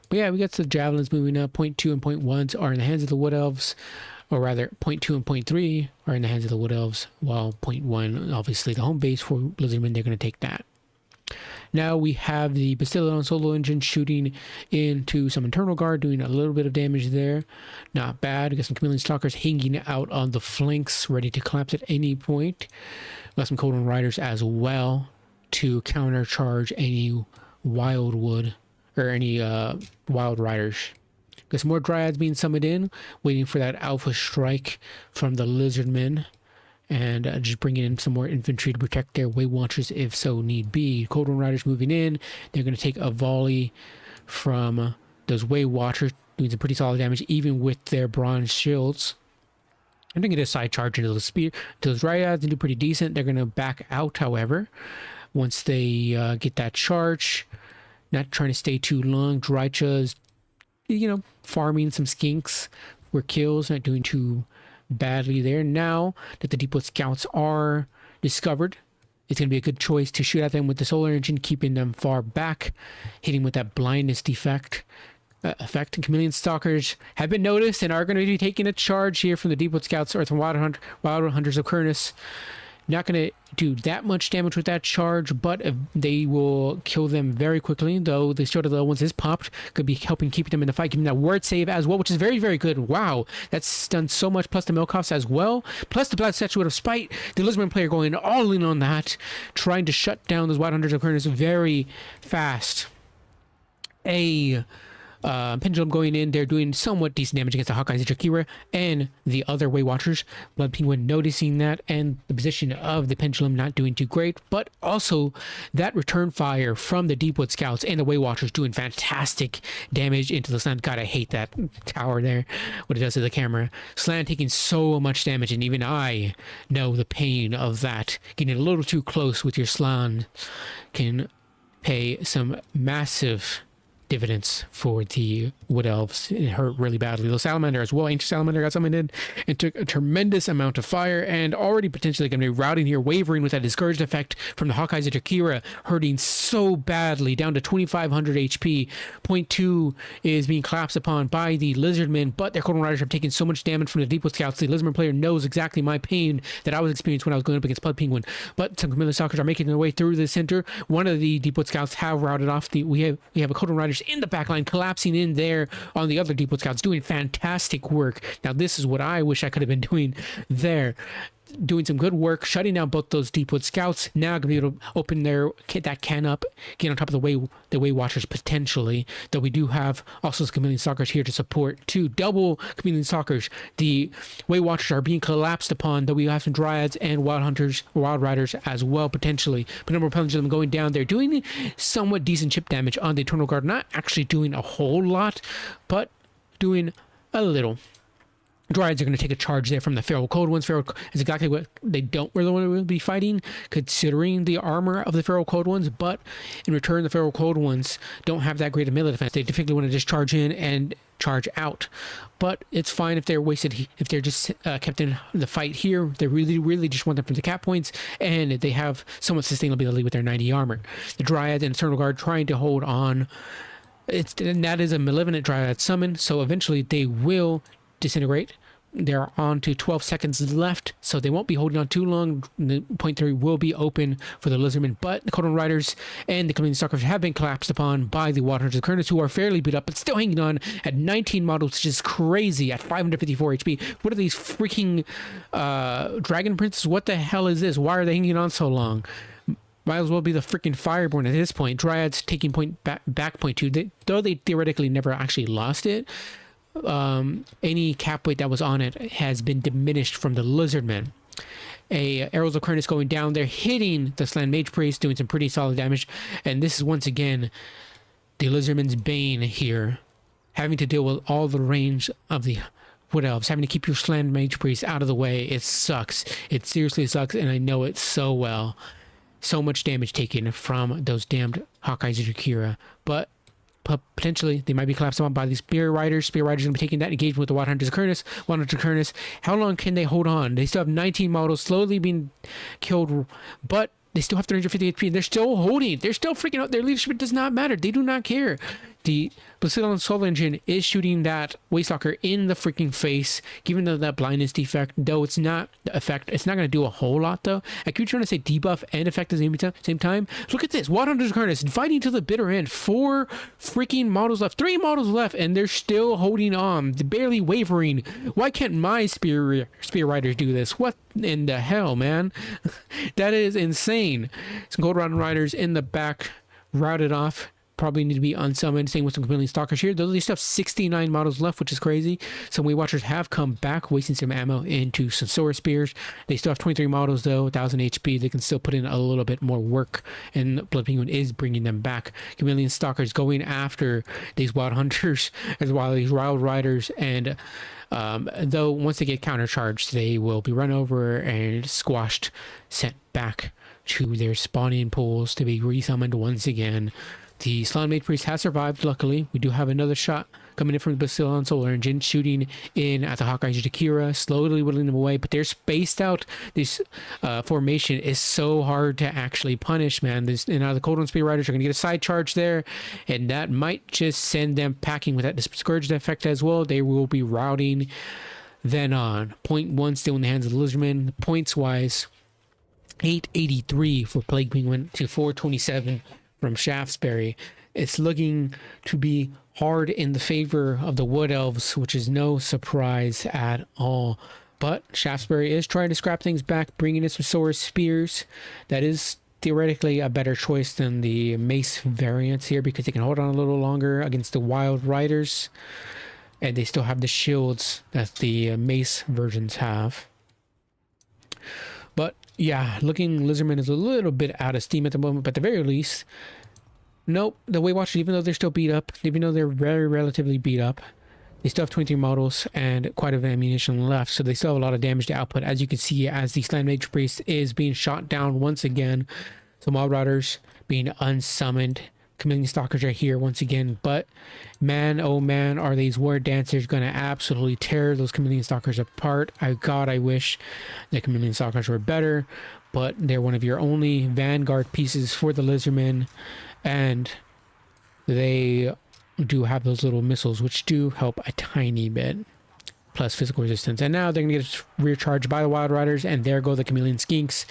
But yeah, we got the javelins moving up. Point 2 and point 1 are in the hands of the wood elves, or rather, point 2 and point 3 are in the hands of the wood elves, while point 1, obviously the home base for Blizzardmen, they're going to take that. Now we have the Bastillon solo engine shooting into some internal guard, doing a little bit of damage there. Not bad. We got some Chameleon Stalkers hanging out on the flanks, ready to collapse at any point. We got some Code 1 Riders as well to countercharge any wildwood or any wild riders. Got some more dryads being summoned in, waiting for that alpha strike from the lizardmen. And just bringing in some more infantry to protect their Way Watchers if so need be. Code 1 Riders moving in. They're going to take a volley from those Way Watchers, doing some pretty solid damage, even with their bronze shields. I'm going to get a side charge into those dryads and do pretty decent. They're going to back out, however, once they get that charge. Not trying to stay too long. Drycha's, farming some skinks for kills, not doing too badly there. Now that the Deepwood Scouts are discovered, it's going to be a good choice to shoot at them with the solar engine, keeping them far back, hitting with that blindness effect. Chameleon Stalkers have been noticed and are going to be taking a charge here from the Deepwood Scouts or from Wild Hunters of Kurnus. Not going to do that much damage with that charge, but they will kill them very quickly, though the shield of the once is popped. Could be helping keep them in the fight, giving that word save as well, which is very, very good. Wow, that's done so much, plus the Milkoffs as well, plus the Black Statuette of Spite. The Lizardman player going all in on that, trying to shut down those Wild Hunters of Kurnus very fast. Pendulum going in, they're doing somewhat decent damage against the Hawkeyes of Jakira and the other Way Watchers. Blood Penguin noticing that, and the position of the Pendulum not doing too great, but also that return fire from the Deepwood Scouts and the Way Watchers doing fantastic damage into the Slan. God, I hate that tower there, what it does to the camera. Slan taking so much damage, and even I know the pain of that. Getting a little too close with your Slan can pay some massive dividends for the wood elves. It hurt really badly. The salamander as well. Ancient salamander got summoned in and took a tremendous amount of fire, and already potentially going to be routing here, wavering with that discouraged effect from the Hawkeyes of Jakira, hurting so badly, down to 2500 HP. Point 2 is being collapsed upon by the lizardmen, but their Code 1 Riders have taken so much damage from the Deepwood Scouts. The lizardman player knows exactly my pain that I was experiencing when I was going up against Blood Penguin, but some Chameleon Stalkers are making their way through the center. One of the Deepwood Scouts have routed off we have a Code 1 Riders in the back line, collapsing in there on the other Deepwood Scouts, doing fantastic work. Now this is what I wish I could have been doing there. Doing some good work, shutting down both those Deepwood Scouts. Now going to be able to open that can up, get on top of the Way Watchers potentially. Though we do have also some Chameleon Stalkers here to support too. Double Chameleon Stalkers. The Way Watchers are being collapsed upon, though we have some Dryads and Wild Hunters or Wild Riders as well potentially. But number of Pendulum going down there, doing somewhat decent chip damage on the Eternal Guard. Not actually doing a whole lot, but doing a little. Dryads are going to take a charge there from the Feral Cold Ones. Feral is exactly what they don't really want to be fighting, considering the armor of the Feral Cold Ones. But in return, the Feral Cold Ones don't have that great a melee defense. They typically want to just charge in and charge out. But it's fine if they're wasted, if they're just kept in the fight here. They really just want them for the cap points, and they have somewhat sustainability with their 90 armor. The Dryads and Eternal Guard trying to hold on. And that is a Malevolent Dryad summon, so eventually they will disintegrate. They're on to 12 seconds left, so they won't be holding on too long. The point 3 will be open for the Lizardmen, but the Codon Riders and the Chameleon Stalkers have been collapsed upon by the Water Hunters Kernus, who are fairly beat up, but still hanging on at 19 models, which is crazy, at 554 HP. What are these freaking Dragon Princes? What the hell is this? Why are they hanging on so long? Might as well be the freaking Fireborn at this point. Dryads taking back point 2, though they theoretically never actually lost it. Any cap weight that was on it has been diminished from the Lizardmen. Arrows of Kernus going down there, hitting the Slan Mage Priest, doing some pretty solid damage. And this is once again the Lizardmen's bane here, having to deal with all the range of the Wood Elves, having to keep your Slan Mage Priest out of the way. It sucks. It seriously sucks, and I know it so well. So much damage taken from those damned Hawkeyes of Jakira, but potentially they might be collapsed on by these Spear Riders. Spear Riders are going to be taking that engagement with the Water Hunters Kernus. Water Hunters Kernus, how long can they hold on? They still have 19 models slowly being killed, but they still have 350 HP. They're still holding. They're still freaking out. Their leadership does not matter. They do not care. The Basilion Soul Engine is shooting that Waystalker in the freaking face, giving them that blindness defect, though it's not the effect. It's not going to do a whole lot, though. I keep trying to say debuff and effect at the same time. Look at this. Water Hunters Kernus fighting to the bitter end. 4 freaking models left. 3 models left, and they're still holding on. They're barely wavering. Why can't my Spear Riders do this? What in the hell, man? That is insane. Some Gold Riders in the back, routed off. Probably need to be unsummoned. Same with some Chameleon Stalkers here. Though they still have 69 models left, which is crazy. Some Weight Watchers have come back, wasting some ammo into some Sora Spears. They still have 23 models though, 1000 HP. They can still put in a little bit more work, and Blood Penguin is bringing them back. Chameleon Stalkers going after these Wild Hunters as well as these Wild Riders, and though once they get countercharged, they will be run over and squashed, sent back to their spawning pools to be resummoned once again. The Slan Mage Priest has survived, luckily. We do have another shot coming in from the Basilion Solar Engine, shooting in at the Hawkeyes of Jakira, slowly whittling them away, but they're spaced out. This formation is so hard to actually punish, man. The Cold One Spear Riders are going to get a side charge there, and that might just send them packing with that Discouraged effect as well. They will be routing then on. Point 1 still in the hands of the Lizardmen. Points-wise, 883 for Plague Penguin to 427 from Shaftesbury. It's looking to be hard in the favor of the Wood Elves, which is no surprise at all. But Shaftesbury is trying to scrap things back, bringing in some Sora Spears. That is theoretically a better choice than the Mace variants here, because they can hold on a little longer against the Wild Riders, and they still have the shields that the Mace versions have. But yeah, looking Lizardman is a little bit out of steam at the moment, but at the very least, nope, the Weight Watchers, even though they're still beat up, even though they're very relatively beat up, they still have 23 models and quite a bit of ammunition left, so they still have a lot of damage to output, as you can see, as the Slan Mage Priest is being shot down once again. Some Wild Riders being unsummoned. Chameleon Stalkers are here once again, but man, oh man, are these War Dancers going to absolutely tear those Chameleon Stalkers apart. God, I wish the Chameleon Stalkers were better, but they're one of your only vanguard pieces for the Lizardmen, and they do have those little missiles, which do help a tiny bit, plus physical resistance. And now they're going to get recharged by the Wild Riders, and there go the Chameleon Skinks.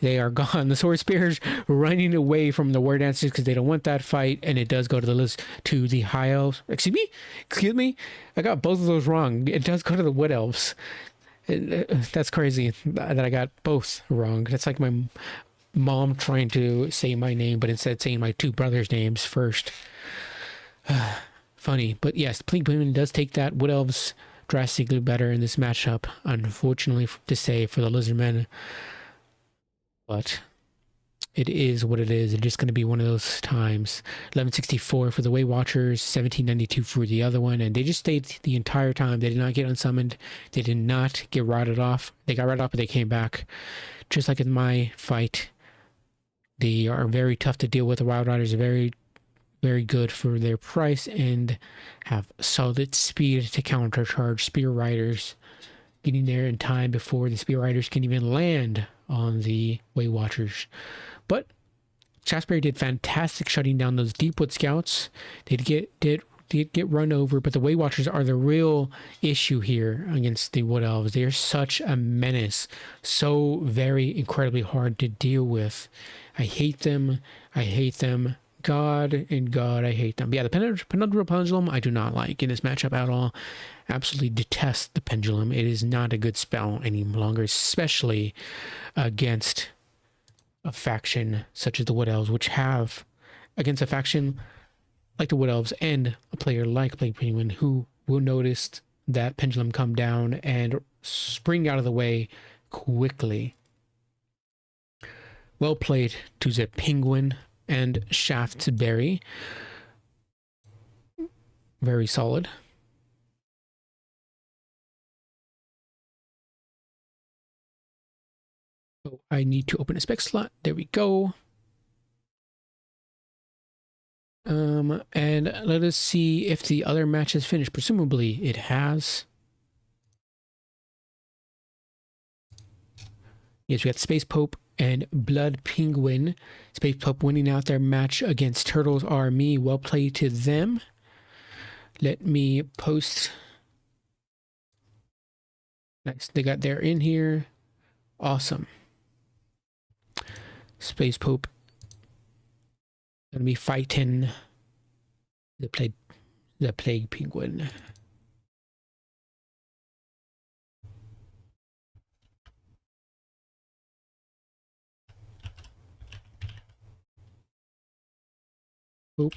They are gone. The Sword Spears running away from the War Dancers because they don't want that fight, and it does go to the list to the High Elves. Excuse me? I got both of those wrong. It does go to the Wood Elves. That's crazy that I got both wrong. That's like my mom trying to say my name, but instead saying my 2 brothers' names first. Funny. But yes, Plague Penguin does take that. Wood Elves drastically better in this matchup, unfortunately to say, for the Lizardmen. But it is what it is. It's just going to be one of those times. 1164 for the Way Watchers, 1792 for the other one, and they just stayed the entire time. They did not get unsummoned. They did not get routed off. They got routed off, but they came back. Just like in my fight, they are very tough to deal with. The Wild Riders are very, very good for their price and have solid speed to countercharge Spear Riders, getting there in time before the Spear Riders can even land on the Way Watchers. But Shaftesbury did fantastic shutting down those Deepwood Scouts. They did get run over, but the Way Watchers are the real issue here against the Wood Elves. They are such a menace, so very incredibly hard to deal with. I hate them. I hate them. God and God, I hate them. But yeah, the Penumbral Pendulum I do not like in this matchup at all. Absolutely detest the Pendulum. It is not a good spell any longer, especially against a faction such as the Wood Elves, which have, against a faction like the Wood Elves and a player like Plague Penguin, who will notice that Pendulum come down and spring out of the way quickly. Well played to the Penguin and Shaftesbury. Very solid. Oh, I need to open a spec slot. There we go. And let us see if the other match is finished. Presumably it has. Yes, we got Space Pope and Blood Penguin. Space Pope winning out their match against Turtles Army. Well played to them. Let me post. Nice. They got their in here. Awesome. Space Pope gonna be fighting the Plague Penguin. Oop.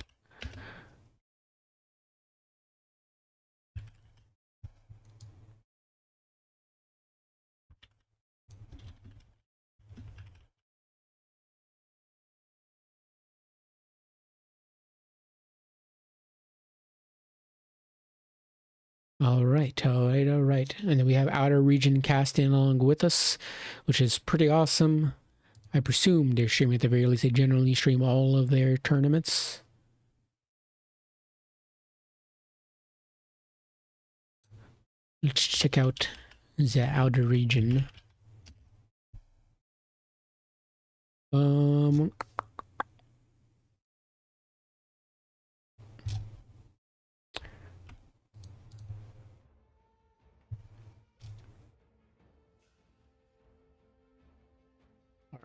All right. And then we have Outer Region casting along with us, which is pretty awesome. I presume they're streaming at the very least. They generally stream all of their tournaments. Let's check out the Outer Region.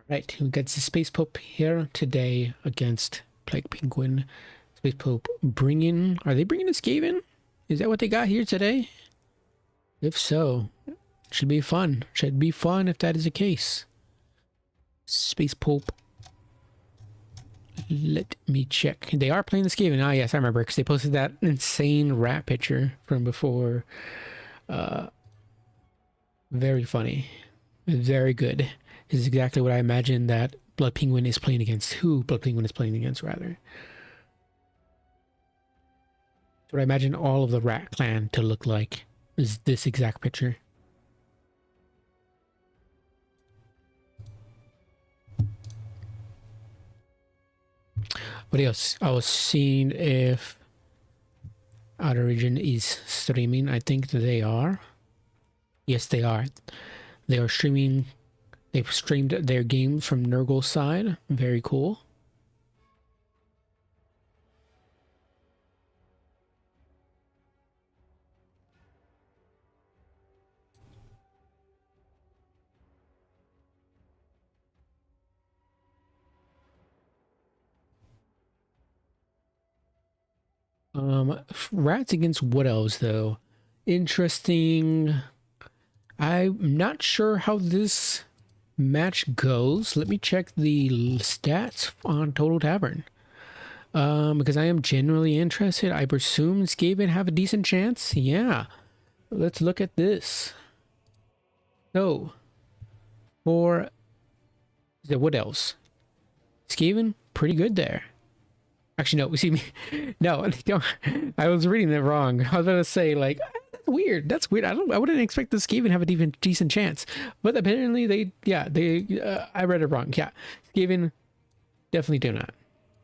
Right, we got the Space Pope here today against Plague Penguin. Space Pope bringing... Are they bringing a Skaven? Is that what they got here today? If so, should be fun. Should be fun if that is the case. Space Pope. Let me check. They are playing the Skaven. Ah, yes, I remember, because they posted that insane rat picture from before. Very funny. Very good. This is exactly what I imagine that Blood Penguin is playing against. Who Blood Penguin is playing against, rather. What I imagine all of the Rat Clan to look like is this exact picture. What else? I was seeing if Outer Region is streaming. I think they are. Yes, they are. They are streaming. They've streamed their game from Nurgle's side. Very cool. Rats against Wood Elves, though. Interesting. I'm not sure how this match goes. Let me check the stats on Total Tavern. Because I am genuinely interested. I presume Skaven have a decent chance. Yeah. Let's look at this. So, for the Wood Elves, Skaven, pretty good there. Actually, no, we see me. No, don't. I was reading that wrong. I was going to say, like, that's weird. That's weird. I wouldn't expect the Skaven have an even decent chance. But apparently I read it wrong. Yeah. Skaven definitely do not.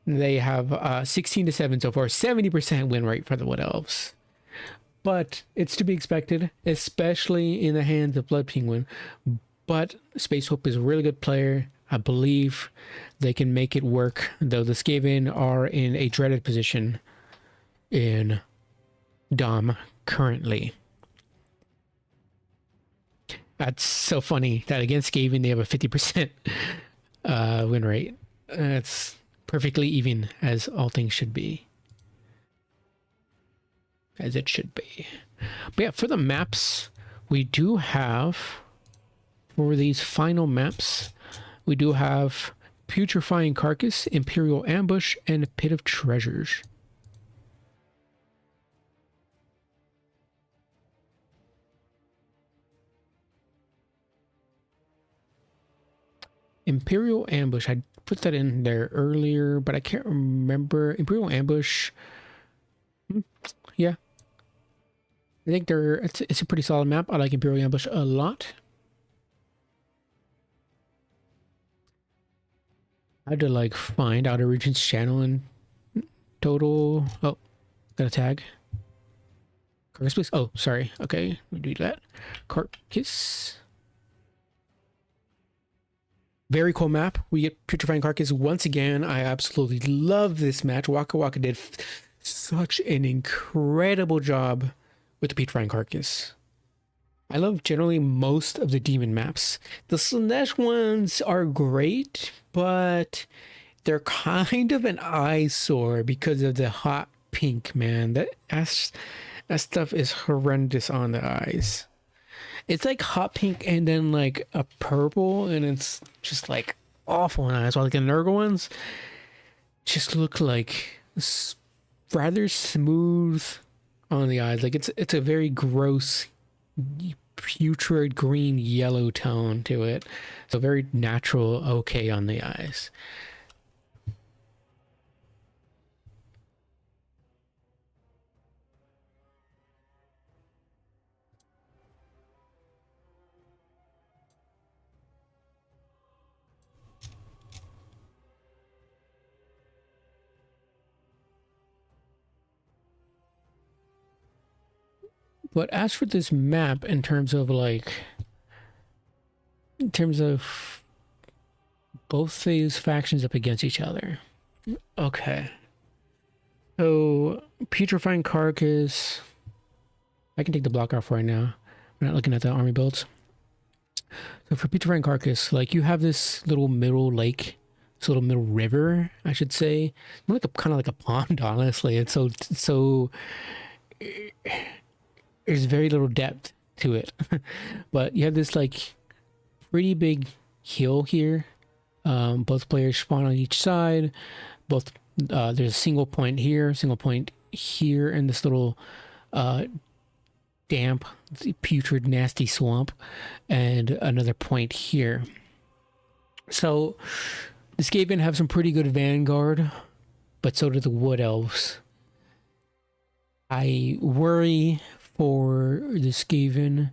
They have 16-7 so far, 70% win rate for the Wood Elves. But it's to be expected, especially in the hands of Blood Penguin. But Space Hope is a really good player. I believe they can make it work, though the Skaven are in a dreaded position in Dom currently. That's so funny that against Skaven they have a 50% win rate. That's perfectly even, as all things should be. As it should be. But yeah, for the maps, we do have, for these final maps, we do have Putrefying Carcass, Imperial Ambush, and Pit of Treasures. Imperial Ambush, I put that in there earlier, but I can't remember. Imperial Ambush, yeah. I think it's a pretty solid map. I like Imperial Ambush a lot. I had to like find Outer Regions channel and total. Oh, got a tag. Carcass, please. Oh, sorry. Okay, we do that. Carcass. Very cool map. We get Putrefying Carcass once again. I absolutely love this match. Waka Waka did such an incredible job with the Putrefying Carcass. I love generally most of the demon maps. The Slanesh ones are great, but they're kind of an eyesore because of the hot pink, man. That stuff is horrendous on the eyes. It's like hot pink and then like a purple, and it's just like awful on eyes. While like the Nurgle ones just look like rather smooth on the eyes. Like it's a very gross putrid green yellow tone to it, so very natural, okay on the eyes. But as for this map, in terms of both these factions up against each other. Okay. So, Putrefying Carcass. I can take the block off right now. We're not looking at the army builds. So for Putrefying Carcass, like you have this little middle lake, this little middle river, I should say. More like kind of like a pond, honestly. It's so there's very little depth to it. But you have this like pretty big hill here. Both players spawn on each side. Both there's a single point here, and this little damp, putrid, nasty swamp, and another point here. So the Skaven have some pretty good vanguard, but so do the Wood Elves. I worry for the Skaven,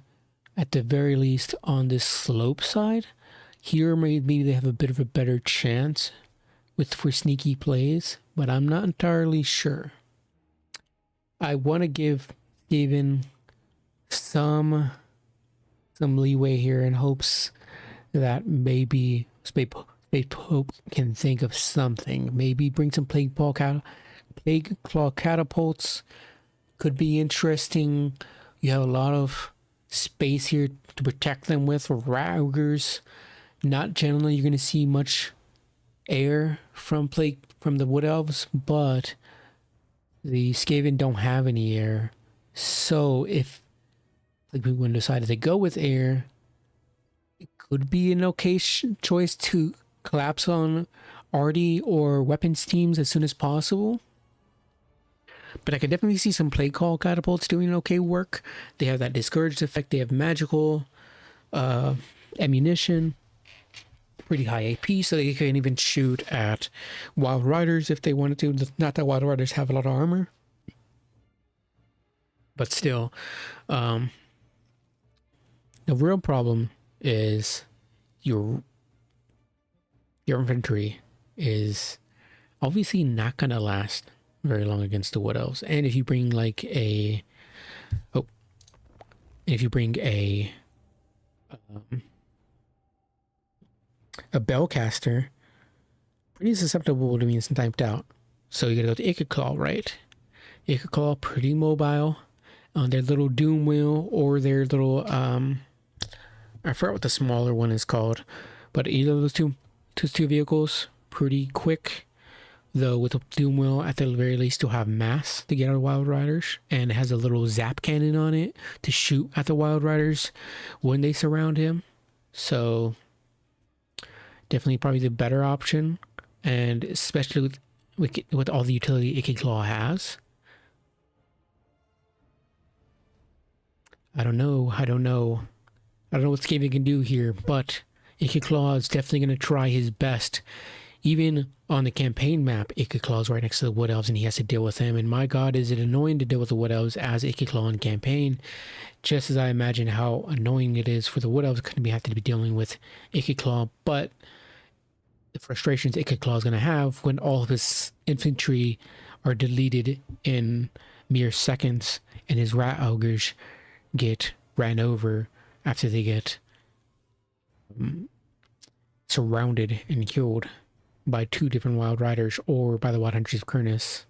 at the very least, on this slope side. Here, maybe they have a bit of a better chance for sneaky plays, but I'm not entirely sure. I want to give Skaven some leeway here in hopes that maybe Space Pope can think of something. Maybe bring some Plague Claw catapults. Could be interesting. You have a lot of space here to protect them with, or Raugers. Not generally you're going to see much air from the Wood Elves, but the Skaven don't have any air. So if we decided to go with air, it could be an okay choice to collapse on arty or weapons teams as soon as possible. But I could definitely see some Plague Call catapults doing okay work. They have that discouraged effect. They have magical ammunition. pretty high AP, so they can even shoot at Wild Riders if they wanted to. Not that Wild Riders have a lot of armor, but still. The real problem is your infantry is obviously not gonna last very long against the Wood Elves. And if you bring like a Bellcaster, pretty susceptible to being sniped out. So you gotta go to Ichor Claw, right? Ichor Claw, pretty mobile on their little Doom Wheel or their little I forgot what the smaller one is called, but either of those two vehicles, pretty quick. Though with the Doom Wheel, at the very least, you'll have mass to get out of Wild Riders, and it has a little zap cannon on it to shoot at the Wild Riders when they surround him. So definitely probably the better option, and especially with all the utility Ichor Claw has. I don't know what Skaven can do here, but Ichor Claw is definitely going to try his best. Even on the campaign map, Ichor Claw is right next to the Wood Elves, and he has to deal with them. And my god, is it annoying to deal with the Wood Elves as Ichor Claw in campaign, just as I imagine how annoying it is for the Wood Elves to have to be dealing with Ichor Claw. But the frustrations Ichor Claw is going to have when all of his infantry are deleted in mere seconds, and his Rat Ogres get ran over after they get surrounded and killed by 2 different Wild Riders or by the Wild Hunters of Kurnus.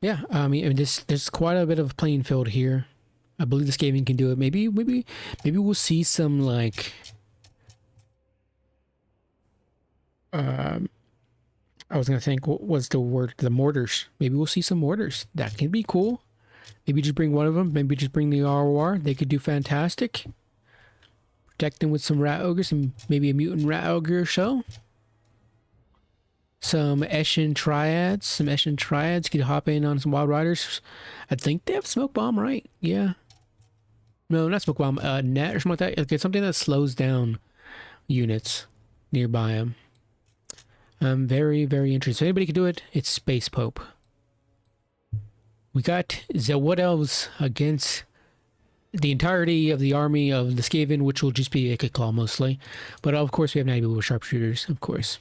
Yeah, I mean, there's quite a bit of playing field here. I believe this Skaven can do it. Maybe we'll see some like I was gonna think, what was the word? The mortars. Maybe we'll see some mortars. That can be cool. Maybe just bring one of them. Maybe just bring the ROR. They could do fantastic. Protect them with some Rat Ogres and maybe a Mutant Rat Ogre or so. Some Eshin Triads. Some Eshin Triads could hop in on some Wild Riders. I think they have Smoke Bomb, right? Yeah. No, not Smoke Bomb. Net or something like that. Okay, something that slows down units nearby them. I'm very, very interested. If anybody can do it, it's Space Pope. We got the Wood Elves against the entirety of the army of the Skaven, which will just be Ichor Claw mostly. But of course, we have 90 people with sharpshooters, of course.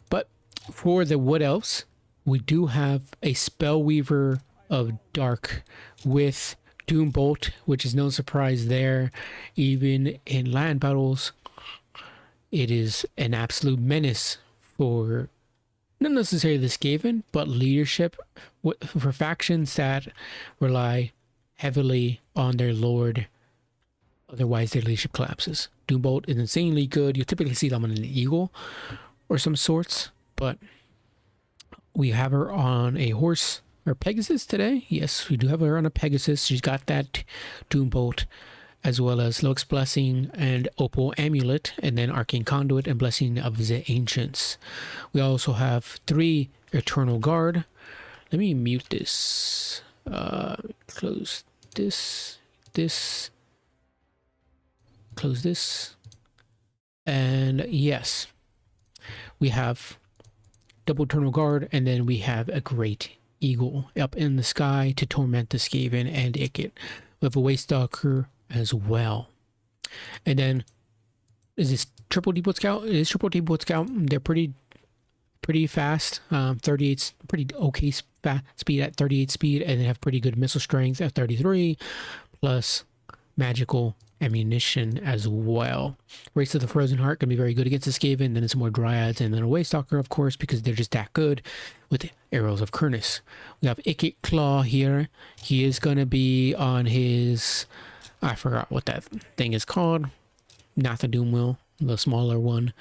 But for the Wood Elves, we do have a Spellweaver of Dark with Doom Bolt, which is no surprise there. Even in land battles, it is an absolute menace for not necessarily the Skaven, but leadership for factions that rely heavily on their lord. Otherwise, their leadership collapses. Doombolt is insanely good. You typically see them on an eagle or some sorts, but we have her on a horse or Pegasus today. Yes, we do have her on a Pegasus. She's got that Doombolt, as well as Lox Blessing and Opal Amulet, and then Arcane Conduit and Blessing of the Ancients. We also have 3 Eternal Guard. Let me mute this. Close this, close this. And yes, we have double Eternal Guard, and then we have a Great Eagle up in the sky to torment the Skaven and Ichor. We have a Waystalker as well. And then is this triple depot scout? It is triple depot scout. They're pretty fast. 38 pretty okay speed at 38 speed, and they have pretty good missile strength at 33 plus magical ammunition as well. Race of the Frozen Heart can be very good against the Skaven. Then it's more Dryads, and then a Waystalker, of course, because they're just that good with Arrows of Kurnus. We have Ichor Claw here. He is going to be on his, I forgot what that thing is called. Not the Doom Wheel, the smaller one.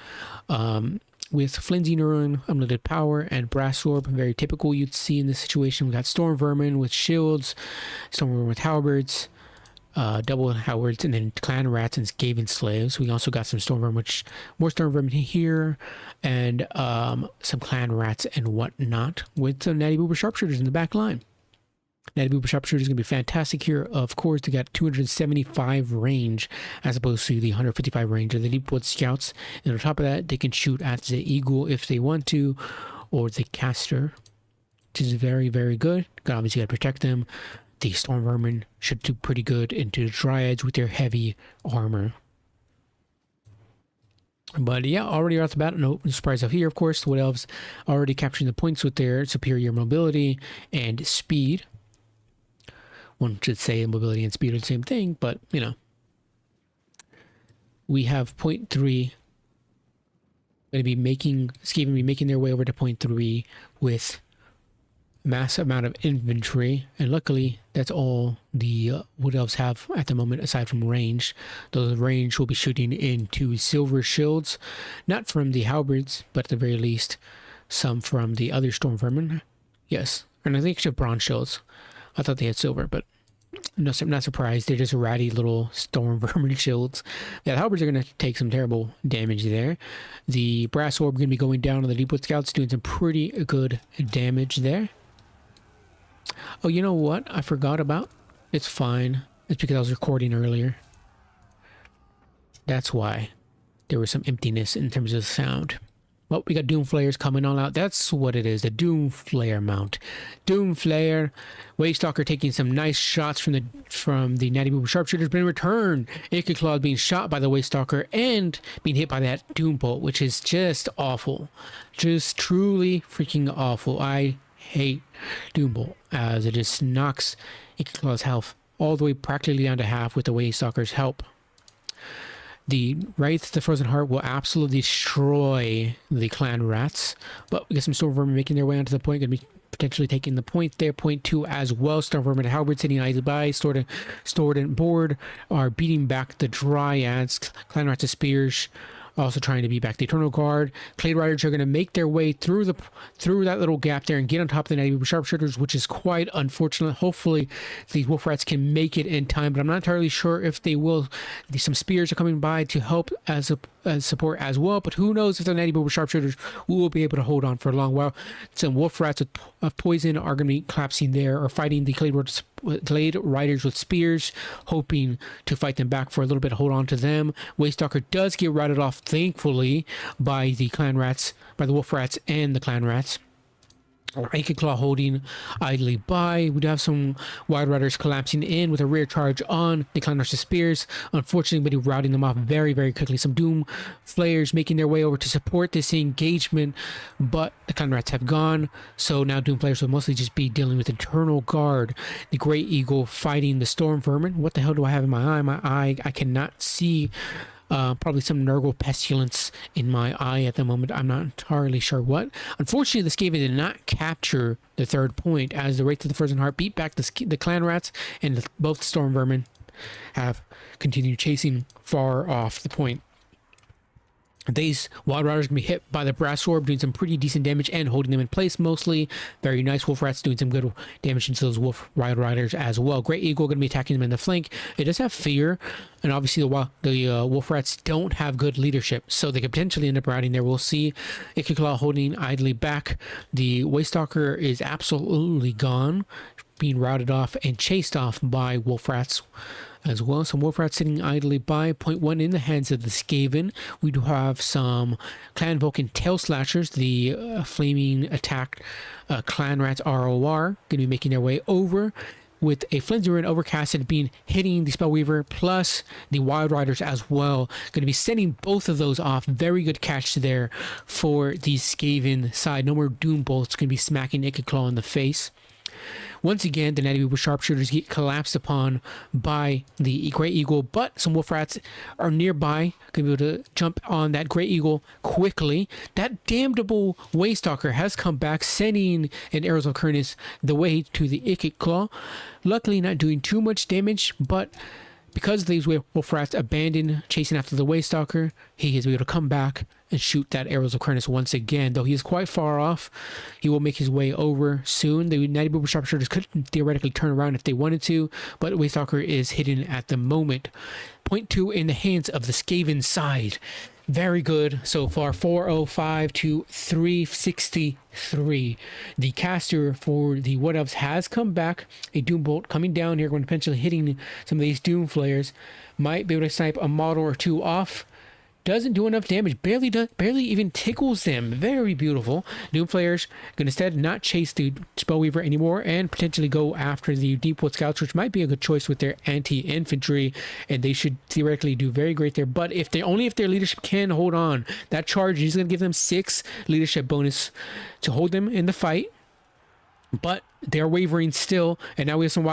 With Flimsy Neuron, Unlimited Power, and Brass Orb. Very typical you'd see in this situation. We got Storm Vermin with shields, Storm Vermin with halberds, double halberds, and then Clan Rats and Skaven Slaves. We also got some Storm Vermin, more Storm Vermin here, and some Clan Rats and whatnot, with some Natty Boober Sharpshooters in the back line. Natty Boober Sharpshooter is going to be fantastic here. Of course, they got 275 range as opposed to the 155 range of the Deepwood Scouts. And on top of that, they can shoot at the Eagle if they want to, or the Caster, which is very, very good. Obviously, got to protect them. The Storm Vermin should do pretty good into the Dryads with their heavy armor. But yeah, already off the bat, no surprise up here, of course. The Wood Elves already capturing the points with their superior mobility and speed. One should say mobility and speed are the same thing, but you know. We have point 3 going to be making, Skaven be making their way over to point 3 with massive amount of infantry, and luckily that's all the Wood Elves have at the moment aside from range. Those range will be shooting into silver shields, not from the halberds, but at the very least some from the other Storm Vermin. Yes, and I think they have bronze shields. I thought they had silver, but no, I'm not surprised. They're just ratty little Storm Vermin shields. Yeah, the halberds are going to take some terrible damage there. The Brass Orb going to be going down on the Deepwood Scouts, doing some pretty good damage there. Oh, you know what I forgot about? It's fine. It's because I was recording earlier. That's why there was some emptiness in terms of the sound. Well, we got Doom Flayers coming on out. That's what it is, the Doom Flayer mount. Doom Flayer, Waystalker taking some nice shots from the Natty Boober Sharpshooters, but in return, Ichor Claw being shot by the Waystalker and being hit by that Doom Bolt, which is just awful. Just truly freaking awful. I hate Doom Bolt, as it just knocks Ichor Claw's health all the way practically down to half with the Waystalker's help. The Wraith, the Frozen Heart, will absolutely destroy the Clan Rats, but we get some Storm Vermin making their way onto the point, going to be potentially taking the point there. Point 2 as well. Storm Vermin and Halberd sitting idly by, stored and board, are beating back the Dryads. Clan Rats and Spears also trying to beat back the Eternal Guard. Clade Riders are going to make their way through that little gap there and get on top of the Natty Boober Sharpshooters, which is quite unfortunate. Hopefully these Wolf Rats can make it in time, but I'm not entirely sure if they will. Some Spears are coming by to help as support as well, but who knows if the Natty Boober Sharpshooters will be able to hold on for a long while. Some Wolf Rats of poison are going to be collapsing there, or fighting the Clade Riders with spears, hoping to fight them back for a little bit, hold on to them. Waystalker does get routed off, thankfully, by the Clan Rats, by the Wolf Rats and the Clan Rats. Ichor Claw holding idly by. We do have some Wild Riders collapsing in with a rear charge on the Clan Rats' Spears, unfortunately, but routing them off very, very quickly. Some Doom Flayers making their way over to support this engagement, but the Clan Rats have gone, so now Doom Flayers will mostly just be dealing with Eternal Guard. The Great Eagle fighting the Storm Vermin. What the hell do I have in my eye? My eye, I cannot see. Probably some Nurgle Pestilence in my eye at the moment. I'm not entirely sure what. Unfortunately, the Skaven did not capture the third point, as the Wraith of the Frozen Heart beat back the Clan Rats, and both Storm Vermin have continued chasing far off the point. These Wild Riders are going to be hit by the Brass Orb, doing some pretty decent damage and holding them in place mostly. Very nice. Wolf Rats doing some good damage into those Wild Riders as well. Great Eagle going to be attacking them in the flank. It does have fear, and obviously the Wolf Rats don't have good leadership, so they could potentially end up routing there. We'll see. Ichor Claw holding idly back. The Waystalker is absolutely gone, being routed off and chased off by Wolf Rats as well. Some Wolf Rats sitting idly by. Point 1 in the hands of the Skaven. We do have some Clan Vulcan Tail Slashers, the flaming attack Clan Rats ROR, going to be making their way over with a Flinzer and Overcasted being hitting the Spellweaver, plus the Wild Riders as well. Going to be sending both of those off. Very good catch there for the Skaven side. No more Doom Bolts. Going to be smacking Ichor Claw in the face. Once again, the Natty Boober Sharpshooters get collapsed upon by the Great Eagle, but some Wolf Rats are nearby, going to be able to jump on that Great Eagle quickly. That damnable Waystalker has come back, sending an Arrows of Kernus the way to the Ichor Claw. Luckily, not doing too much damage, but because these Wolf Rats abandoned chasing after the Waystalker, he is able to come back and shoot that Arrows of Kernus once again. Though he is quite far off, he will make his way over soon. The Natty Boober Sharpshooters could theoretically turn around if they wanted to, but Waystalker is hidden at the moment. Point 2 in the hands of the Skaven side. Very good so far. 405 to 363. The caster for the Wood Elves has come back. A Doom Bolt coming down here, going to potentially hitting some of these Doom Flayers. Might be able to snipe a model or two off. Doesn't do enough damage. Barely even tickles them. Very beautiful. Doom Flayers going to instead not chase the Spellweaver anymore and potentially go after the Deepwood Scouts, which might be a good choice with their anti-infantry, and they should theoretically do very great there. But if their leadership can hold on, that charge is going to give them 6 leadership bonus to hold them in the fight. But they're wavering still, and now we have some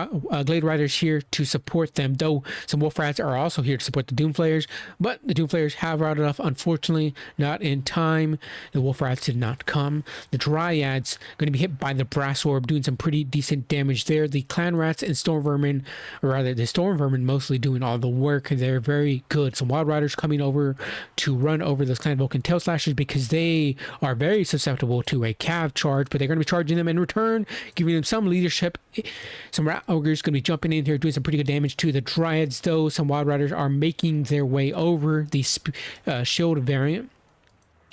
Glade Riders here to support them, though some Wolf Rats are also here to support the Doom Flayers, but the Doom Flayers have routed off, unfortunately, not in time. The Wolf Rats did not come. The Dryads going to be hit by the Brass Orb, doing some pretty decent damage there. The Clan Rats and Storm Vermin, or rather the Storm Vermin mostly doing all the work. They're very good. Some Wild Riders coming over to run over those Clan Vulcan Tail Slashers because they are very susceptible to a cav charge, but they're going to be charging them in return, giving them some leadership. Some Rat Ogres going to be jumping in here, doing some pretty good damage to the Dryads, though some Wild Riders are making their way over the shield variant.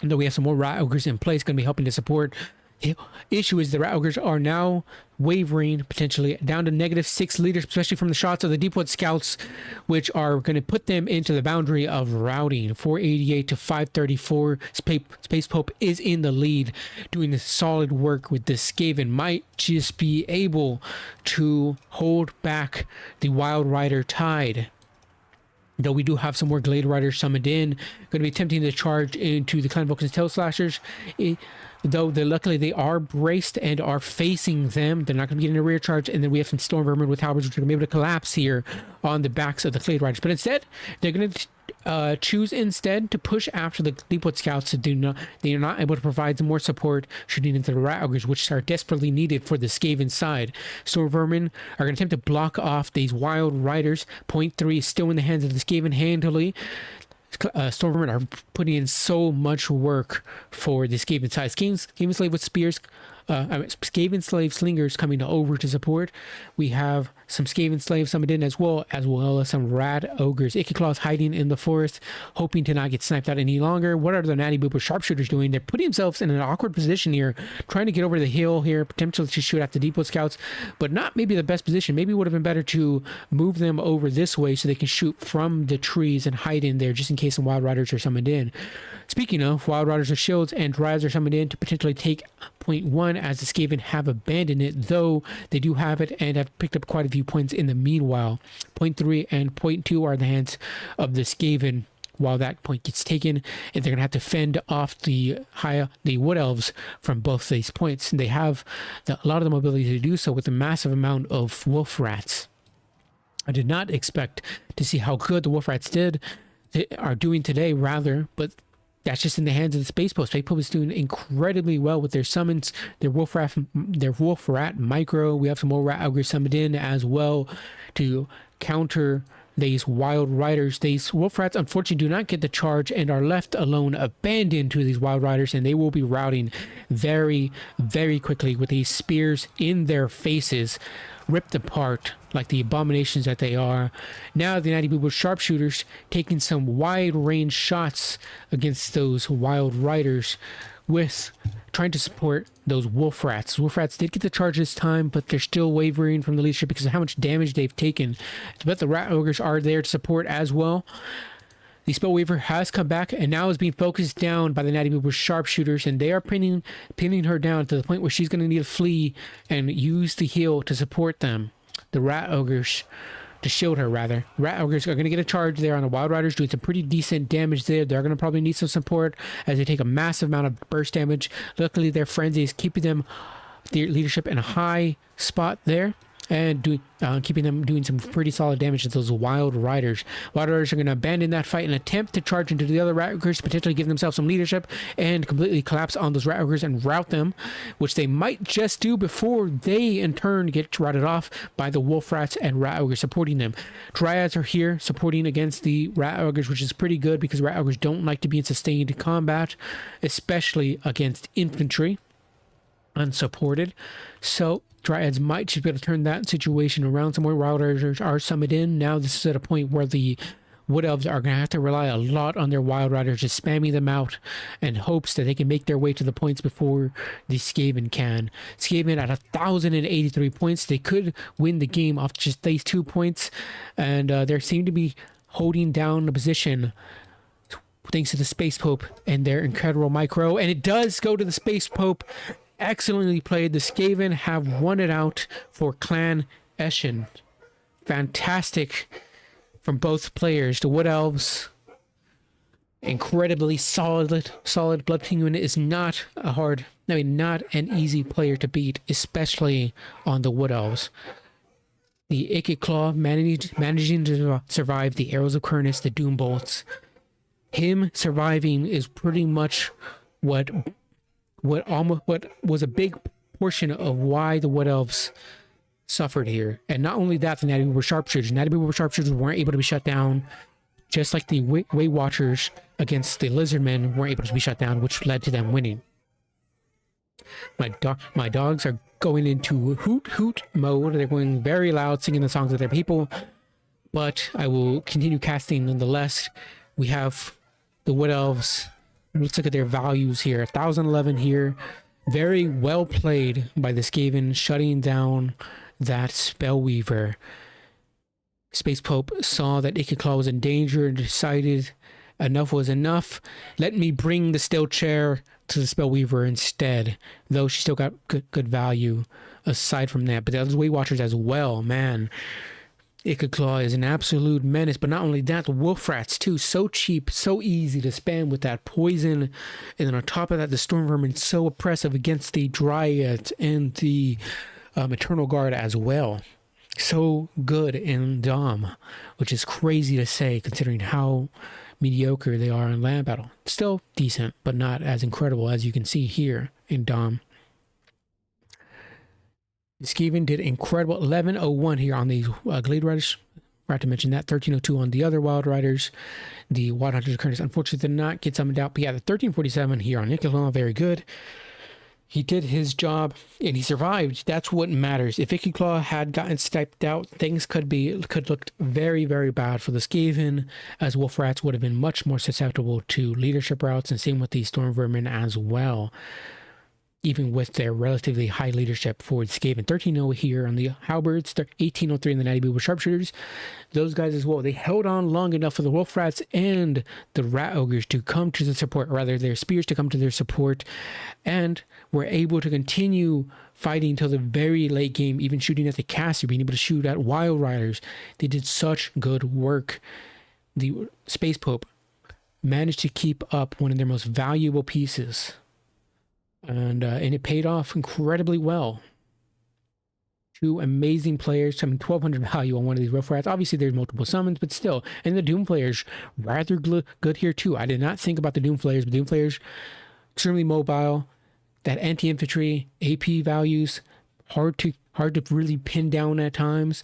And though we have some more Rat Ogres in place, going to be helping to support. The issue is the Rat Ogres are now wavering, potentially down to -6 leaders, especially from the shots of the Deepwood Scouts, which are going to put them into the boundary of routing. 488 to 534. Space Pope is in the lead, doing this solid work with this Skaven. Might just be able to hold back the Wild Rider tide. Though we do have some more Glade Riders summoned in, going to be attempting to charge into the Clan Vulcan's Tail Slashers. Though luckily they are braced and are facing them, they're not going to be getting a rear charge. And then we have some Storm Vermin with halberds, which are going to be able to collapse here on the backs of the Glade Riders. But instead, they're going to choose instead to push after the Deepwood Scouts. They are not able to provide some more support, shooting into the Rat Ogres, which are desperately needed for the Skaven side. Storm Vermin are going to attempt to block off these Wild Riders. Point 3 is still in the hands of the Skaven handily. Storm Vermin are putting in so much work for the Skaven side. Skaven Slave with spears, Skaven Slave Slingers coming over to support. We have some Skaven Slaves summoned in as well as some Rat Ogres. Icky Claws hiding in the forest, hoping to not get sniped out any longer. What are the Natty Booper Sharpshooters doing? They're putting themselves in an awkward position here, trying to get over the hill here, potentially to shoot at the Deepwood Scouts, but not maybe the best position. Maybe it would have been better to move them over this way so they can shoot from the trees and hide in there just in case some Wild Riders are summoned in. Speaking of, Wild Riders with shields and Dryads are summoned in to potentially take point 1, as the Skaven have abandoned it, though they do have it and have picked up quite a few points in the meanwhile. Point 3 and point 2 are in the hands of the Skaven while that point gets taken, and they're going to have to fend off the Wood Elves from both these points. And they have a lot of the mobility to do so with a massive amount of Wolf Rats. I did not expect to see how good the Wolf Rats are doing today, rather, but that's just in the hands of the Space Pope. Space Pope is doing incredibly well with their summons, their Wolf Rat micro. We have some more Rat Ogres summoned in as well to counter these Wild Riders. These Wolf Rats unfortunately do not get the charge and are left alone, abandoned to these Wild Riders, and they will be routing very, very quickly with these spears in their faces, ripped apart like the abominations that they are. Now the Natty Boobo Sharpshooters taking some wide range shots against those Wild Riders, with trying to support those Wolf Rats. Wolf Rats did get the charge this time, but they're still wavering from the leadership because of how much damage they've taken. But the Rat Ogres are there to support as well. The Spellweaver has come back and now is being focused down by the Natty Boober Sharpshooters, and they are pinning her down to the point where she's going to need to flee and use the heal to support them. The Rat Ogres, to shield her rather. Rat Ogres are going to get a charge there on the Wild Riders, doing some pretty decent damage there. They're going to probably need some support as they take a massive amount of burst damage. Luckily, their frenzy is keeping their leadership in a high spot there, and keeping them doing some pretty solid damage to those Wild Riders. Wild Riders are going to abandon that fight and attempt to charge into the other Rat Ogres, potentially give themselves some leadership and completely collapse on those Rat Ogres and rout them, which they might just do before they in turn get routed off by the Wolf Rats and Rat Ogres supporting them. Dryads are here supporting against the Rat Ogres, which is pretty good because Rat Ogres don't like to be in sustained combat, especially against infantry unsupported. So Dryads might just be able to turn that situation around. Some more Wild Riders are summoned in. Now this is at a point where the Wood Elves are going to have to rely a lot on their Wild Riders, just spamming them out in hopes that they can make their way to the points before the Skaven can. Skaven at 1,083 points. They could win the game off just these 2 points, and they seem to be holding down the position thanks to the Space Pope and their incredible micro. And it does go to the Space Pope. Excellently played. The Skaven have won it out for Clan Eshin. Fantastic from both players. The Wood Elves, incredibly solid. Blood Penguin is not not an easy player to beat, especially on the Wood Elves. The Ikit Claw managing to survive the Arrows of Kurnus, the Doom Bolts. Him surviving is pretty much what was a big portion of why the Wood Elves suffered here. And not only that, the Natty Weaver Sharpshooters. Natty Weaver Sharpshooters weren't able to be shut down, just like the Weight Watchers against the Lizardmen weren't able to be shut down, which led to them winning. My dogs are going into hoot hoot mode. They're going very loud, singing the songs of their people, but I will continue casting nonetheless. We have the Wood Elves. Let's look at their values here. 1,011 here. Very well played by the Skaven, shutting down that Spellweaver. Space Pope saw that Ikit Claw was in danger and decided enough was enough. Let me bring the Still Chair to the Spellweaver instead, though she still got good value aside from that. But the other Weight Watchers as well, man. Ikit Claw is an absolute menace, but not only that, the Wolf Rats too, so cheap, so easy to spam with that poison, and then on top of that, the Storm Vermin so oppressive against the Dryads and the Eternal Guard as well. So good in Dom, which is crazy to say considering how mediocre they are in land battle. Still decent, but not as incredible as you can see here in Dom. Skaven did incredible. 1101 here on the Glade Riders. Forgot to mention that. 1302 on the other Wild Riders. The Wild Hunters of Kurnus unfortunately did not get summoned out. But yeah, the 1347 here on Ikit Claw, very good. He did his job and he survived. That's what matters. If Ikit Claw had gotten sniped out, things could look very, very bad for the Skaven, as Wolf Rats would have been much more susceptible to leadership routes, and same with the Storm Vermin as well. Even with their relatively high leadership for the Skaven. 1300 here on the Halberds, 1803 in the Natty Weaver Sharpshooters. Those guys as well, they held on long enough for the Wolf Rats and the Rat Ogres to come to the support, or rather their spears to come to their support, and were able to continue fighting until the very late game, even shooting at the caster, being able to shoot at Wild Riders. They did such good work. The Space Pope managed to keep up one of their most valuable pieces. And it paid off incredibly well. Two amazing players, I mean 1,200 value on one of these Wolf Rats. Obviously there's multiple summons, but still. And the Doom players, rather good here too. I did not think about the Doom players, but Doom players, extremely mobile. That anti-infantry, AP values, hard to really pin down at times.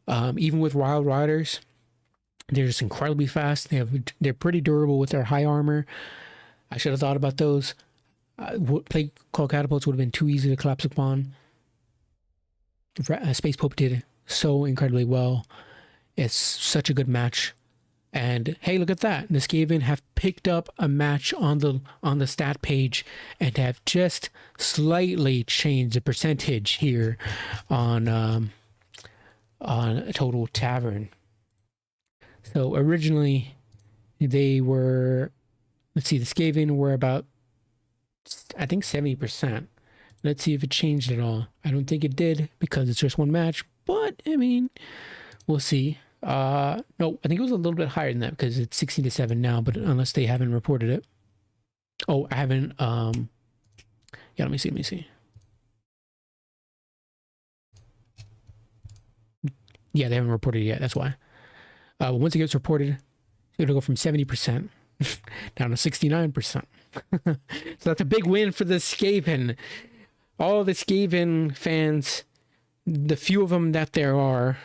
Even with Wild Riders, they're just incredibly fast. They're pretty durable with their high armor. I should have thought about those. Plague Call Catapults would have been too easy to collapse upon. Space Pope did so incredibly well. It's such a good match. And hey, look at that. The Skaven have picked up a match on the stat page and have just slightly changed the percentage here on a total tavern. So originally they were, let's see, the Skaven were about, I think 70%. Let's see if it changed at all. I don't think it did because it's just one match, but I mean, we'll see. No, I think it was a little bit higher than that because it's 16-7 now, but unless they haven't reported it. Oh, I haven't, yeah, let me see. Yeah, they haven't reported it yet, that's why. Once it gets reported, it'll go from 70% down to 69%. So that's a big win for the Skaven. All the Skaven fans, the few of them that there are,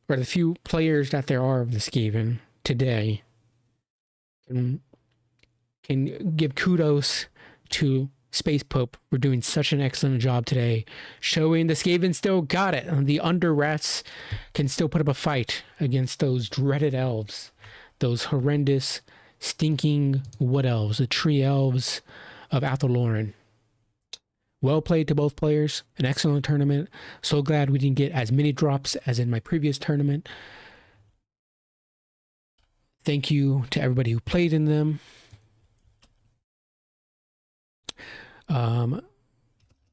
or the few players that there are of the Skaven today, can give kudos to Space Pope for doing such an excellent job today, showing the Skaven still got it. The Under Rats can still put up a fight against those dreaded elves, those horrendous, stinking wood elves, the tree elves of Athaloran. Well played to both players. An excellent tournament. So glad we didn't get as many drops as in my previous tournament. Thank you to everybody who played in them.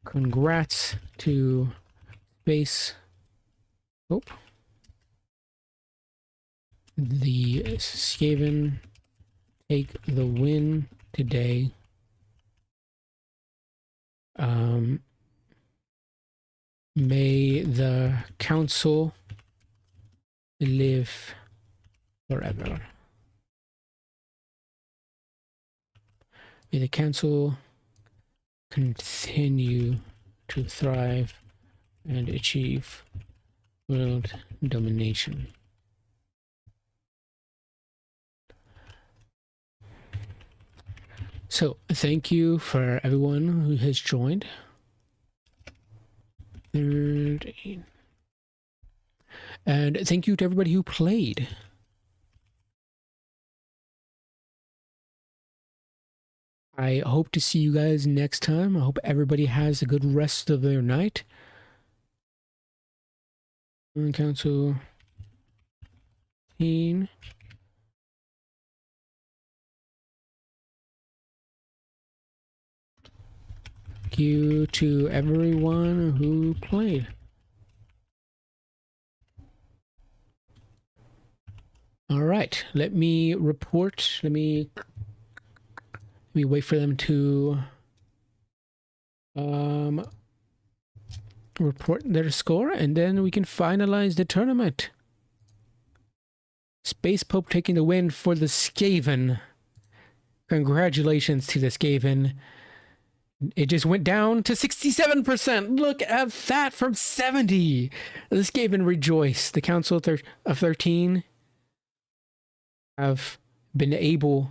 Congrats to Space Pope. The Skaven take the win today. May the council live forever. May the council continue to thrive and achieve world domination. So, thank you for everyone who has joined. 13. And thank you to everybody who played. I hope to see you guys next time. I hope everybody has a good rest of their night. Council 15. Thank you to everyone who played. All right, let me report. Let me wait for them to report their score, and then we can finalize the tournament. Space Pope taking the win for the Skaven. Congratulations to the Skaven. It just went down to 67%. Look at that, from 70. The Skaven rejoice. The Council of 13 have been able...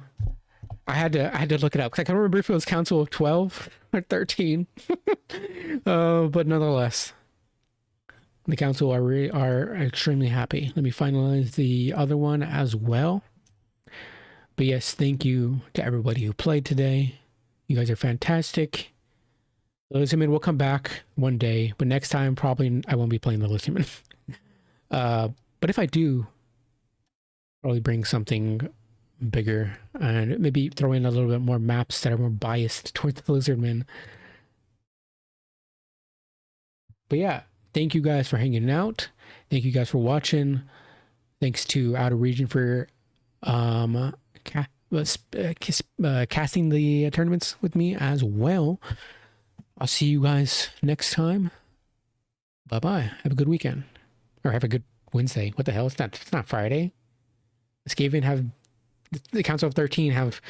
I had to look it up because I can't remember if it was Council of 12 or 13. But nonetheless, the Council are extremely happy. Let me finalize the other one as well. But yes, thank you to everybody who played today. You guys are fantastic. The Lithium will come back one day, but next time probably I won't be playing the Lithium. But if I do, probably bring something bigger and maybe throw in a little bit more maps that are more biased towards the Lizardmen. But yeah, thank you guys for hanging out. Thank you guys for watching. Thanks to Outer Region for casting the tournaments with me as well. I'll see you guys next time. Bye bye. Have a good weekend, or have a good Wednesday. What the hell? It's not Friday. Skaven have the Council of 13 have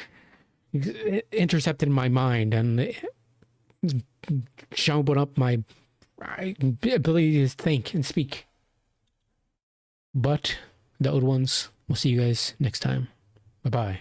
intercepted my mind and jumbled up my ability to think and speak. But the old ones, we'll see you guys next time. Bye bye.